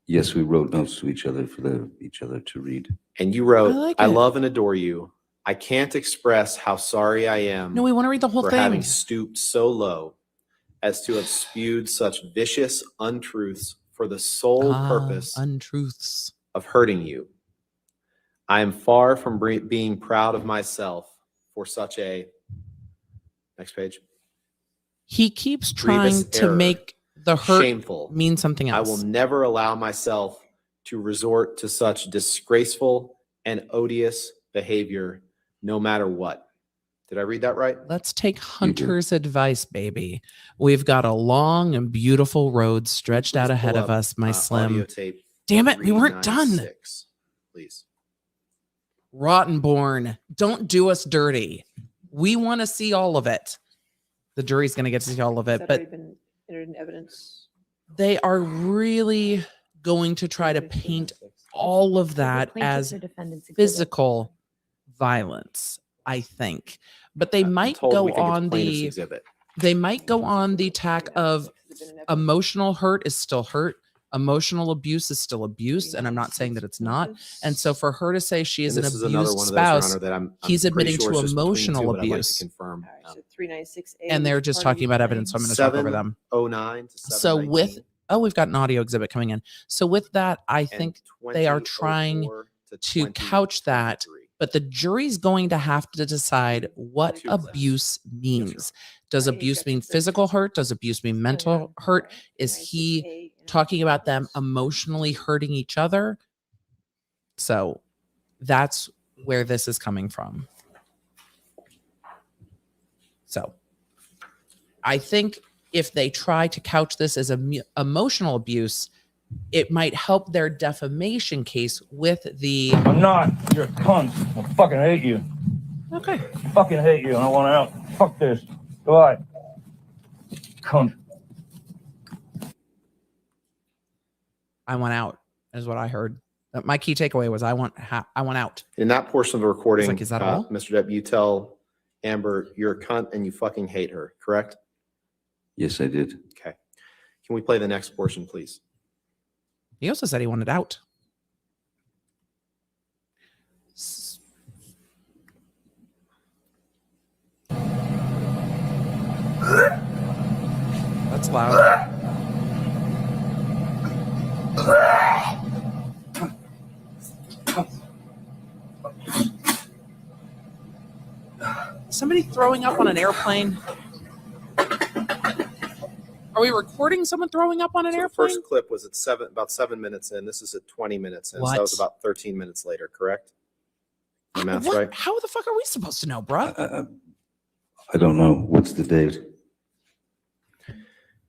Yes, we wrote notes to each other for each other to read. And you wrote, I like I it. love and adore you. I can't express how sorry I am No, we want to read the whole for having thing. stooped so low as to have spewed such vicious untruths for the sole purpose Untruths. of hurting you. I am far from being proud of myself for such a, next page, He keeps Grievous trying to error. make the hurt shameful. mean something I else. will never allow myself to resort to such disgraceful and odious behavior, no matter what. Did I read that right? Let's take Hunter's advice, baby. We've got a long and beautiful road stretched out Please ahead pull of up, us, my slim. audio tape Damn it, we weren't done. 396, please. Rottenborn, don't do us dirty. We want to see all of it. The jury's going to get to see all of Has it, that but already been entered in evidence? they are really going to try to paint all of that as physical violence, I think. But they I'm might told go we think it's on plaintiff's the exhibit. they might go on the tack of Has it been in evidence? emotional hurt is still hurt. Emotional abuse is still abuse. And I'm not saying that it's not. And so for her to say she is And an this is another abused one of those, Your spouse, Honor, that I'm he's pretty admitting sure to it's just between the emotional two, but I'd like to abuse. confirm. All right, so 396A. And they're which just part talking are you about evidence. So I'm saying? going to talk over them. 709 to So with 719, we've got an audio exhibit coming in. So with that, I and think they are trying 2004 to couch that, 2023. but the jury's going to have to decide what Two clips. abuse Yes, means. Your Does Any abuse mean objections? physical hurt? Does abuse mean mental hurt? Is he 396A and talking about them emotionally hurting each other? So that's where this is coming from. So I think if they try to couch this as emotional abuse, it might help their defamation case with the I'm not. You're a cunt. I fucking hate you. okay. Fucking hate you. And I want out. Fuck this. Goodbye. Cunt. I want out is what I heard. My key takeaway was I want out. In that portion of the recording, like, is that all? Mr. Depp, you tell Amber you're a cunt and you fucking hate her, correct? Yes, I did. Okay. Can we play the next portion, please? He also said he wanted out. That's loud. Somebody throwing up on an airplane? Are we recording someone throwing up on an So the airplane? first clip was at about 7 minutes in. This is at 20 minutes in. So that was What? about 13 minutes later, correct? My math's What? right. How the fuck are we supposed to know, bruh? I don't know. What's the date?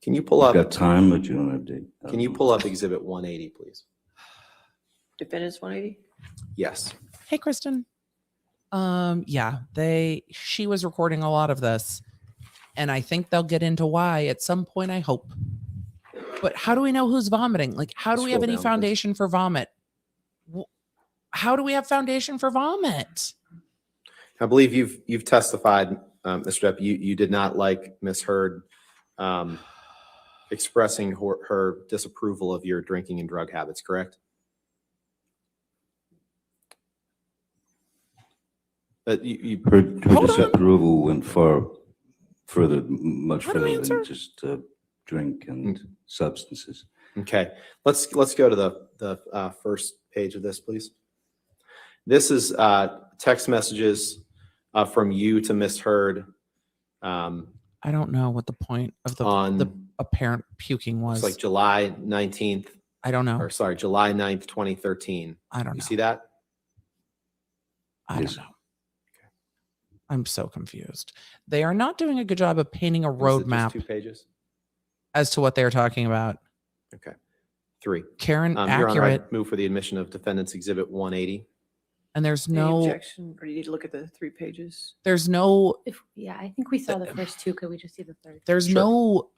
Can you pull I've up, got time, but you don't have date. can you pull up Exhibit 180, please? Defendants 180? Yes. Hey, Kristen. Yeah, she was recording a lot of this, and I think they'll get into why at some point, I hope. But how do we know who's vomiting? Like, how do we have Scroll any down, please. foundation for vomit? How do we have foundation for vomit? I believe you've testified, Mr. Depp, you did not like Ms. Heard expressing her disapproval of your drinking and drug habits, correct? But Her Hold on. disapproval went further, much Let him further answer. than just drink and substances. okay, let's go to the first page of this, please. This is text messages from you to Ms. Heard. I don't know what the point of the On apparent puking was. It's like July 19th, I don't know. or sorry, July 9th, 2013. I don't You know. see that? I Yes. don't know. I'm so confused. They are not doing a good job of painting a Is it just roadmap 2 pages? as to what they're talking about. Okay. 3. Karen, Your Honor, accurate, I move for the admission of defendants exhibit 180. and there's Any no, objection, or do you need to look at the 3 pages? there's no, Yeah, I think we saw the first two. Could we just see the third? there's Sure. no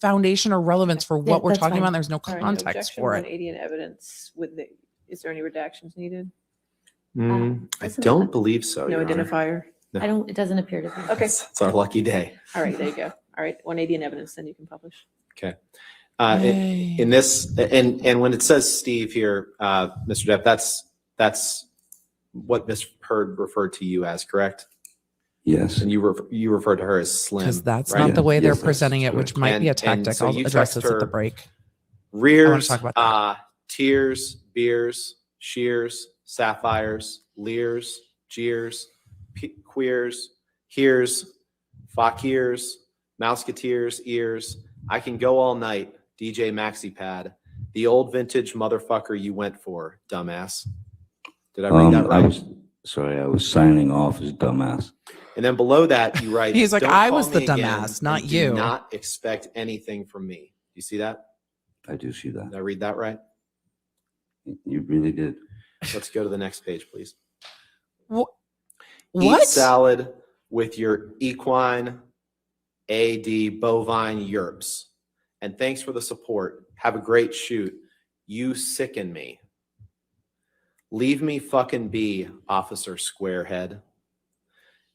foundation or relevance for Yeah, what we're that's talking fine. about. There's no All right, context objection for it. 180 in evidence is there any redactions needed? I Isn't don't that- believe so. No Your Honor. identifier? It doesn't appear to be. Okay, It's our lucky day. all right, there you go. All right, 180 in evidence, then you can publish. Okay. Yay. In this, and when it says Steve here, Mr. Depp, that's what Ms. Heard referred to you as, correct? Yes. And you referred to her as Slim. Because that's right? not the way they're Yes, that's presenting it, which correct. might be a And tactic. so I'll you address text this at the her- break. Rears, talk about that. tears, beers, shears, sapphires, leers, jeers, queers, hears, fakirs, mouseketeers, ears. I can go all night, DJ Maxi Pad. The old vintage motherfucker you went for, dumbass. Did I read that right? I was signing off as dumbass. And then below that, you write, He's like, "Don't I call was the me again dumbass, not and you." Do not expect anything from me. You see that? I do see that. Did I read that right? You really did. Let's go to the next page, please. What? Eat salad with your equine AD bovine yerps. And thanks for the support. Have a great shoot. You sicken me. Leave me fucking be, Officer Squarehead.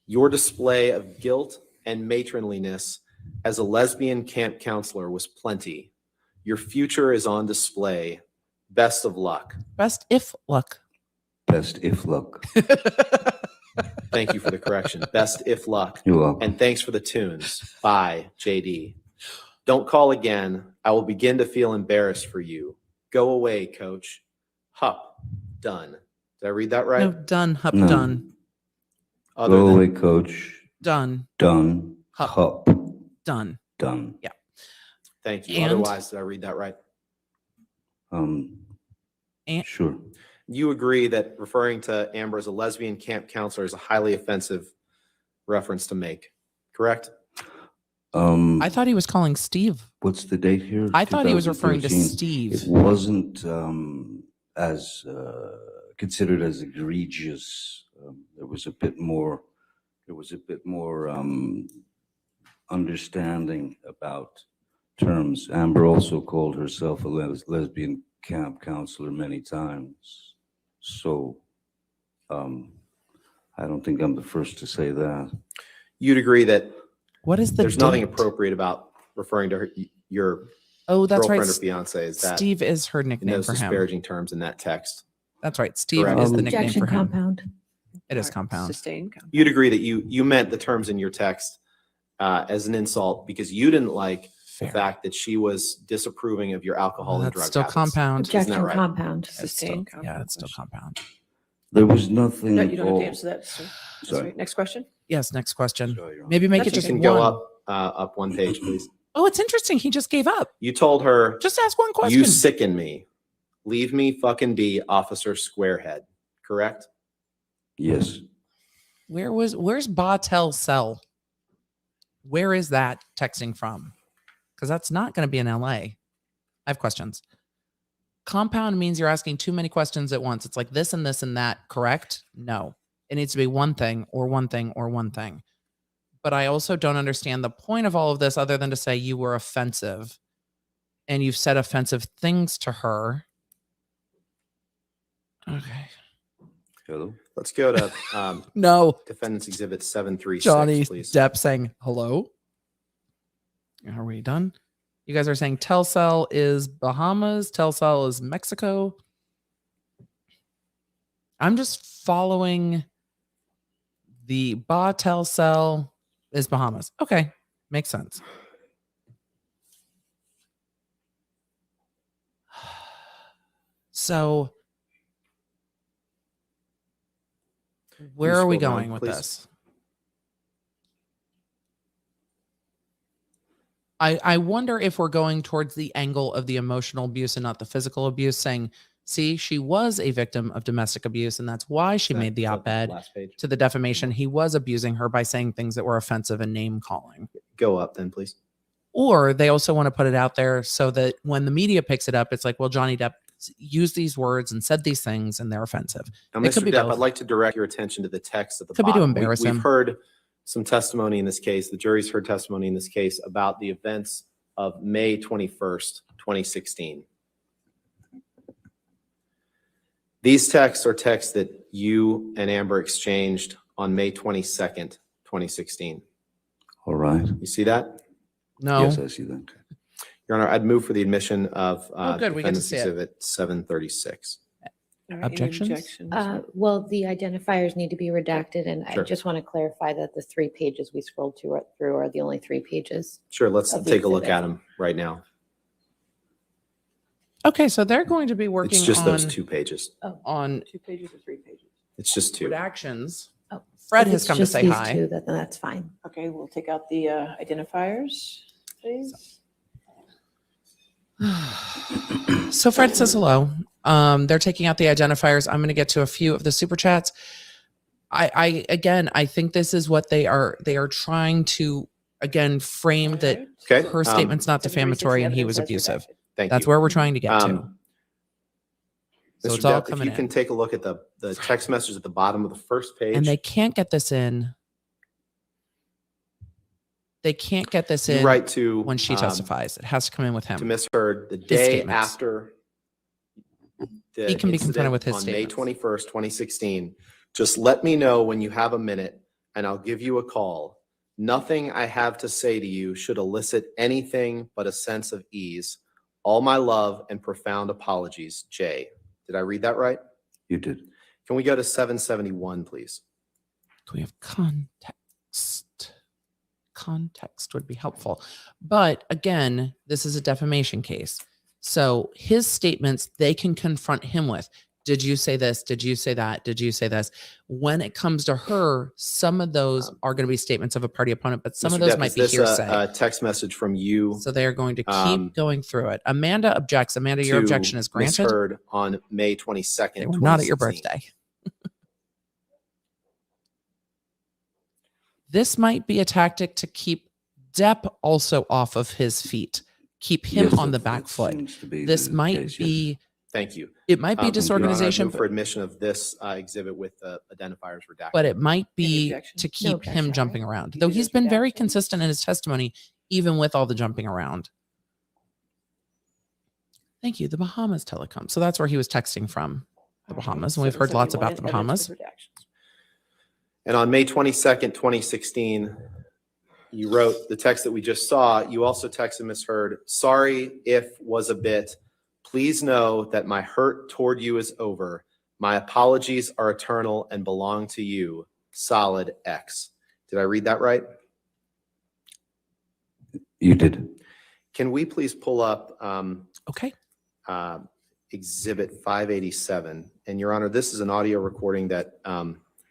Your display of guilt and matronliness as a lesbian camp counselor was plenty. Your future is on display. Best of luck. Best if luck. Best if luck. Thank you for the correction. Best if luck. You're welcome. And thanks for the tunes. Bye, JD. Don't call again. I will begin to feel embarrassed for you. Go away, coach. Hup. Done. Did I read that right? No, done. Hup, No. done. Other Go than- away, coach. Done. Done. Hup. Hup. Done. Done. Thank you. And- Otherwise, did I read that right? And- Sure. You agree that referring to Amber as a lesbian camp counselor is a highly offensive reference to make, correct? I thought he was calling Steve. What's the date here? I thought he was referring to 2013. Steve. It wasn't as considered as egregious. There was a bit more. There was a bit more understanding about terms. Amber also called herself a lesbian camp counselor many times. So I don't think I'm the first to say that. You'd agree that What is the there's nothing date? appropriate about referring to her, your Oh, that's right. girlfriend or fiance as that Steve is her in nickname those for him. disparaging terms in that text. That's right. Steve Correct. is the nickname Objection for him. compound. It is All right, compound. Sustained compound. You'd agree that you meant the terms in your text as an insult because you didn't like the Fair. fact that she was disapproving of your alcohol and That's drug still habits. compound. Isn't that Objection right? compound. It's still, Sustained yeah, compound it's still question. compound. There was nothing. No, you don't have to all- answer that, sir. That's Sorry. right. Next question. Yes, next question. Sorry, Your Honor. Maybe make That's it just You can one. go up one page, please. Oh, it's interesting. He just gave up. You told her, Just ask one question. you sicken me. Leave me fucking be, Officer Squarehead. Correct? Yes. Where's Batel Cell? Where is that texting from? because that's not going to be in LA. I have questions. Compound means you're asking too many questions at once. It's like this and this and that, correct? No. It needs to be one thing or one thing or one thing. But I also don't understand the point of all of this other than to say you were offensive and you've said offensive things to her. Okay. Hello? Let's go to No. Defendant's Exhibit 736, Johnny please. Depp saying hello. Are we done? You guys are saying Telcel is Bahamas, Telcel is Mexico. I'm just following the Telcel is Bahamas. Okay, makes sense. So where Can you are we scroll down, going with please? this? I wonder if we're going towards the angle of the emotional abuse and not the physical abuse, saying, see, she was a victim of domestic abuse, and that's why she made the op-ed Last page. to the defamation. He was abusing her by saying things that were offensive and name calling. Go up then, please. Or they also want to put it out there so that when the media picks it up, it's like, well, Johnny Depp used these words and said these things and they're offensive. Now, It could Mr. be Depp, both. I'd like to direct your attention to the text at the Could be to bottom. embarrass him. We've heard some testimony in this case. The jury's heard testimony in this case about the events of May 21st, 2016. These texts are texts that you and Amber exchanged on May 22nd, 2016. All right. You see that? No. Yes, I see that. Your Honor, I'd move for the admission of good, we get to Defendant's see it. Exhibit 736. All right, any Objections? objections? Well, the identifiers need to be redacted, and I Sure. just want to clarify that the 3 pages we scrolled through are the only 3 pages. Sure, let's Of the take a look exhibit. at them right now. Okay, so they're going to be working It's just on, those 2 pages. on 2 pages or 3 pages? It's just 2. redactions. Oh, Fred If has it's come to just say these hi. 2, then that's fine. Okay, we'll take out the identifiers, please. So Fred says hello. They're taking out the identifiers. I'm going to get to a few of the super chats. I think this is what they are trying to again frame that Okay. her statement's not 736, defamatory and he was evidence as abusive. redacted. Thank That's you. where we're trying to get to. So Mr. it's all Depp, if coming you can in. take a look at the text message at the bottom of the first page. And they can't get this in. They can't get this you in write to when she testifies. It has to come in with to him. Miss Heard the day statements. after the He can be incident confronted with his on statements. May 21st, 2016. Just let me know when you have a minute and I'll give you a call. Nothing I have to say to you should elicit anything but a sense of ease. All my love and profound apologies, Jay. Did I read that right? You did. Can we go to 771, please? Can we have context? Context would be helpful. But again, this is a defamation case. So his statements, they can confront him with, did you say this? Did you say that? Did you say this? When it comes to her, some of those are going to be statements of a party opponent, but some of Mr. those Depp, might is be this hearsay. a text message from you So they are going to keep going through it. Amanda objects. Amanda, your to objection is Miss granted. Heard on May 22nd, They were not at your 2016. birthday. This might be a tactic to keep Depp also off of his feet, keep him Yes, on the that back foot. seems to be This the might case, yes. be, Thank you. it might be Your Honor, I disorganization, move for admission of this exhibit with identifiers redacted. but it might be objections? to No keep objection, him jumping around. You Though did he's those been very redactions? consistent in his testimony, even with all the jumping around. Thank you. The Bahamas Telecom. So that's where he was texting from, the Bahamas. And we've heard lots about the 771, evidence Bahamas. with redactions. And on May 22nd, 2016, you wrote the text that we just saw. You also texted Miss Heard, sorry if was a bit. Please know that my hurt toward you is over. My apologies are eternal and belong to you. Solid X. Did I read that right? You did. Can we please pull up Okay. Exhibit 587? And Your Honor, this is an audio recording that I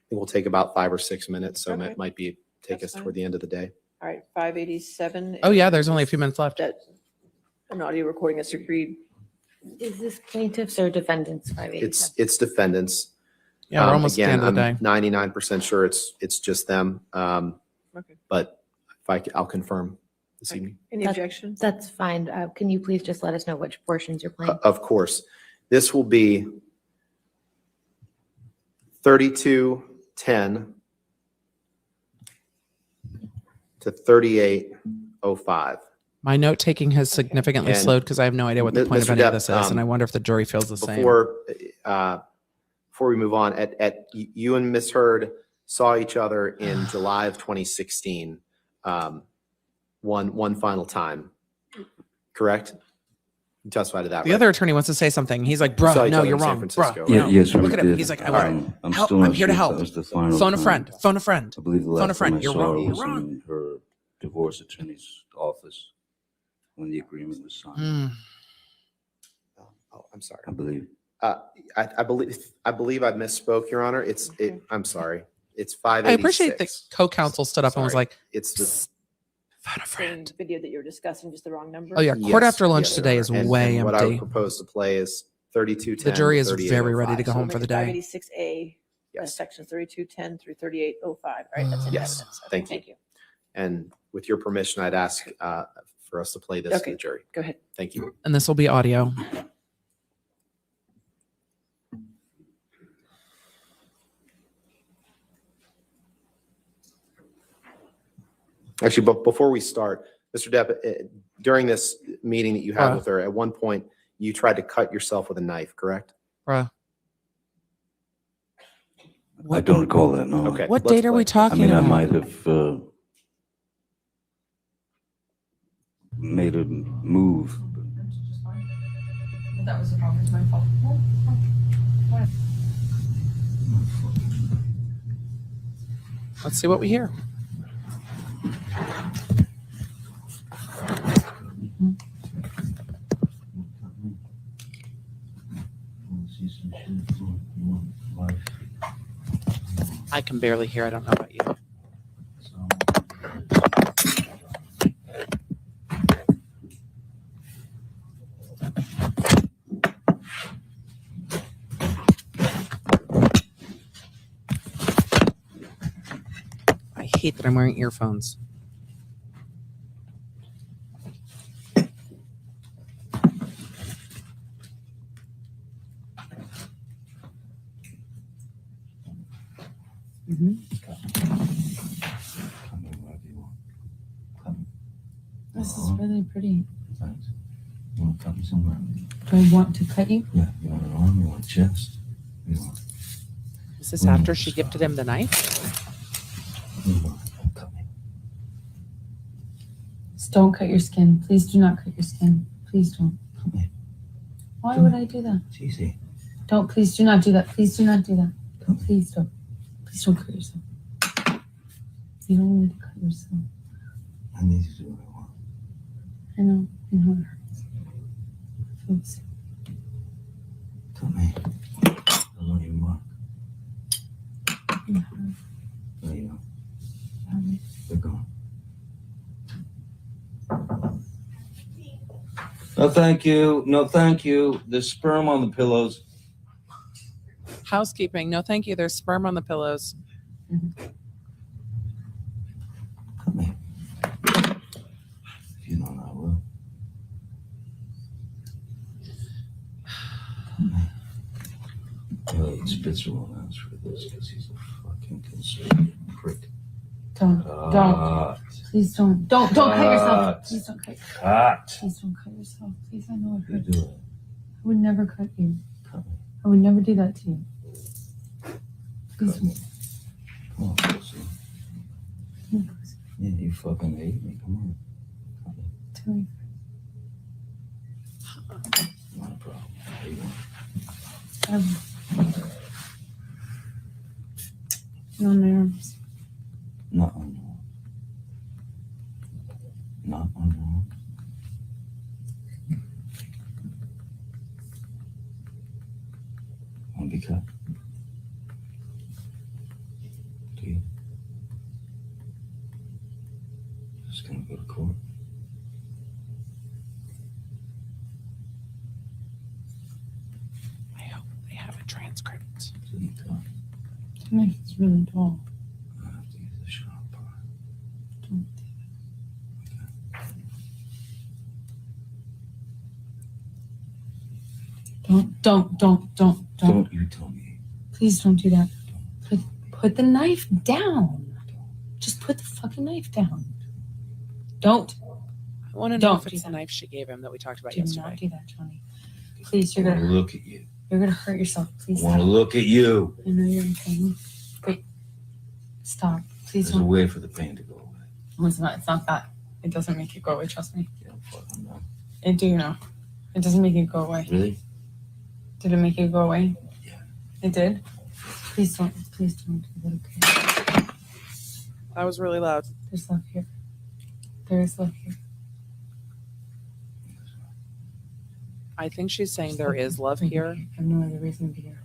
think will take about 5 or 6 minutes. So Okay. it might be take That's us toward the end of the day. All right, 587. Oh, yeah. There's only a few minutes left. That an audio recording that's agreed. Is this plaintiffs or defendants? 587? It's defendants. Yeah, we're almost Again, at the end of the I'm day. 99% sure it's just them. Okay. But I'll confirm. this evening? Any objections? That's fine. Can you please just let us know which portions you're playing? Of course. This will be 32:10 to 38:05. My note taking has significantly And slowed because I have no idea what the point of Mr. any of Depp, this is, and I wonder if the jury feels the same. Before we move on, you and Miss Heard saw each other in July of 2016, one final time, correct? You testified to that. The right? other attorney wants to say something. He's like, saw "Bruh, each no, other you're in San wrong, Francisco, bruh." right? No. Yes, we Look at him. did. He's like, "I want I'm help. still I'm not here to sure if help. that was the final Phone a time. friend. Phone a friend." I believe the Phone a last friend. time I You're saw her wrong. You're was wrong. in her divorce attorney's office when the agreement was signed, Mm. Oh, I'm sorry. I believe. I believe I misspoke, Your Honor. I'm sorry. It's I 586. appreciate the co-counsel stood up and was Sorry. like, It's the "Psst, phone a friend." Same video that you were discussing, just the wrong number? Oh yeah, court Yes, after lunch yes, today Your is Honor. And way what I would empty. propose to play is 32:10. The jury is to very ready to go 38:05. home for the day. 586A, Yes. section 3210 through 3805, right? That's in Yes, evidence. Okay, thank you. Thank you. And with your permission, I'd ask for us to play this to Okay. the jury. Go ahead. Thank you. And this will be audio. Actually, but before we start, Mr. Depp, during this meeting that you had with her, at one point, you tried to cut yourself with a knife, correct? Bruh. I don't recall that, no. Okay. What let's date are play. we I talking mean, I about? might have made a move. That was the problem. It's my fault. Let's see what we hear. I can barely hear. I don't know about you. I hate that I'm wearing earphones. This is really pretty. Thanks. You want to cut me somewhere? Do I want to cut you? Yeah. You want an arm? You want a chest? You want? Is this after she gifted him the knife? You want? Cut me. Just don't cut your skin. Please do not cut your skin. Please don't. Cut me. Why would I do that? It's easy. Don't. Please do not do that. Please do not do that. Please don't. Please don't cut yourself. You don't need to cut yourself. I need to do what I want. I know. I know it hurts. Feels. Cut me. I don't even mark. Yeah. No, you don't. Yeah. They're gone. No, thank you. No, thank you. There's sperm on the pillows. Housekeeping. No, thank you. There's sperm on the pillows. Cut me. If you don't, I will. Cut me. Really, Spitzer won't answer this because he's a fucking conservative prick. Don't. Don't. Please don't. Don't cut yourself. Cut. Please don't cut. Cut. Please don't cut yourself. Please, I know it You hurts. do it. I would never cut you. Cut me. I would never do that to you. Please Cut me. don't. Come on, pussy. Yeah, you fucking ate me. Come on. Cut me. Tell me. Not a problem. How you want? No nerves. Not on your own. Not on your own. Want to be cut? Do you? Just gonna go to court. I hope they have a transcript. Didn't cut. To me, it's really tall. I have to use the sharp part. Don't do that. Don't. Don't you tell me. Please don't do that. Put the knife down. Just put the fucking knife down. Don't. I want to know Don't if do it's the that. knife she gave him that we talked about Do yesterday. not do that, Johnny. Please, I you're want to gonna look at you. hurt yourself. I Please want to stop. look at you. I know you're in pain. Wait. Stop. Please There's a don't. way for the pain to go away. No, it's not. It's not that. It doesn't make it go away. Trust me. Yeah, fucking no. I do know. It doesn't make it go away. Really? Did it make it go away? Yeah. It did? Please don't. Please don't do that, okay? That was really loud. There's love here. There is love here. I think she's saying there is love here. I have no other reason to be here.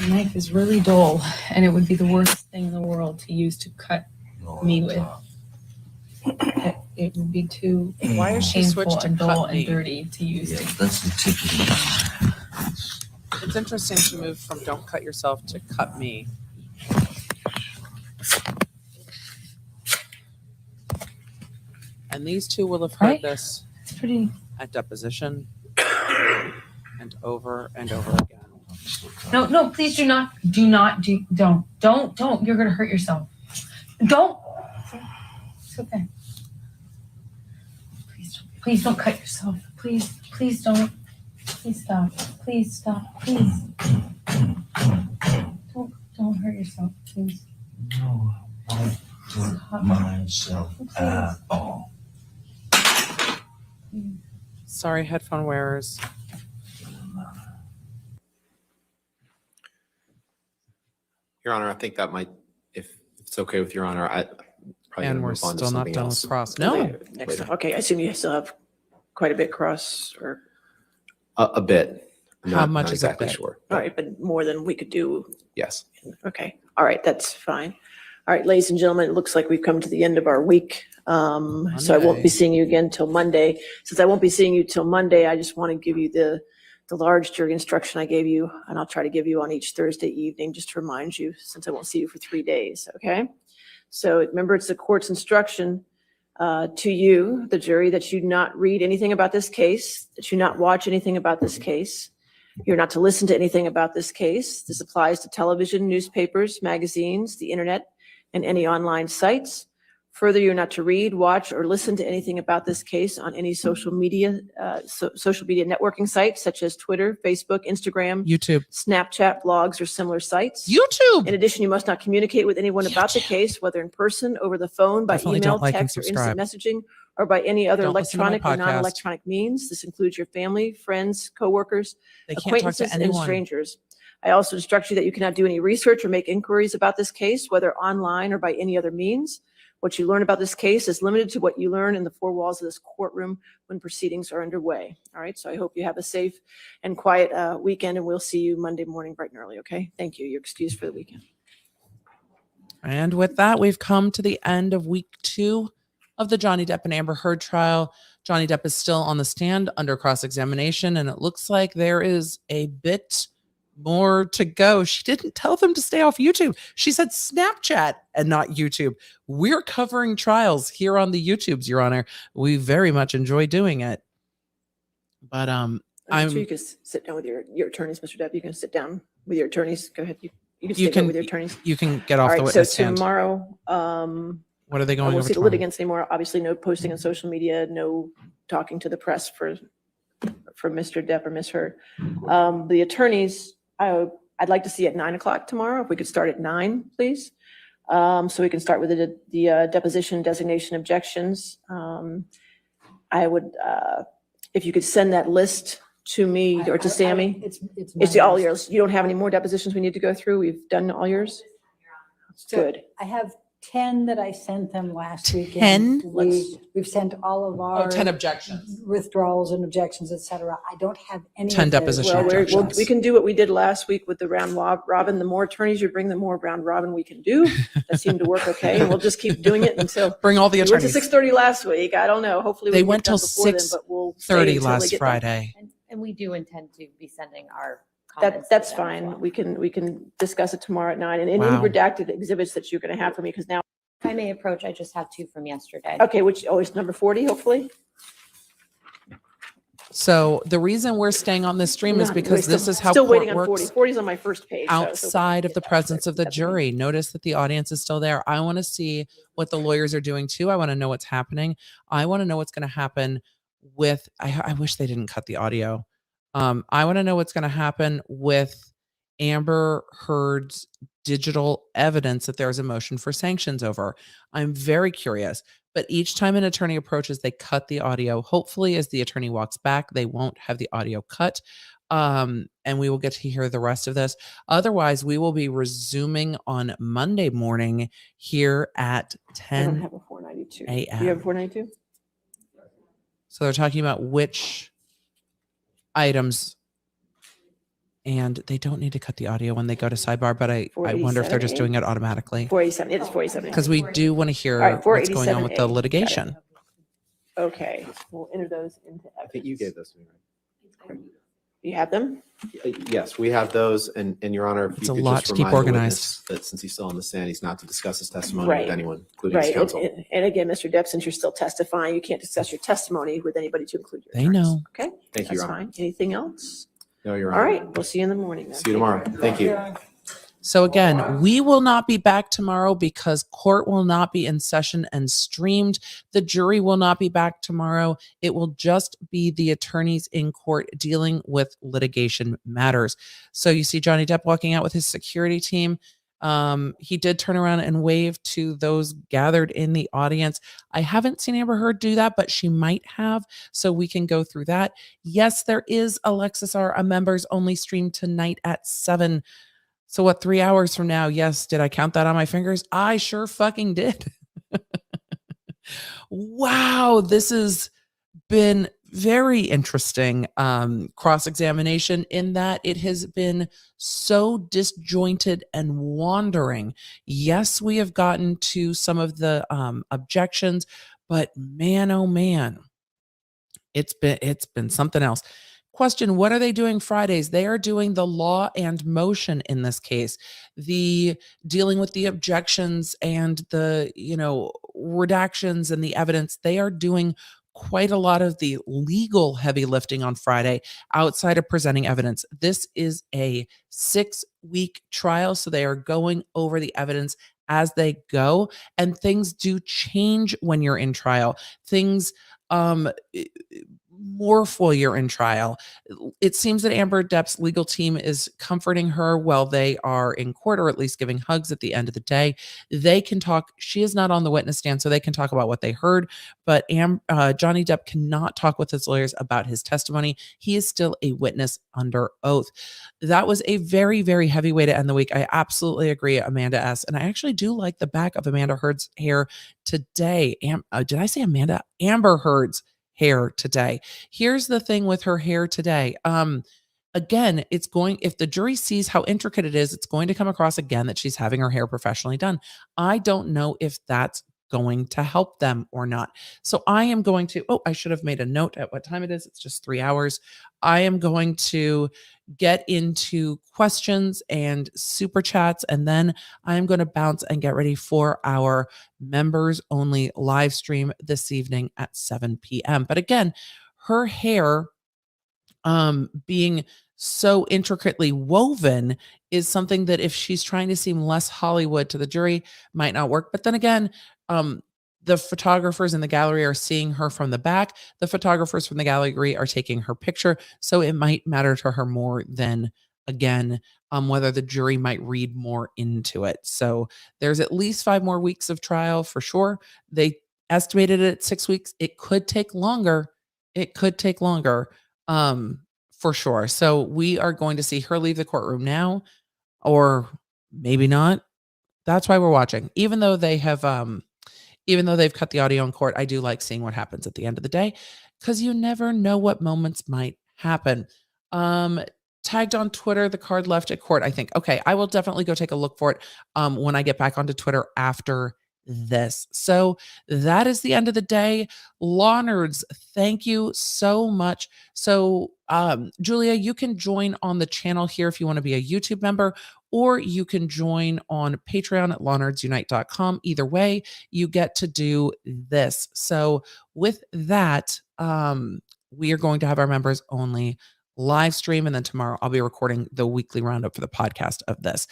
The knife is really dull, and it would be the worst thing in the world to use to cut No, me on with. top. It would be too Why is she painful switched to and dull cut and me? dirty to use. Yeah, that's the tip of the It's interesting she moved from don't cut yourself to cut me. And these two will have heard Right? this It's pretty. at deposition and over again. No, please do not. Don't. You're gonna hurt yourself. Don't. It's okay. Please don't cut yourself. Please don't. Please stop. Please stop. Please. Don't hurt yourself, please. No, I don't hurt myself at all. Sorry, headphone wearers. Your Honor, I think that might, if it's okay with Your Honor, I probably And gonna we're move on to still not something done else. with cross. No, Next time. Okay, I assume you still have quite a bit cross or, A bit. I'm How not- much not is a exactly bit? sure. all right, but more than we could do. Yes. Okay, all right, that's fine. All right, ladies and gentlemen, it looks like we've come to the end of our week. So I won't Monday. be seeing you again till Monday. Since I won't be seeing you till Monday, I just want to give you the large jury instruction I gave you, and I'll try to give you on each Thursday evening, just to remind you, since I won't see you for 3 days, okay? So remember, it's the court's instruction to you, the jury, that you not read anything about this case, that you not watch anything about this case. You're not to listen to anything about this case. This applies to television, newspapers, magazines, the internet, and any online sites. Further, you're not to read, watch, or listen to anything about this case on any social media networking sites such as Twitter, Facebook, Instagram, YouTube. Snapchat, blogs, or similar sites. YouTube. In addition, you must not communicate with anyone about the case, whether in person, over the phone, by Definitely email, don't like and text, or instant subscribe. messaging, or by any other Don't listen to my electronic or podcast. non-electronic means. This includes your family, friends, coworkers, They can't talk acquaintances, to and anyone. strangers. I also instruct you that you cannot do any research or make inquiries about this case, whether online or by any other means. What you learn about this case is limited to what you learn in the four walls of this courtroom when proceedings are underway. All right, so I hope you have a safe and quiet weekend, and we'll see you Monday morning bright and early, okay? Thank you. You're excused for the weekend. And with that, we've come to the end of week 2 of the Johnny Depp and Amber Heard trial. Johnny Depp is still on the stand under cross-examination, and it looks like there is a bit more to go. She didn't tell them to stay off YouTube. She said Snapchat and not YouTube. We're covering trials here on the YouTubes, Your Honor. We very much enjoy doing it. But I'm sure you can sit down with your attorneys, Mr. Depp. You can sit down with your attorneys. Go ahead. You can sit down with your attorneys. You can get All off the right, so witness stand. tomorrow, What are they I going won't over see the tomorrow? litigants anymore. Obviously, no posting on social media, no talking to the press for Mr. Depp or Ms. Heard. The attorneys, I'd like to see at 9 o'clock tomorrow. If we could start at 9, please. So we can start with the deposition designation objections. I would, if you could send that list to me or to Sammy. It's all yours. You don't have any more depositions we need to go through? We've done all yours? So Good. I have 10 that I sent them last 10? weekend. We've sent all of our 10 objections. withdrawals and objections, et cetera. I don't have any. 10 of those. deposition Well, objections. we can do what we did last week with the round robin. The more attorneys you bring, the more round robin we can do. That seemed to work okay. And we'll just keep doing it until. Bring all the We went to attorneys. 6:30 last week. I don't know. Hopefully. They we went get done till before then, but we'll stay 6:30 until they last get done. Friday. And we do intend to be sending our comments. That's to them as fine. well. We can discuss it tomorrow at 9. And any Wow. redacted exhibits that you're going to have for me, because now, If I may approach, I just have 2 from yesterday. okay, which, is number 40, hopefully? So the reason we're staying on this stream is Not- because we're this still- is how Still court waiting on 40. works 40 is on my first page. so- outside of the Yeah, presence of the that's what I mean. jury. Notice that the audience is still there. I want to see what the lawyers are doing too. I want to know what's happening. I want to know what's going to happen with, I wish they didn't cut the audio. I want to know what's going to happen with Amber Heard's digital evidence that there's a motion for sanctions over. I'm very curious, but each time an attorney approaches, they cut the audio. Hopefully, as the attorney walks back, they won't have the audio cut. And we will get to hear the rest of this. Otherwise, we will be resuming on Monday morning here at I don't 10 have a 492. a.m. Do you have a 492? So they're talking about which items, and they don't need to cut the audio when they go to sidebar, but I wonder if they're just doing it automatically 487. It is 487. because we do want to hear All right, what's going on with 487A. the Got it. litigation. Okay, we'll enter those into I think you evidence. gave those to me, right? You have them? Yes, we have those, and Your Honor, if It's you a could lot just to keep remind the organized. witness that since he's still on the stand, he's not to discuss his testimony Right. with anyone, including his Right. counsel. And again, Mr. Depp, since you're still testifying, you can't discuss your testimony with anybody to include your They attorneys. know. Okay? Thank you, That's Your Honor. fine. Anything else? No, Your All Honor. right, we'll see you in the morning then. See you tomorrow. Thank you. So again, we will not be back tomorrow because court will not be in session and streamed. The jury will not be back tomorrow. It will just be the attorneys in court dealing with litigation matters. So you see Johnny Depp walking out with his security team. He did turn around and wave to those gathered in the audience. I haven't seen Amber Heard do that, but she might have. So we can go through that. Yes, there is Alexis R, a members only stream tonight at 7. So what, 3 hours from now? Yes. Did I count that on my fingers? I sure fucking did. Wow. This has been very interesting cross-examination in that it has been so disjointed and wandering. Yes, we have gotten to some of the objections, but man, oh man, it's been something else. Question, what are they doing Fridays? They are doing the law and motion in this case, the dealing with the objections and the, redactions and the evidence. They are doing quite a lot of the legal heavy lifting on Friday outside of presenting evidence. This is a 6-week trial, so they are going over the evidence as they go, and things do change when you're in trial. Things morph while you're in trial. It seems that Amber Depp's legal team is comforting her while they are in court, or at least giving hugs at the end of the day. They can talk. She is not on the witness stand, so they can talk about what they heard, but Johnny Depp cannot talk with his lawyers about his testimony. He is still a witness under oath. That was a very, very heavy way to end the week. I absolutely agree, Amanda S. And I actually do like the back of Amanda Heard's hair today. Did I say Amanda? Amber Heard's hair today. Here's the thing with her hair today. Again, if the jury sees how intricate it is, it's going to come across again that she's having her hair professionally done. I don't know if that's going to help them or not. So I am going to, I should have made a note at what time it is. It's just 3 hours. I am going to get into questions and super chats, and then I'm going to bounce and get ready for our members only live stream this evening at 7 p.m. But again, her hair being so intricately woven is something that if she's trying to seem less Hollywood to the jury might not work. But then again, the photographers in the gallery are seeing her from the back. The photographers from the gallery are taking her picture. So it might matter to her more than, again, whether the jury might read more into it. So there's at least 5 more weeks of trial for sure. They estimated it at 6 weeks. It could take longer. It could take longer, for sure. So we are going to see her leave the courtroom now, or maybe not. That's why we're watching. Even though they've cut the audio in court, I do like seeing what happens at the end of the day, because you never know what moments might happen. Tagged on Twitter, the card left at court, I think. Okay, I will definitely go take a look for it when I get back onto Twitter after this. So that is the end of the day. Law nerds, thank you so much. So Julia, you can join on the channel here if you want to be a YouTube member, or you can join on Patreon at lawnerdsunite.com. Either way, you get to do this. So with that, we are going to have our members only live stream, and then tomorrow I'll be recording the weekly roundup for the podcast of this.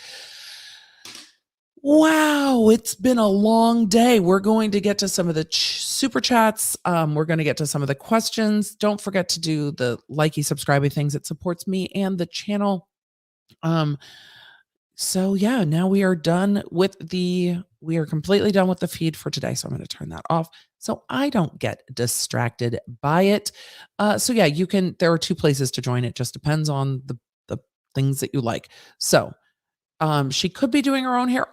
Wow, it's been a long day. We're going to get to some of the super chats. We're going to get to some of the questions. Don't forget to do the likey, subscribey things. It supports me and the channel. So yeah, now we are completely done with the feed for today. So I'm going to turn that off so I don't get distracted by it. So yeah, there are 2 places to join. It just depends on the things that you like. So she could be doing her own hair.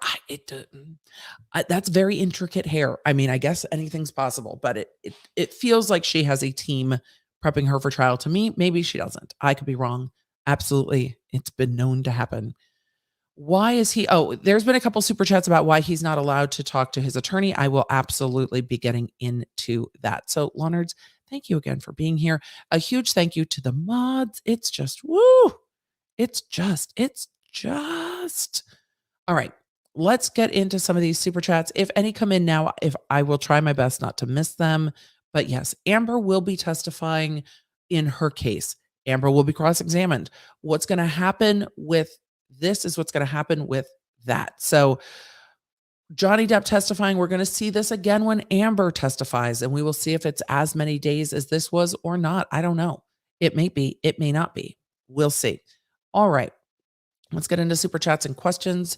That's very intricate hair. I mean, I guess anything's possible, but it feels like she has a team prepping her for trial to me. Maybe she doesn't. I could be wrong. Absolutely. It's been known to happen. Why is he? Oh, there's been a couple super chats about why he's not allowed to talk to his attorney. I will absolutely be getting into that. So, law nerds, thank you again for being here. A huge thank you to the mods. It's just, woo. It's just. All right. Let's get into some of these super chats. If any come in now, I will try my best not to miss them. But yes, Amber will be testifying in her case. Amber will be cross-examined. What's going to happen with this is what's going to happen with that. So Johnny Depp testifying, we're going to see this again when Amber testifies, and we will see if it's as many days as this was or not. I don't know. It may be. It may not be. We'll see. All right. Let's get into super chats and questions.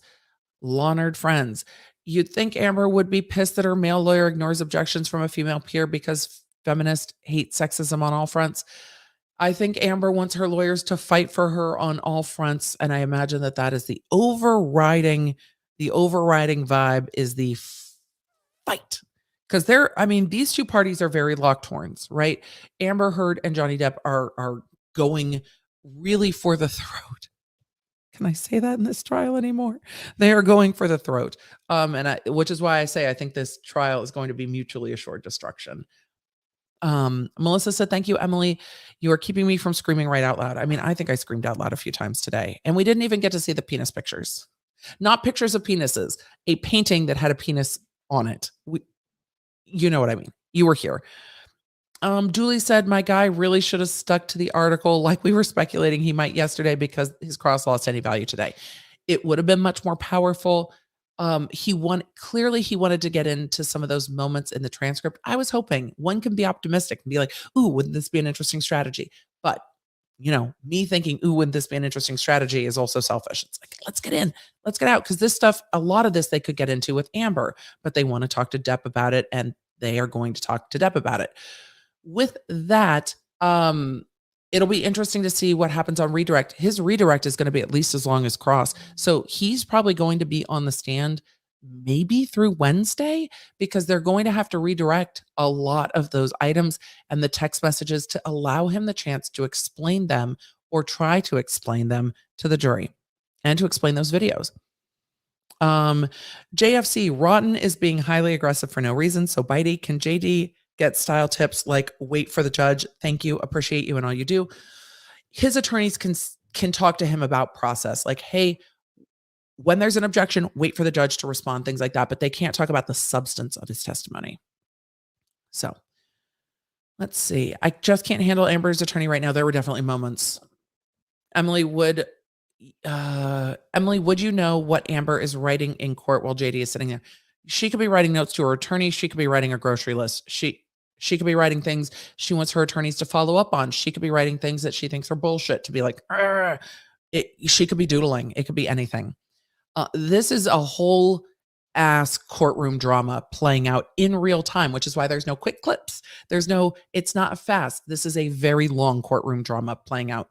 Law nerd friends, you'd think Amber would be pissed that her male lawyer ignores objections from a female peer because feminists hate sexism on all fronts. I think Amber wants her lawyers to fight for her on all fronts, and I imagine that is the overriding vibe is the fight. Because these 2 parties are very locked horns, right? Amber Heard and Johnny Depp are going really for the throat. Can I say that in this trial anymore? They are going for the throat. Which is why I say I think this trial is going to be mutually assured destruction. Melissa said, thank you, Emily. You are keeping me from screaming right out loud. I mean, I think I screamed out loud a few times today, and we didn't even get to see the penis pictures. Not pictures of penises, a painting that had a penis on it. You know what I mean. You were here. Julie said, my guy really should have stuck to the article like we were speculating he might yesterday because his cross lost any value today. It would have been much more powerful. He wanted to get into some of those moments in the transcript. I was hoping one can be optimistic and be like, ooh, wouldn't this be an interesting strategy? But, me thinking, ooh, wouldn't this be an interesting strategy is also selfish. It's like, let's get in, let's get out. Because this stuff, a lot of this they could get into with Amber, but they want to talk to Depp about it, and they are going to talk to Depp about it. With that, it'll be interesting to see what happens on redirect. His redirect is going to be at least as long as cross. So he's probably going to be on the stand maybe through Wednesday, because they're going to have to redirect a lot of those items and the text messages to allow him the chance to explain them or try to explain them to the jury and to explain those videos. JFC, Rotten is being highly aggressive for no reason. So Bitey, can JD get style tips like wait for the judge? Thank you. Appreciate you and all you do. His attorneys can talk to him about process. Like, hey, when there's an objection, wait for the judge to respond, things like that. But they can't talk about the substance of his testimony. So let's see. I just can't handle Amber's attorney right now. There were definitely moments. Emily, would you know what Amber is writing in court while JD is sitting there? She could be writing notes to her attorney. She could be writing a grocery list. She could be writing things she wants her attorneys to follow up on. She could be writing things that she thinks are bullshit to be like, She could be doodling. It could be anything. This is a whole ass courtroom drama playing out in real time, which is why there's no quick clips. It's not fast. This is a very long courtroom drama playing out.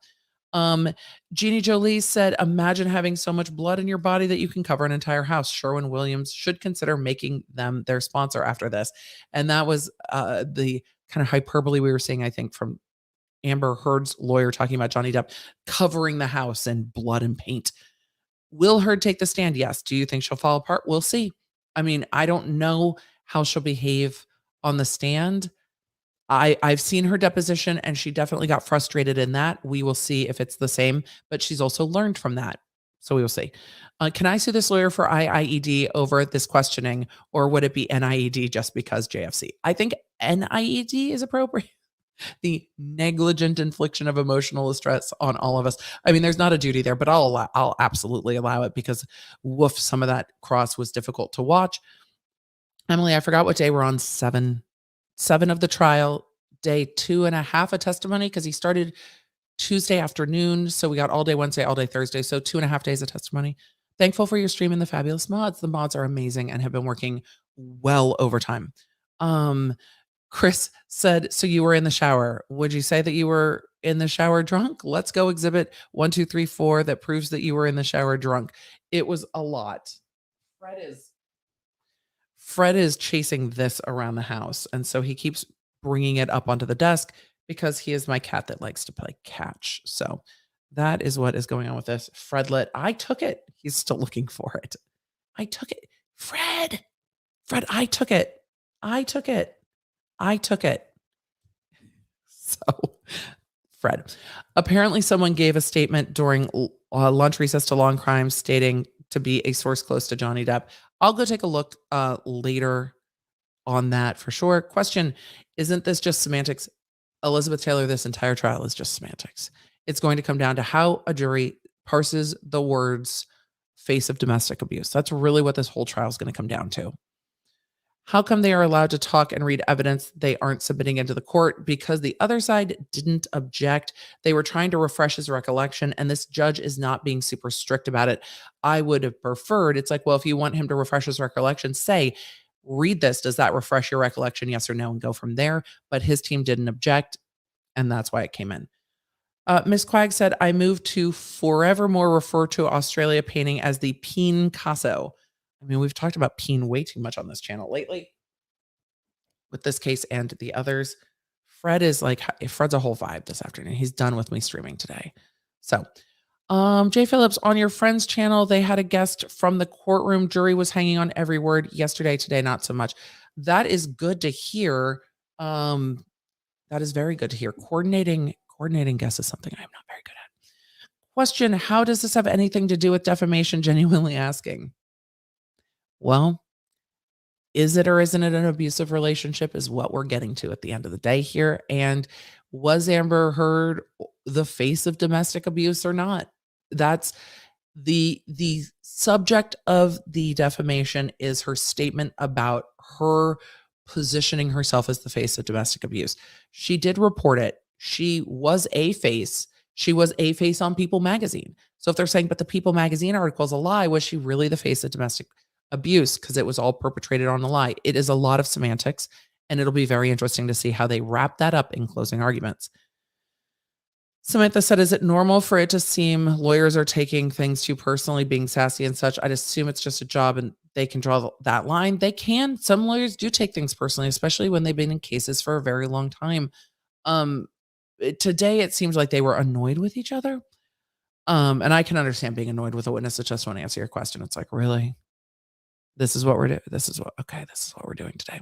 Jeannie Jolie said, imagine having so much blood in your body that you can cover an entire house. Sherwin-Williams should consider making them their sponsor after this. And that was the kind of hyperbole we were seeing, I think, from Amber Heard's lawyer talking about Johnny Depp covering the house in blood and paint. Will Heard take the stand? Yes. Do you think she'll fall apart? We'll see. I mean, I don't know how she'll behave on the stand. I've seen her deposition and she definitely got frustrated in that. We will see if it's the same, but she's also learned from that. So we will see. Can I sue this lawyer for IIED over this questioning, or would it be NIED just because JFC? I think NIED is appropriate. The negligent infliction of emotional distress on all of us. I mean, there's not a duty there, but I'll absolutely allow it because woof, some of that cross was difficult to watch. Emily, I forgot what day we're on. 7 of the trial, day 2.5 of testimony, because he started Tuesday afternoon. So we got all day Wednesday, all day Thursday. So 2.5 days of testimony. Thankful for your stream and the fabulous mods. The mods are amazing and have been working well over time. Chris said, so you were in the shower. Would you say that you were in the shower drunk? Let's go exhibit 1, 2, 3, 4 that proves that you were in the shower drunk. It was a lot. Fred is chasing this around the house. And so he keeps bringing it up onto the desk because he is my cat that likes to play catch. So that is what is going on with this. Fredlet, I took it. He's still looking for it. I took it. Fred, I took it. So, Fred. Apparently someone gave a statement during lunch recess to Law and Crime stating to be a source close to Johnny Depp. I'll go take a look later on that for sure. Question, isn't this just semantics? Elizabeth Taylor, this entire trial is just semantics. It's going to come down to how a jury parses the words face of domestic abuse. That's really what this whole trial is going to come down to. How come they are allowed to talk and read evidence they aren't submitting into the court? Because the other side didn't object. They were trying to refresh his recollection, and this judge is not being super strict about it. I would have preferred, it's like, well, if you want him to refresh his recollection, say, read this. Does that refresh your recollection? Yes or no, and go from there. But his team didn't object, and that's why it came in. Miss Quag said, I moved to forevermore refer to Australia painting as the Peen Casso. I mean, we've talked about Peen way too much on this channel lately with this case and the others. Fred's a whole vibe this afternoon. He's done with me streaming today. So, Jay Phillips, on your friend's channel, they had a guest from the courtroom. Jury was hanging on every word yesterday, today, not so much. That is good to hear. That is very good to hear. Coordinating guests is something I'm not very good at. Question, how does this have anything to do with defamation? Genuinely asking. Well, is it or isn't it an abusive relationship is what we're getting to at the end of the day here. And was Amber Heard the face of domestic abuse or not? That's the subject of the defamation is her statement about her positioning herself as the face of domestic abuse. She did report it. She was a face. She was a face on People magazine. So if they're saying, but the People magazine article is a lie, was she really the face of domestic abuse? Because it was all perpetrated on a lie. It is a lot of semantics, and it'll be very interesting to see how they wrap that up in closing arguments. Samantha said, is it normal for it to seem lawyers are taking things too personally, being sassy and such? I'd assume it's just a job and they can draw that line. They can. Some lawyers do take things personally, especially when they've been in cases for a very long time. Today, it seems like they were annoyed with each other. And I can understand being annoyed with a witness that just won't answer your question. It's like, really? This is what we're doing. This is what we're doing today.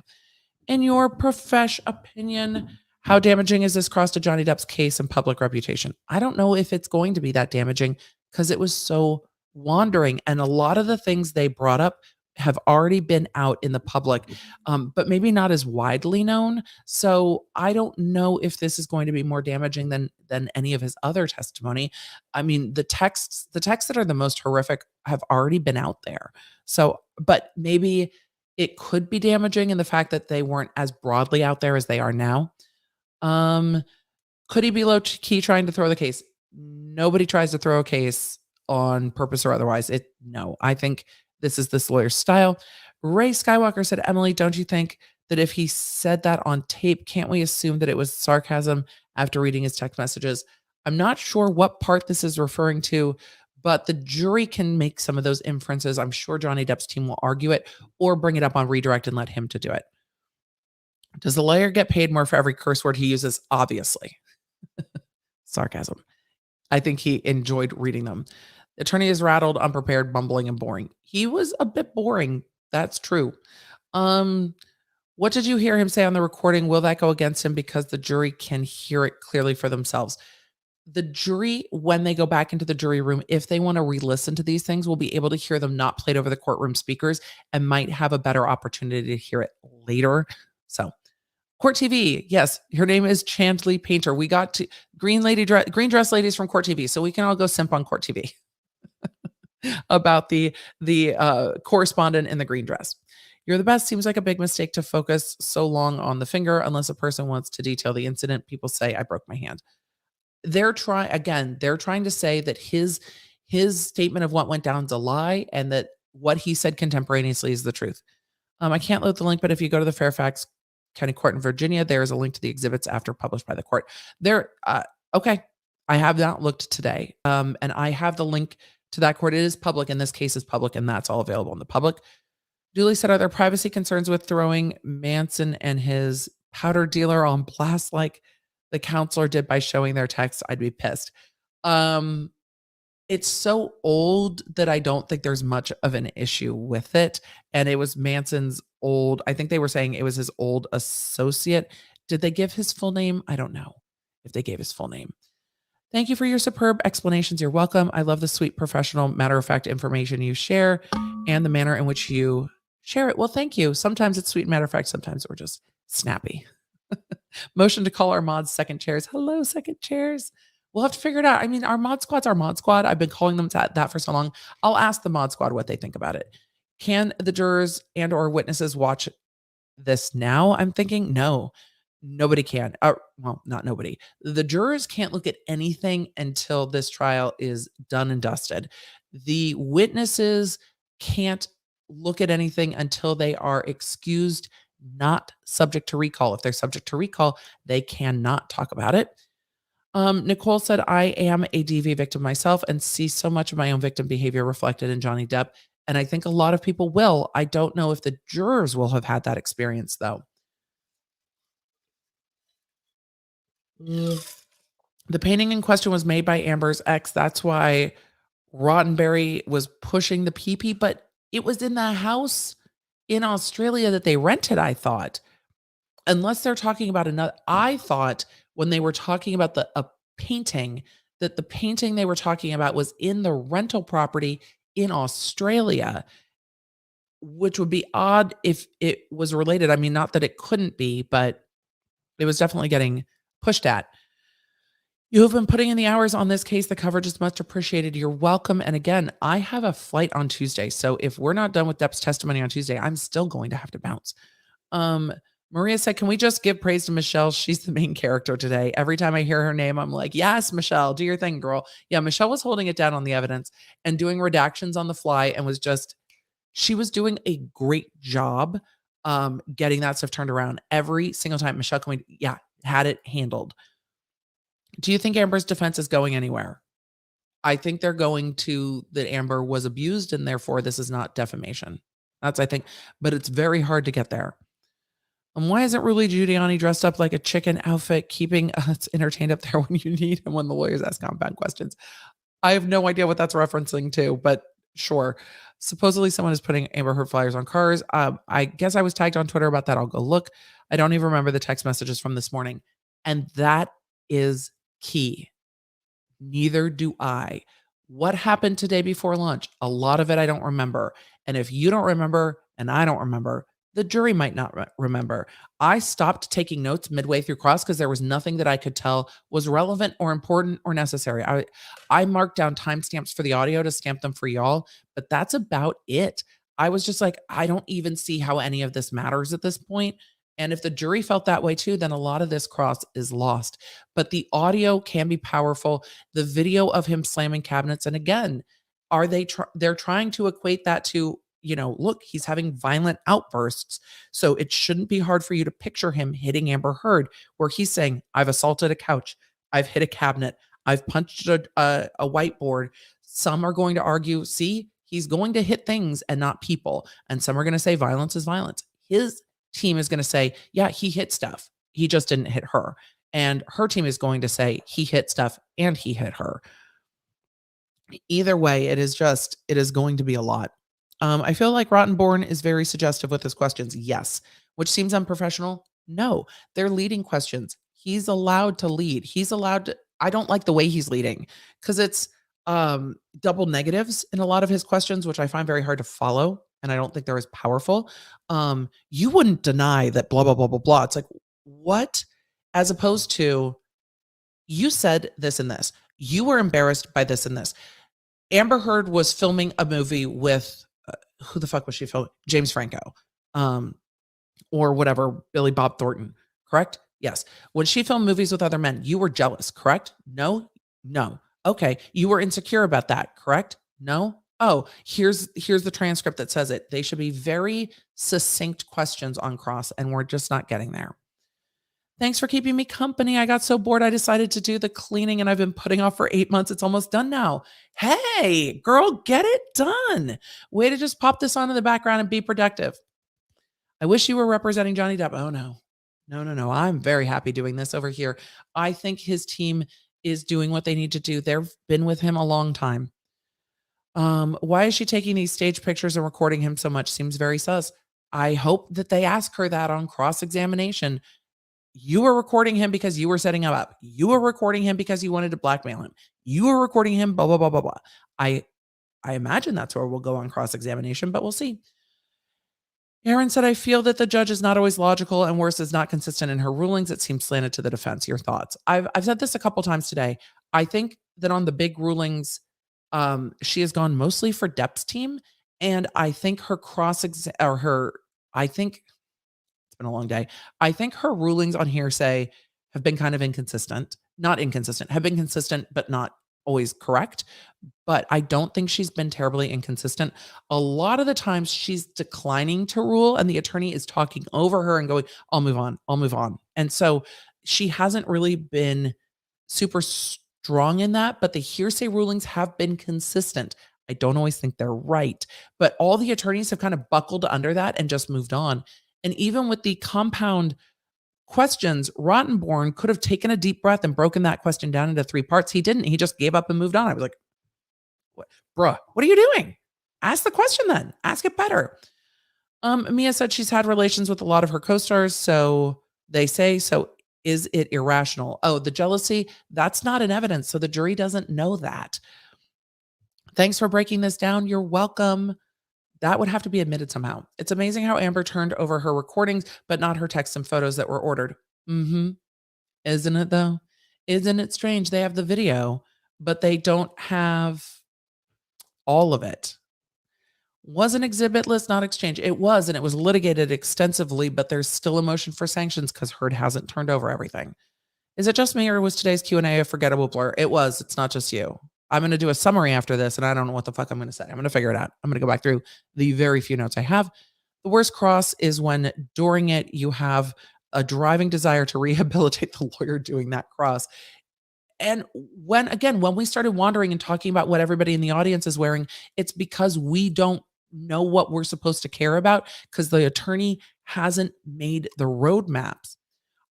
In your profesh opinion, how damaging is this cross to Johnny Depp's case and public reputation? I don't know if it's going to be that damaging because it was so wandering. And a lot of the things they brought up have already been out in the public, but maybe not as widely known. So I don't know if this is going to be more damaging than any of his other testimony. I mean, the texts that are the most horrific have already been out there. So, but maybe it could be damaging in the fact that they weren't as broadly out there as they are now. Could he be low key trying to throw the case? nobody tries to throw a case on purpose or otherwise. No, I think this is this lawyer's style. Ray Skywalker said, Emily, don't you think that if he said that on tape, can't we assume that it was sarcasm after reading his text messages? I'm not sure what part this is referring to, but the jury can make some of those inferences. I'm sure Johnny Depp's team will argue it or bring it up on redirect and let him to do it. Does the lawyer get paid more for every curse word he uses? Obviously. Sarcasm. I think he enjoyed reading them. The attorney is rattled, unprepared, bumbling, and boring. He was a bit boring. That's true. What did you hear him say on the recording? Will that go against him because the jury can hear it clearly for themselves? The jury, when they go back into the jury room, if they want to re-listen to these things, will be able to hear them not played over the courtroom speakers and might have a better opportunity to hear it later. So, Court TV, yes, her name is Chantley Painter. We got to green dress ladies from Court TV, so we can all go simp on Court TV about the correspondent in the green dress. You're the best. Seems like a big mistake to focus so long on the finger unless a person wants to detail the incident. People say, I broke my hand. They're trying to say that his statement of what went down is a lie and that what he said contemporaneously is the truth. I can't load the link, but if you go to the Fairfax County Court in Virginia, there is a link to the exhibits after published by the court. Okay. I have not looked today. And I have the link to that court. It is public, and this case is public, and that's all available in the public. Julie said, are there privacy concerns with throwing Manson and his powder dealer on blast like the counselor did by showing their text? I'd be pissed. It's so old that I don't think there's much of an issue with it. And it was Manson's old, I think they were saying it was his old associate. Did they give his full name? I don't know if they gave his full name. Thank you for your superb explanations. You're welcome. I love the sweet, professional, matter-of-fact information you share and the manner in which you share it. Well, thank you. Sometimes it's sweet and matter-of-fact. Sometimes we're just snappy. Motion to call our mods second chairs. Hello, second chairs. We'll have to figure it out. I mean, our mod squad's our mod squad. I've been calling them that for so long. I'll ask the mod squad what they think about it. Can the jurors and or witnesses watch this now? I'm thinking no. Nobody can. Well, not nobody. The jurors can't look at anything until this trial is done and dusted. The witnesses can't look at anything until they are excused, not subject to recall. If they're subject to recall, they cannot talk about it. Nicole said, I am a DV victim myself and see so much of my own victim behavior reflected in Johnny Depp. And I think a lot of people will. I don't know if the jurors will have had that experience, though. The painting in question was made by Amber's ex. That's why Roddenberry was pushing the PP, but it was in the house in Australia that they rented, I thought. Unless they're talking about another, I thought when they were talking about a painting, that the painting they were talking about was in the rental property in Australia, which would be odd if it was related. I mean, not that it couldn't be, but it was definitely getting pushed at. You have been putting in the hours on this case. The coverage is much appreciated. You're welcome. And again, I have a flight on Tuesday. So if we're not done with Depp's testimony on Tuesday, I'm still going to have to bounce. Maria said, can we just give praise to Michelle? She's the main character today. Every time I hear her name, I'm like, yes, Michelle, do your thing, girl. Yeah, Michelle was holding it down on the evidence and doing redactions on the fly and she was doing a great job getting that stuff turned around every single time. Michelle had it handled. Do you think Amber's defense is going anywhere? I think they're going to that Amber was abused and therefore this is not defamation. That's, I think, but it's very hard to get there. And why isn't Rudy Giuliani dressed up like a chicken outfit, keeping us entertained up there when you need and when the lawyers ask compound questions? I have no idea what that's referencing to, but sure. Supposedly someone is putting Amber Heard flyers on cars. I guess I was tagged on Twitter about that. I'll go look. I don't even remember the text messages from this morning. And that is key. Neither do I. What happened today before lunch? A lot of it I don't remember. And if you don't remember and I don't remember, the jury might not remember. I stopped taking notes midway through cross because there was nothing that I could tell was relevant or important or necessary. I marked down timestamps for the audio to stamp them for y'all, but that's about it. I was just like, I don't even see how any of this matters at this point. And if the jury felt that way too, then a lot of this cross is lost. But the audio can be powerful. The video of him slamming cabinets, and again, are they're trying to equate that to, look, he's having violent outbursts. So it shouldn't be hard for you to picture him hitting Amber Heard, where he's saying, I've assaulted a couch, I've hit a cabinet, I've punched a whiteboard. Some are going to argue, see, he's going to hit things and not people. And some are going to say violence is violence. His team is going to say, yeah, he hit stuff, he just didn't hit her. And her team is going to say he hit stuff and he hit her. Either way, it is going to be a lot. I feel like Rottenborn is very suggestive with his questions. Yes. Which seems unprofessional. No, they're leading questions. He's allowed to lead. He's allowed to. I don't like the way he's leading because it's double negatives in a lot of his questions, which I find very hard to follow. And I don't think they're as powerful. You wouldn't deny that blah, blah, blah, blah, blah. It's like, what? As opposed to, you said this and this. You were embarrassed by this and this. Amber Heard was filming a movie with, who the fuck was she filming? James Franco. Or whatever, Billy Bob Thornton, correct? Yes. When she filmed movies with other men, you were jealous, correct? No? No. Okay. You were insecure about that, correct? No? Oh, here's the transcript that says it. They should be very succinct questions on cross, and we're just not getting there. Thanks for keeping me company. I got so bored, I decided to do the cleaning, and I've been putting off for 8 months. It's almost done now. Hey, girl, get it done. Way to just pop this on in the background and be productive. I wish you were representing Johnny Depp. Oh, no. No. I'm very happy doing this over here. I think his team is doing what they need to do. They've been with him a long time. Why is she taking these stage pictures and recording him so much? Seems very sus. I hope that they ask her that on cross-examination. You were recording him because you were setting him up. You were recording him because you wanted to blackmail him. You were recording him, blah, blah, blah, blah, blah. I imagine that's where we'll go on cross-examination, but we'll see. Aaron said, I feel that the judge is not always logical and worse, is not consistent in her rulings. It seems slanted to the defense. Your thoughts? I've said this a couple times today. I think that on the big rulings, she has gone mostly for Depp's team. And I think I think it's been a long day. I think her rulings on hearsay have been kind of inconsistent. Not inconsistent, have been consistent, but not always correct. But I don't think she's been terribly inconsistent. A lot of the times she's declining to rule and the attorney is talking over her and going, I'll move on. And so she hasn't really been super strong in that, but the hearsay rulings have been consistent. I don't always think they're right, but all the attorneys have kind of buckled under that and just moved on. And even with the compound questions, Rottenborn could have taken a deep breath and broken that question down into 3 parts. He didn't. He just gave up and moved on. I was like, what? Bruh, what are you doing? Ask the question then. Ask it better. Mia said she's had relations with a lot of her co-stars, so they say, so is it irrational? Oh, the jealousy, that's not an evidence, so the jury doesn't know that. Thanks for breaking this down. You're welcome. That would have to be admitted somehow. It's amazing how Amber turned over her recordings, but not her texts and photos that were ordered. Isn't it though? Isn't it strange? They have the video, but they don't have all of it. Was an exhibit list not exchanged? It was, and it was litigated extensively, but there's still a motion for sanctions because Heard hasn't turned over everything. Is it just me, or was today's Q&A a forgettable blur? It was. It's not just you. I'm going to do a summary after this, and I don't know what the fuck I'm going to say. I'm going to figure it out. I'm going to go back through the very few notes I have. The worst cross is when during it you have a driving desire to rehabilitate the lawyer doing that cross. And when we started wandering and talking about what everybody in the audience is wearing, it's because we don't know what we're supposed to care about because the attorney hasn't made the roadmaps.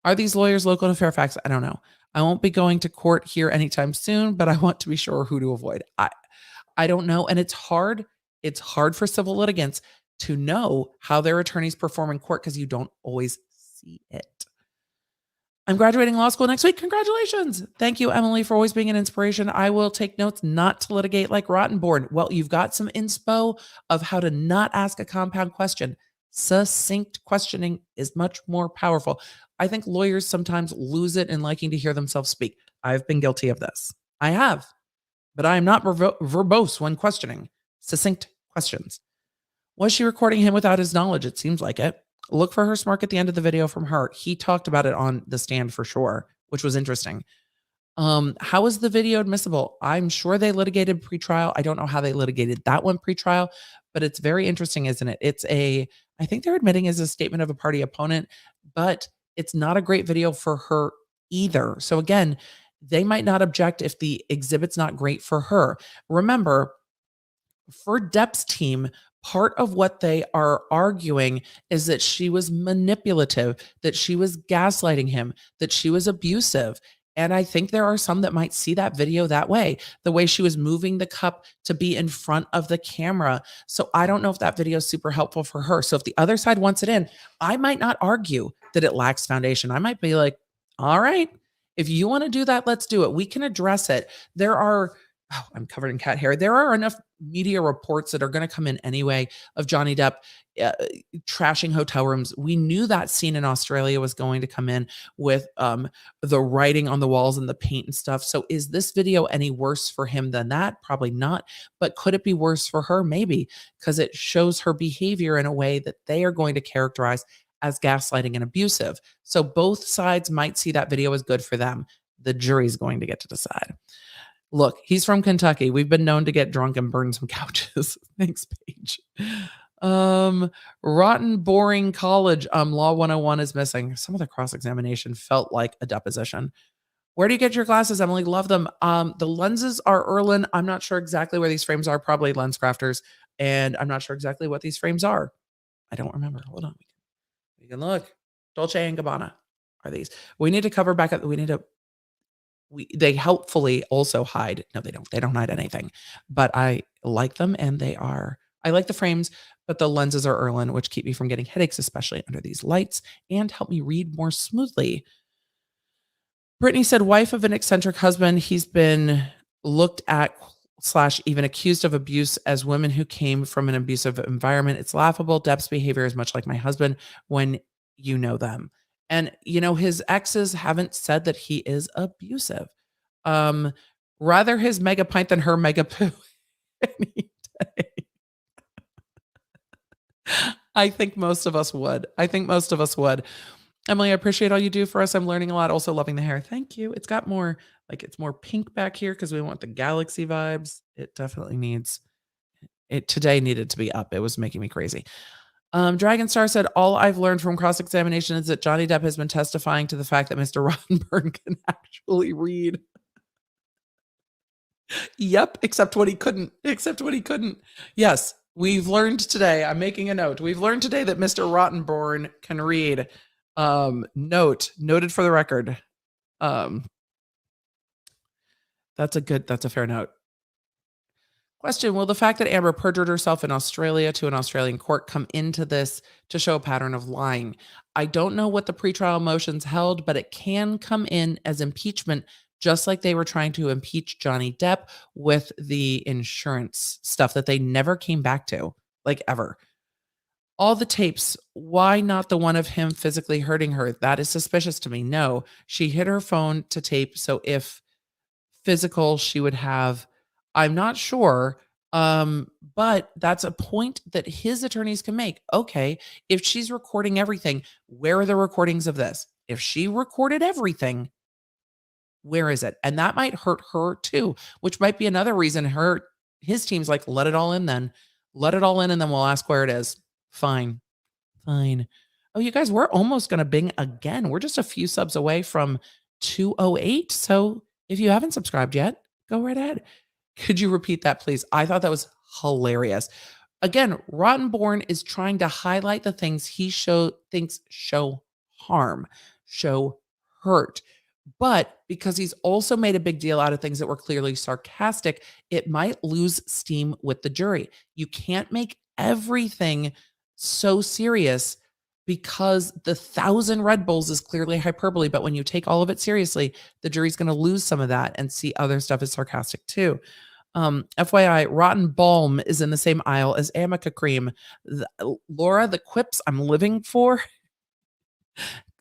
Are these lawyers local to Fairfax? I don't know. I won't be going to court here anytime soon, but I want to be sure who to avoid. I don't know. And it's hard. It's hard for civil litigants to know how their attorneys perform in court because you don't always see it. I'm graduating law school next week. Congratulations. Thank you, Emily, for always being an inspiration. I will take notes not to litigate like Rottenborn. Well, you've got some inspo of how to not ask a compound question. Succinct questioning is much more powerful. I think lawyers sometimes lose it in liking to hear themselves speak. I've been guilty of this. I have, but I am not verbose when questioning. Succinct questions. Was she recording him without his knowledge? It seems like it. Look for her smirk at the end of the video from her. He talked about it on the stand for sure, which was interesting. How is the video admissible? I'm sure they litigated pretrial. I don't know how they litigated that one pretrial, but it's very interesting, isn't it? I think they're admitting is a statement of a party opponent, but it's not a great video for her either. So again, they might not object if the exhibit's not great for her. Remember, for Depp's team, part of what they are arguing is that she was manipulative, that she was gaslighting him, that she was abusive. And I think there are some that might see that video that way, the way she was moving the cup to be in front of the camera. So I don't know if that video is super helpful for her. So if the other side wants it in, I might not argue that it lacks foundation. I might be like, all right, if you want to do that, let's do it. We can address it. I'm covered in cat hair. There are enough media reports that are going to come in anyway of Johnny Depp trashing hotel rooms. We knew that scene in Australia was going to come in with the writing on the walls and the paint and stuff. So is this video any worse for him than that? Probably not. But could it be worse for her? Maybe, because it shows her behavior in a way that they are going to characterize as gaslighting and abusive. So both sides might see that video as good for them. The jury's going to get to decide. Look, he's from Kentucky. We've been known to get drunk and burn some couches. Thanks, Paige. Rotten, boring college. Law 101 is missing. Some of the cross-examination felt like a deposition. Where do you get your glasses, Emily? Love them. The lenses are Erlin. I'm not sure exactly where these frames are. Probably Lens Crafters. And I'm not sure exactly what these frames are. I don't remember. Hold on. We can look. Dolce & Gabbana are these. We need to cover back up. They helpfully also hide. No, they don't. They don't hide anything. But I like them, and I like the frames, but the lenses are Erlin, which keep me from getting headaches, especially under these lights, and help me read more smoothly. Brittany said, wife of an eccentric husband. He's been looked at / even accused of abuse as women who came from an abusive environment. It's laughable. Depp's behavior is much like my husband when you know them. And, his exes haven't said that he is abusive. Rather his mega pint than her mega poo any day. I think most of us would. Emily, I appreciate all you do for us. I'm learning a lot. Also loving the hair. Thank you. It's got more, it's more pink back here because we want the galaxy vibes. It definitely needs, it today needed to be up. It was making me crazy. Dragon Star said, all I've learned from cross-examination is that Johnny Depp has been testifying to the fact that Mr. Rottenberg can actually read. Yep, except when he couldn't. Yes, we've learned today. I'm making a note. We've learned today that Mr. Rottenborn can read. Noted for the record. That's a fair note. Question, will the fact that Amber perjured herself in Australia to an Australian court come into this to show a pattern of lying? I don't know what the pretrial motions held, but it can come in as impeachment, just like they were trying to impeach Johnny Depp with the insurance stuff that they never came back to, like ever. All the tapes, why not the one of him physically hurting her? That is suspicious to me. No, she hit her phone to tape, so if physical, she would have... I'm not sure, but that's a point that his attorneys can make. Okay, if she's recording everything, where are the recordings of this? If she recorded everything, where is it? And that might hurt her too, which might be another reason his team's like, let it all in then. Let it all in and then we'll ask where it is. Fine. Oh, you guys, we're almost going to bing again. We're just a few subs away from 208. So if you haven't subscribed yet, go right ahead. Could you repeat that, please? I thought that was hilarious. Again, Rottenborn is trying to highlight the things he thinks show harm, show hurt. But because he's also made a big deal out of things that were clearly sarcastic, it might lose steam with the jury. You can't make everything so serious because the 1,000 Red Bulls is clearly hyperbole. But when you take all of it seriously, the jury's going to lose some of that and see other stuff as sarcastic too. FYI, Rotten Balm is in the same aisle as Amica Cream. Laura, the quips I'm living for.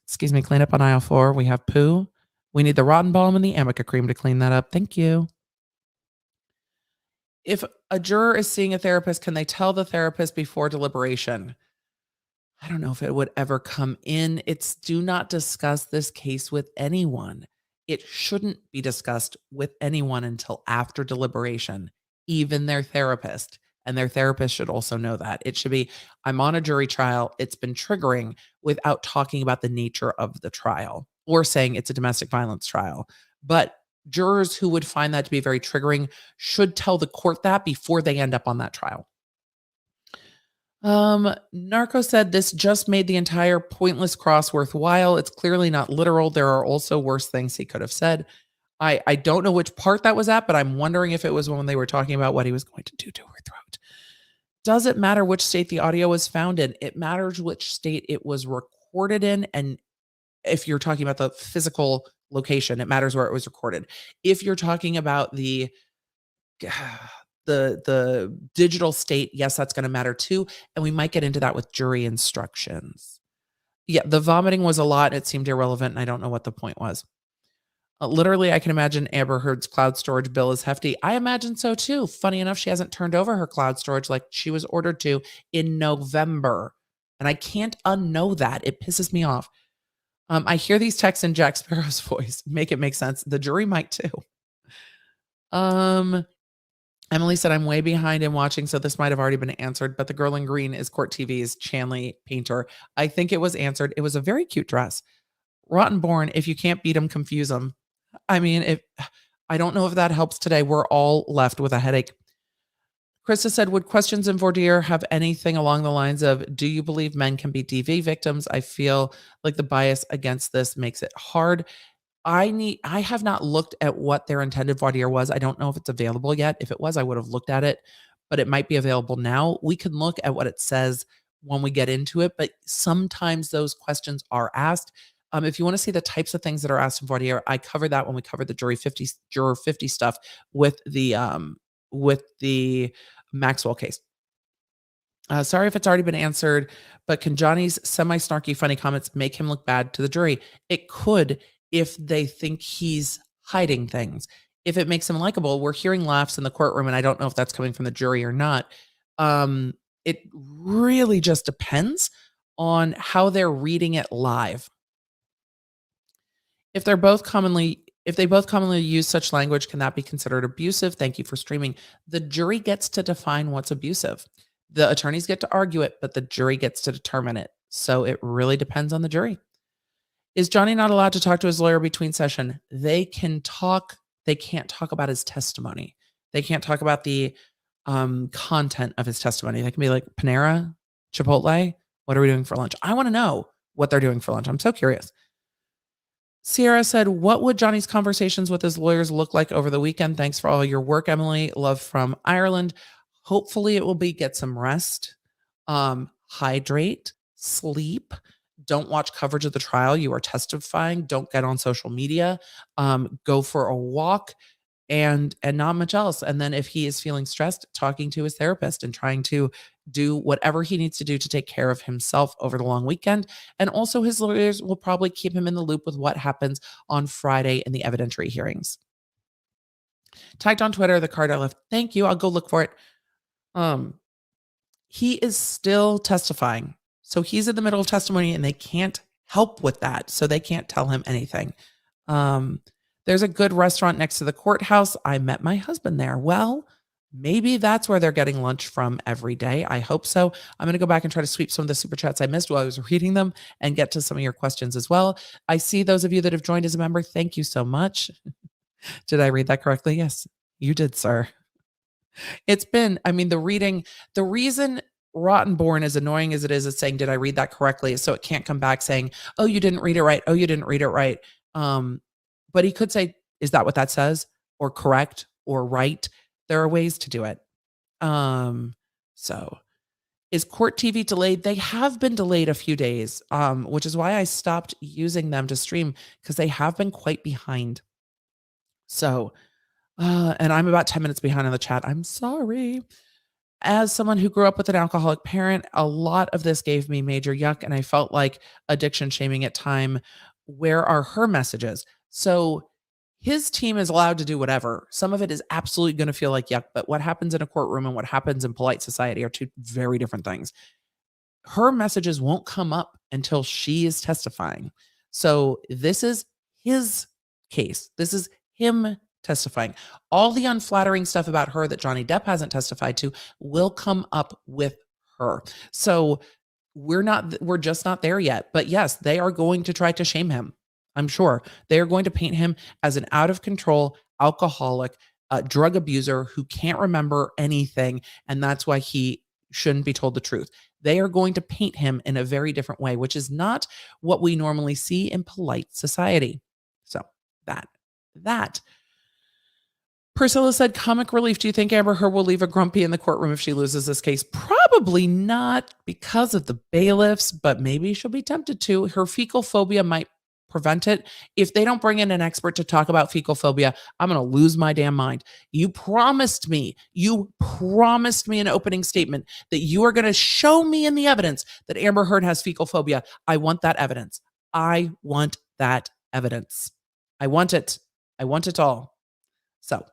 Excuse me, clean up on aisle 4. We have poo. We need the Rotten Balm and the Amica Cream to clean that up. Thank you. If a juror is seeing a therapist, can they tell the therapist before deliberation? I don't know if it would ever come in. It's do not discuss this case with anyone. It shouldn't be discussed with anyone until after deliberation, even their therapist. And their therapist should also know that. It should be, I'm on a jury trial. It's been triggering without talking about the nature of the trial or saying it's a domestic violence trial. But jurors who would find that to be very triggering should tell the court that before they end up on that trial. Narco said this just made the entire pointless cross worthwhile. It's clearly not literal. There are also worse things he could have said. I don't know which part that was at, but I'm wondering if it was when they were talking about what he was going to do to her throat. Does it matter which state the audio was found in? It matters which state it was recorded in. And if you're talking about the physical location, it matters where it was recorded. If you're talking about the digital state, yes, that's going to matter too. And we might get into that with jury instructions. Yeah, the vomiting was a lot. It seemed irrelevant, and I don't know what the point was. Literally, I can imagine Amber Heard's cloud storage bill is hefty. I imagine so too. Funny enough, she hasn't turned over her cloud storage like she was ordered to in November. And I can't unknow that. It pisses me off. I hear these texts in Jack Sparrow's voice. Make it make sense. The jury might too. Emily said, I'm way behind in watching, so this might have already been answered, but the girl in green is Court TV's Chanley Painter. I think it was answered. It was a very cute dress. Rottenborn, if you can't beat them, confuse them. I mean, I don't know if that helps today. We're all left with a headache. Krista said, would questions in voir dire have anything along the lines of, do you believe men can be DV victims? I feel like the bias against this makes it hard. I have not looked at what their intended voir dire was. I don't know if it's available yet. If it was, I would have looked at it, but it might be available now. We can look at what it says when we get into it, but sometimes those questions are asked. If you want to see the types of things that are asked in voir dire, I covered that when we covered the juror 50 stuff with the Maxwell case. Sorry if it's already been answered, but can Johnny's semi-snarky funny comments make him look bad to the jury? It could if they think he's hiding things. If it makes him likable, we're hearing laughs in the courtroom, and I don't know if that's coming from the jury or not. It really just depends on how they're reading it live. If they both commonly use such language, can that be considered abusive? Thank you for streaming. The jury gets to define what's abusive. The attorneys get to argue it, but the jury gets to determine it. So it really depends on the jury. Is Johnny not allowed to talk to his lawyer between session? They can talk. They can't talk about his testimony. They can't talk about the content of his testimony. They can be like, Panera, Chipotle, what are we doing for lunch? I want to know what they're doing for lunch. I'm so curious. Sierra said, what would Johnny's conversations with his lawyers look like over the weekend? Thanks for all your work, Emily. Love from Ireland. Hopefully it will be get some rest, hydrate, sleep. Don't watch coverage of the trial. You are testifying. Don't get on social media. Go for a walk and not much else. And then if he is feeling stressed, talking to his therapist and trying to do whatever he needs to do to take care of himself over the long weekend. And also his lawyers will probably keep him in the loop with what happens on Friday in the evidentiary hearings. Tagged on Twitter, the card I left. Thank you. I'll go look for it. He is still testifying. So he's in the middle of testimony and they can't help with that. So they can't tell him anything. There's a good restaurant next to the courthouse. I met my husband there. Well, maybe that's where they're getting lunch from every day. I hope so. I'm going to go back and try to sweep some of the super chats I missed while I was reading them and get to some of your questions as well. I see those of you that have joined as a member. Thank you so much. Did I read that correctly? Yes, you did, sir. It's been, the reason Rottenborn, as annoying as it is saying, did I read that correctly? So it can't come back saying, oh, you didn't read it right. Oh, you didn't read it right. But he could say, is that what that says? Or correct or right? There are ways to do it. So is Court TV delayed? They have been delayed a few days, which is why I stopped using them to stream because they have been quite behind. So, and I'm about 10 minutes behind on the chat. I'm sorry. As someone who grew up with an alcoholic parent, a lot of this gave me major yuck, and I felt like addiction shaming at time. Where are her messages? So his team is allowed to do whatever. Some of it is absolutely going to feel like yuck, but what happens in a courtroom and what happens in polite society are two very different things. her messages won't come up until she is testifying. So this is his case. This is him testifying. All the unflattering stuff about her that Johnny Depp hasn't testified to will come up with her. So we're just not there yet. But yes, they are going to try to shame him. I'm sure they are going to paint him as an out of control alcoholic, drug abuser who can't remember anything. And that's why he shouldn't be told the truth. They are going to paint him in a very different way, which is not what we normally see in polite society. So that. Priscilla said, comic relief. Do you think Amber Heard will leave a grumpy in the courtroom if she loses this case? Probably not because of the bailiffs, but maybe she'll be tempted to. Her fecal phobia might prevent it. If they don't bring in an expert to talk about fecal phobia, I'm going to lose my damn mind. You promised me an opening statement that you are going to show me in the evidence that Amber Heard has fecal phobia. I want that evidence. I want that evidence. I want it. I want it all. So,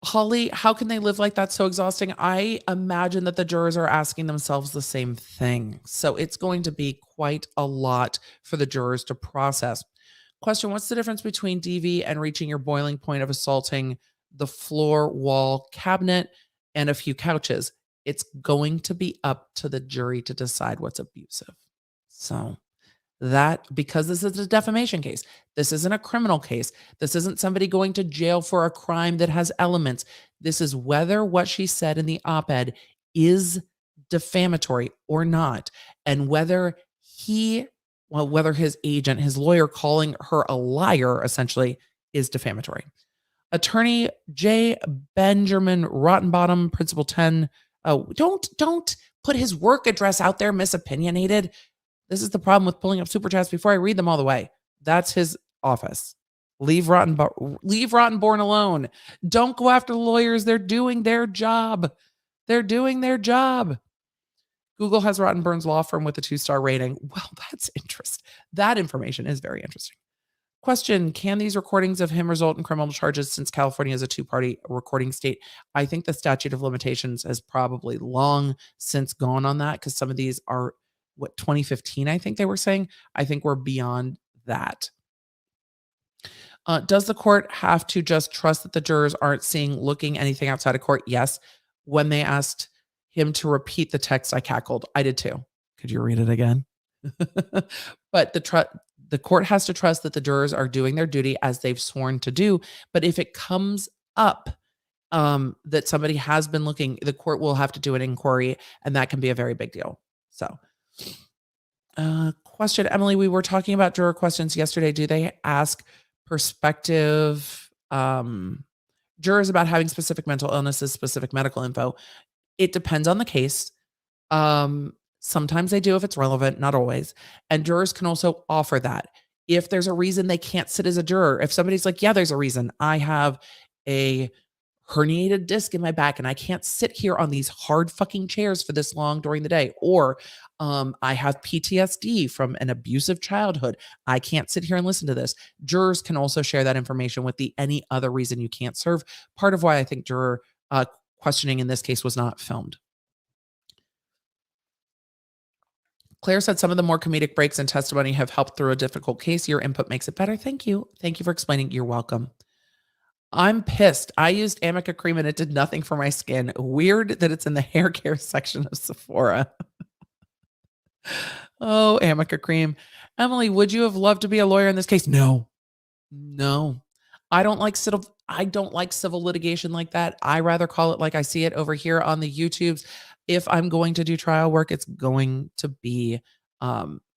Holly, how can they live like that? So exhausting. I imagine that the jurors are asking themselves the same thing. So it's going to be quite a lot for the jurors to process. Question, what's the difference between DV and reaching your boiling point of assaulting the floor, wall, cabinet, and a few couches? It's going to be up to the jury to decide what's abusive. So that, because this is a defamation case, this isn't a criminal case. This isn't somebody going to jail for a crime that has elements. This is whether what she said in the op-ed is defamatory or not, and whether whether his agent, his lawyer calling her a liar essentially is defamatory. Attorney J. Benjamin Rottenbottom, Principal 10. Oh, don't put his work address out there, misopinionated. This is the problem with pulling up super chats before I read them all the way. That's his office. Leave Rottenborn alone. Don't go after the lawyers. They're doing their job. They're doing their job. Google has Rottenborn's law firm with a 2-star rating. Well, that's interesting. That information is very interesting. Question, can these recordings of him result in criminal charges since California is a 2-party recording state? I think the statute of limitations has probably long since gone on that, because some of these are 2015, I think they were saying. I think we're beyond that. Does the court have to just trust that the jurors aren't looking anything outside of court? Yes. When they asked him to repeat the text, I cackled. I did too. Could you read it again? But the court has to trust that the jurors are doing their duty as they've sworn to do. But if it comes up that somebody has been looking, the court will have to do an inquiry, and that can be a very big deal. So, question, Emily, we were talking about juror questions yesterday. Do they ask prospective jurors about having specific mental illnesses, specific medical info? It depends on the case. Sometimes they do if it's relevant, not always. And jurors can also offer that. If there's a reason they can't sit as a juror, if somebody's like, yeah, there's a reason. I have a herniated disc in my back and I can't sit here on these hard fucking chairs for this long during the day. Or I have PTSD from an abusive childhood. I can't sit here and listen to this. Jurors can also share that information with any other reason you can't serve. Part of why I think juror questioning in this case was not filmed. Claire said some of the more comedic breaks in testimony have helped through a difficult case. Your input makes it better. Thank you. Thank you for explaining. You're welcome. I'm pissed. I used Amica cream and it did nothing for my skin. Weird that it's in the hair care section of Sephora. Oh, Amica cream. Emily, would you have loved to be a lawyer in this case? No. I don't like civil litigation like that. I rather call it like I see it over here on the YouTubes. If I'm going to do trial work, it's going to be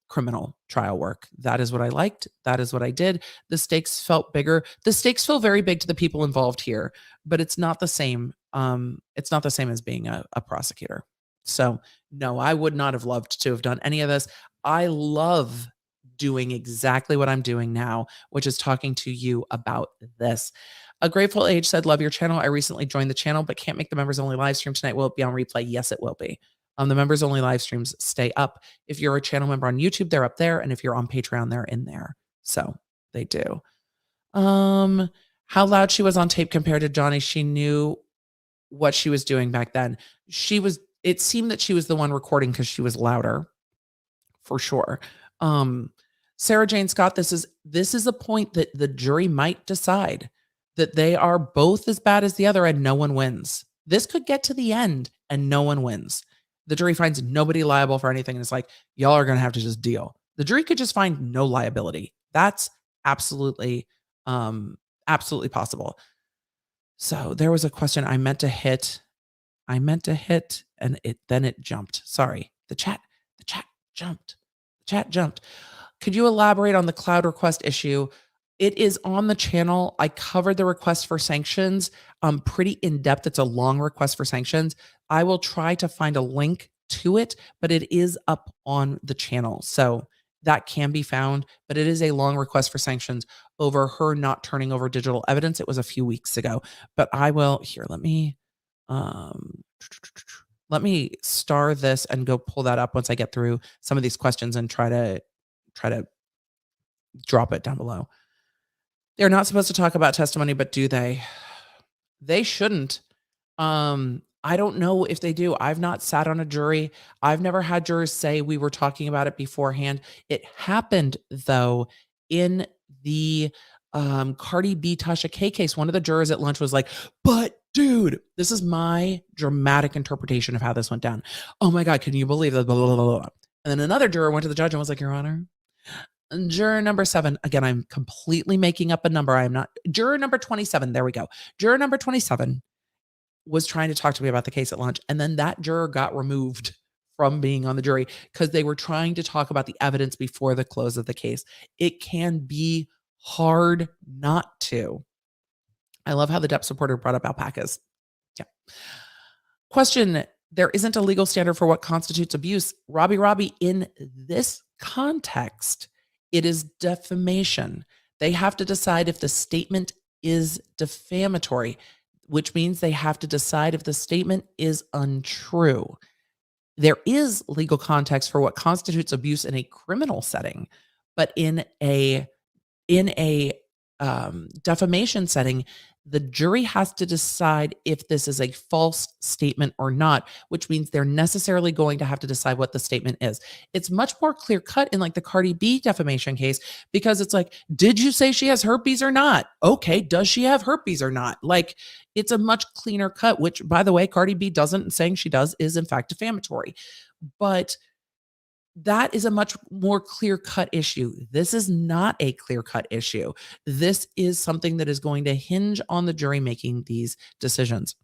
criminal trial work. That is what I liked. That is what I did. The stakes felt bigger. The stakes feel very big to the people involved here, but it's not the same. It's not the same as being a prosecutor. So no, I would not have loved to have done any of this. I love doing exactly what I'm doing now, which is talking to you about this. A Grateful Age said, love your channel. I recently joined the channel, but can't make the members only live stream tonight. Will it be on replay? Yes, it will be. The members only live streams stay up. If you're a channel member on YouTube, they're up there. And if you're on Patreon, they're in there. So they do. How loud she was on tape compared to Johnny. She knew what she was doing back then. it seemed that she was the one recording because she was louder, for sure. Sarah Jane Scott, this is a point that the jury might decide that they are both as bad as the other and no one wins. This could get to the end and no one wins. The jury finds nobody liable for anything, and it's like, y'all are going to have to just deal. The jury could just find no liability. That's absolutely possible. So there was a question I meant to hit, and it jumped. Sorry. The chat jumped. Could you elaborate on the cloud request issue? It is on the channel. I covered the request for sanctions pretty in depth. It's a long request for sanctions. I will try to find a link to it, but it is up on the channel. So that can be found, but it is a long request for sanctions over her not turning over digital evidence. It was a few weeks ago, but I will here. Let me star this and go pull that up once I get through some of these questions and try to drop it down below. They're not supposed to talk about testimony, but do they? They shouldn't. I don't know if they do. I've not sat on a jury. I've never had jurors say we were talking about it beforehand. It happened, though, in the Cardi B Tasha K case. One of the jurors at lunch was like, but dude, this is my dramatic interpretation of how this went down. Oh my God, can you believe that? Blah, blah, blah, blah. And then another juror went to the judge and was like, Your Honor, juror number 7, again, I'm completely making up a number. I'm not. Juror number 27, there we go. Juror number 27 was trying to talk to me about the case at lunch. And then that juror got removed from being on the jury because they were trying to talk about the evidence before the close of the case. It can be hard not to. I love how the Depp supporter brought up alpacas. Yeah. Question. There isn't a legal standard for what constitutes abuse. Robbie, in this context, it is defamation. They have to decide if the statement is defamatory, which means they have to decide if the statement is untrue. There is legal context for what constitutes abuse in a criminal setting, but in a defamation setting, the jury has to decide if this is a false statement or not, which means they're necessarily going to have to decide what the statement is. It's much more clear cut in like the Cardi B defamation case, because it's like, did you say she has herpes or not? Okay, does she have herpes or not? Like, it's a much cleaner cut, which, by the way, Cardi B doesn't, saying she does is in fact defamatory. But that is a much more clear-cut issue. This is not a clear-cut issue. This is something that is going to hinge on the jury making these decisions.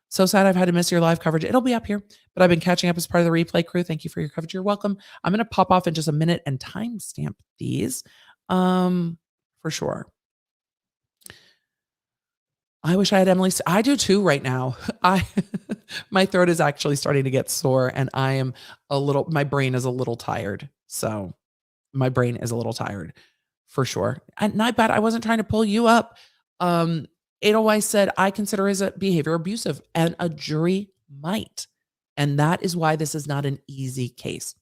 So sad I've had to miss your live coverage. It'll be up here, but I've been catching up as part of the replay crew. Thank you for your coverage. You're welcome. I'm going to pop off in just a minute and timestamp these for sure. I wish I had Emily. I do too right now. My throat is actually starting to get sore and my brain is a little tired. So my brain is a little tired for sure. And not bad. I wasn't trying to pull you up. Edelweiss said, I consider his behavior abusive, and a jury might. And that is why this is not an easy case.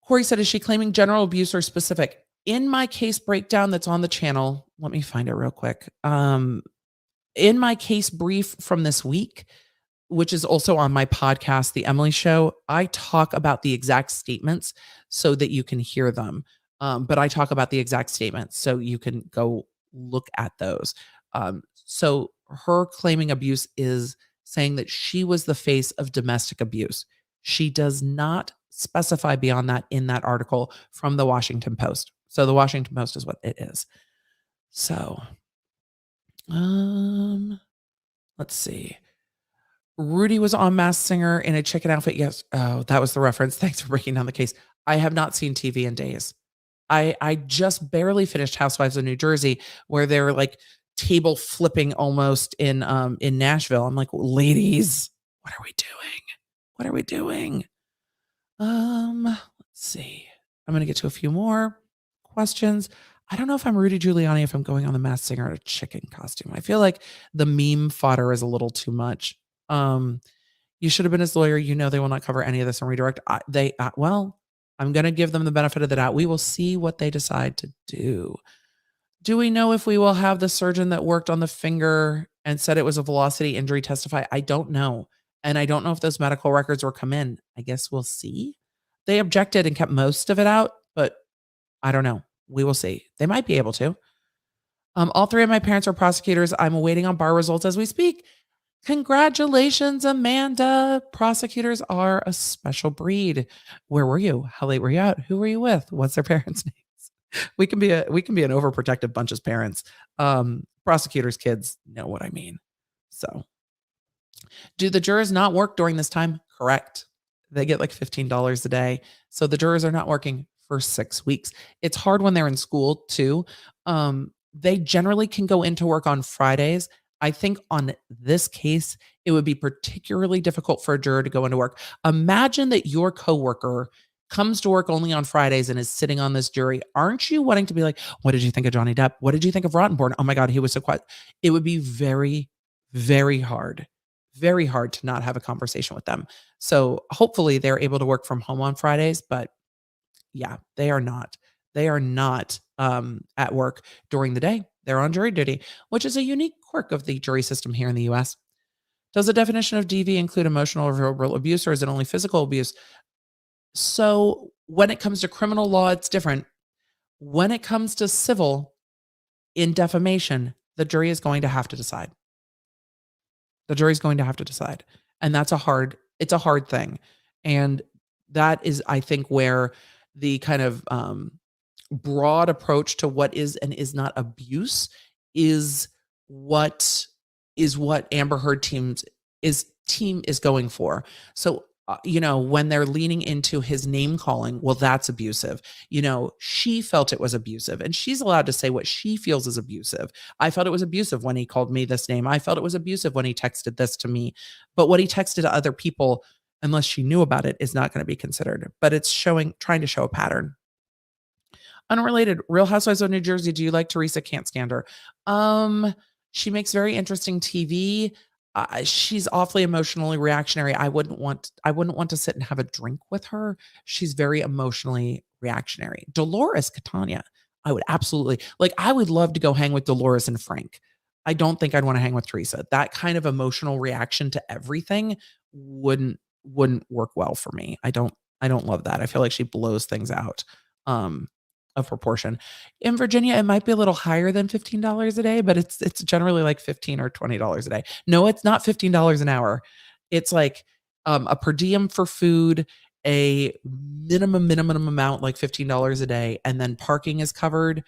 Corey said, is she claiming general abuse or specific? In my case breakdown that's on the channel, let me find it real quick. In my case brief from this week, which is also on my podcast, The Emily Show, I talk about the exact statements so that you can hear them. But I talk about the exact statements so you can go look at those. So her claiming abuse is saying that she was the face of domestic abuse. She does not specify beyond that in that article from the Washington Post. So the Washington Post is what it is. So, let's see. Rudy was on Masked Singer in a chicken outfit. Yes. Oh, that was the reference. Thanks for breaking down the case. I have not seen TV in days. I just barely finished Housewives of New Jersey, where they're like table flipping almost in Nashville. I'm like, ladies, what are we doing? What are we doing? Let's see. I'm going to get to a few more questions. I don't know if I'm Rudy Giuliani, if I'm going on the Masked Singer in a chicken costume. I feel like the meme fodder is a little too much. You should have been his lawyer. You know, they will not cover any of this on redirect. Well, I'm going to give them the benefit of the doubt. We will see what they decide to do. Do we know if we will have the surgeon that worked on the finger and said it was a velocity injury testify? I don't know. And I don't know if those medical records will come in. I guess we'll see. They objected and kept most of it out, but I don't know. We will see. They might be able to. All three of my parents are prosecutors. I'm waiting on bar results as we speak. Congratulations, Amanda. Prosecutors are a special breed. Where were you? How late were you out? Who were you with? What's their parents' names? We can be an overprotective bunch as parents. Prosecutors' kids know what I mean. So, do the jurors not work during this time? Correct. They get like $15 a day. So the jurors are not working for 6 weeks. It's hard when they're in school too. They generally can go into work on Fridays. I think on this case, it would be particularly difficult for a juror to go into work. Imagine that your coworker comes to work only on Fridays and is sitting on this jury. Aren't you wanting to be like, what did you think of Johnny Depp? What did you think of Rottenborn? Oh my God, he was so quiet. It would be very, very hard to not have a conversation with them. So hopefully they're able to work from home on Fridays, but yeah, they are not. They are not at work during the day. They're on jury duty, which is a unique quirk of the jury system here in the US. Does the definition of DV include emotional or verbal abuse, or is it only physical abuse? So when it comes to criminal law, it's different. When it comes to civil, in defamation, the jury is going to have to decide. The jury's going to have to decide. And it's a hard thing. And that is, I think, where the kind of broad approach to what is and is not abuse is what Amber Heard team is going for. So, when they're leaning into his name calling, well, that's abusive. She felt it was abusive, and she's allowed to say what she feels is abusive. I felt it was abusive when he called me this name. I felt it was abusive when he texted this to me. But what he texted to other people, unless she knew about it, is not going to be considered. But it's trying to show a pattern. Unrelated, Real Housewives of New Jersey. Do you like Teresa? Can't stand her. She makes very interesting TV. She's awfully emotionally reactionary. I wouldn't want to sit and have a drink with her. She's very emotionally reactionary. Dolores Catania, I would absolutely I would love to go hang with Dolores and Frank. I don't think I'd want to hang with Teresa. That kind of emotional reaction to everything wouldn't work well for me. I don't love that. I feel like she blows things out of proportion. In Virginia, it might be a little higher than $15 a day, but it's generally like $15 or $20 a day. No, it's not $15 an hour. It's like a per diem for food, a minimum amount, like $15 a day, and then parking is covered.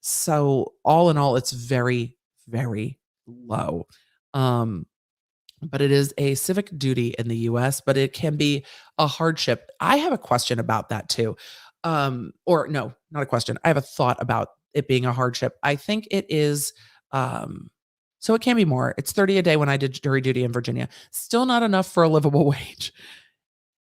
So all in all, it's very, very low. But it is a civic duty in the US, but it can be a hardship. I have a question about that too. Or no, not a question. I have a thought about it being a hardship. I think it is, so it can be more. It's $30 a day when I did jury duty in Virginia. Still not enough for a livable wage.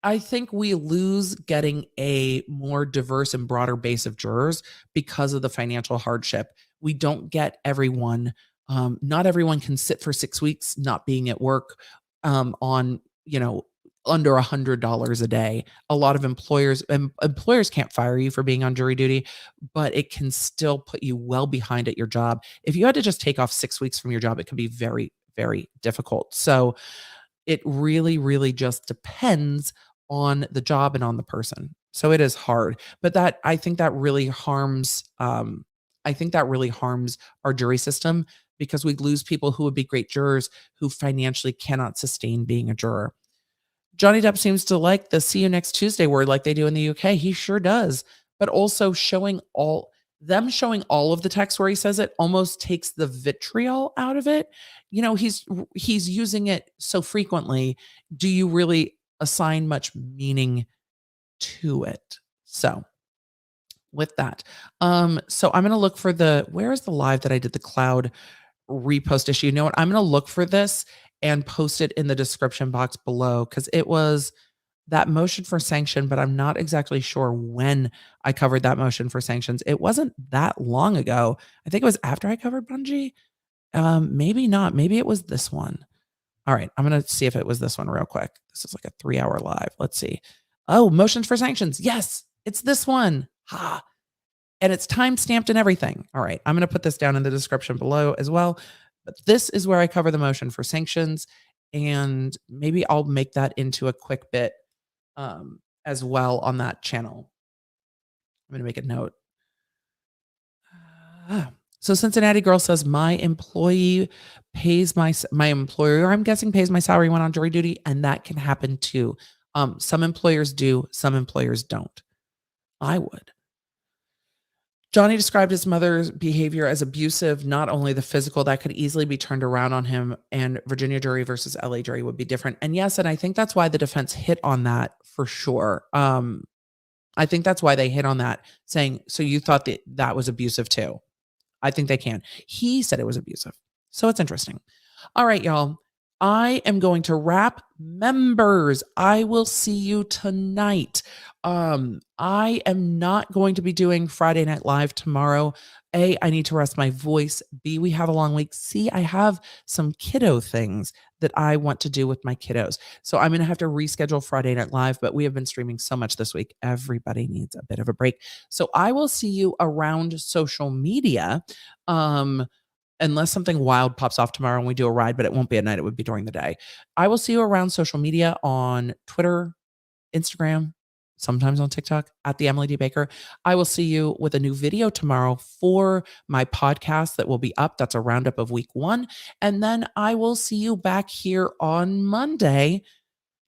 I think we lose getting a more diverse and broader base of jurors because of the financial hardship. We don't get everyone. Not everyone can sit for 6 weeks not being at work on, under $100 a day. A lot of employers can't fire you for being on jury duty, but it can still put you well behind at your job. If you had to just take off 6 weeks from your job, it can be very, very difficult. So it really, really just depends on the job and on the person. So it is hard, but I think that really harms our jury system, because we lose people who would be great jurors who financially cannot sustain being a juror. Johnny Depp seems to like the "see you next Tuesday" word like they do in the UK. He sure does. But also showing all of the text where he says it almost takes the vitriol out of it. He's using it so frequently. Do you really assign much meaning to it? So with that, so I'm going to look for where is the live that I did the cloud repost issue? You know what? I'm going to look for this and post it in the description box below, because it was that motion for sanction, but I'm not exactly sure when I covered that motion for sanctions. It wasn't that long ago. I think it was after I covered Bungie. Maybe not. Maybe it was this one. All right. I'm going to see if it was this one real quick. This is like a 3-hour live. Let's see. Oh, motions for sanctions. Yes, it's this one. Ha. And it's time stamped and everything. All right. I'm going to put this down in the description below as well. But this is where I cover the motion for sanctions. and maybe I'll make that into a quick bit as well on that channel. I'm going to make a note. So Cincinnati girl says, my employee pays my employer, I'm guessing, pays my salary when on jury duty, and that can happen too. Some employers do, some employers don't. I would. Johnny described his mother's behavior as abusive, not only the physical, that could easily be turned around on him, and Virginia jury versus LA jury would be different. And yes, and I think that's why the defense hit on that for sure. I think that's why they hit on that, saying, so you thought that was abusive too. I think they can. He said it was abusive. So it's interesting. All right, y'all. I am going to wrap. Members, I will see you tonight. I am not going to be doing Friday Night Live tomorrow. A, I need to rest my voice. B, we have a long week. C, I have some kiddo things that I want to do with my kiddos. So I'm going to have to reschedule Friday Night Live, but we have been streaming so much this week. Everybody needs a bit of a break. So I will see you around social media. Unless something wild pops off tomorrow and we do a ride, but it won't be at night. It would be during the day. I will see you around social media on Twitter, Instagram, sometimes on TikTok at the Emily D. Baker. I will see you with a new video tomorrow for my podcast that will be up. That's a roundup of week 1. And then I will see you back here on Monday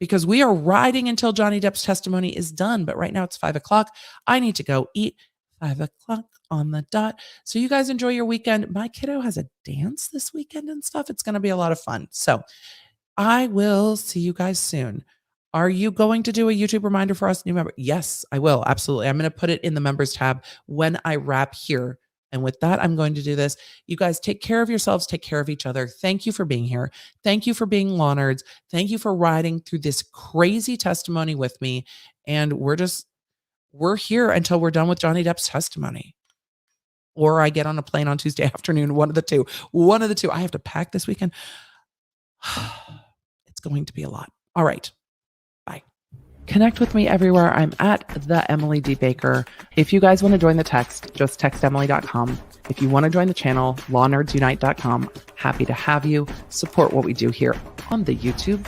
because we are riding until Johnny Depp's testimony is done. But right now it's 5:00. I need to go eat. 5:00 on the dot. So you guys enjoy your weekend. My kiddo has a dance this weekend and stuff. It's going to be a lot of fun. So I will see you guys soon. Are you going to do a YouTube reminder for us, new member? Yes, I will. Absolutely. I'm going to put it in the members tab when I wrap here. And with that, I'm going to do this. You guys take care of yourselves. Take care of each other. Thank you for being here. Thank you for being law nerds. Thank you for riding through this crazy testimony with me. And we're here until we're done with Johnny Depp's testimony. Or I get on a plane on Tuesday afternoon. One of the two. I have to pack this weekend. It's going to be a lot. All right. Bye. Connect with me everywhere. I'm at the Emily D. Baker. If you guys want to join the text, just text Emily.com. If you want to join the channel, lawnerdsunite.com. Happy to have you. Support what we do here on the YouTube.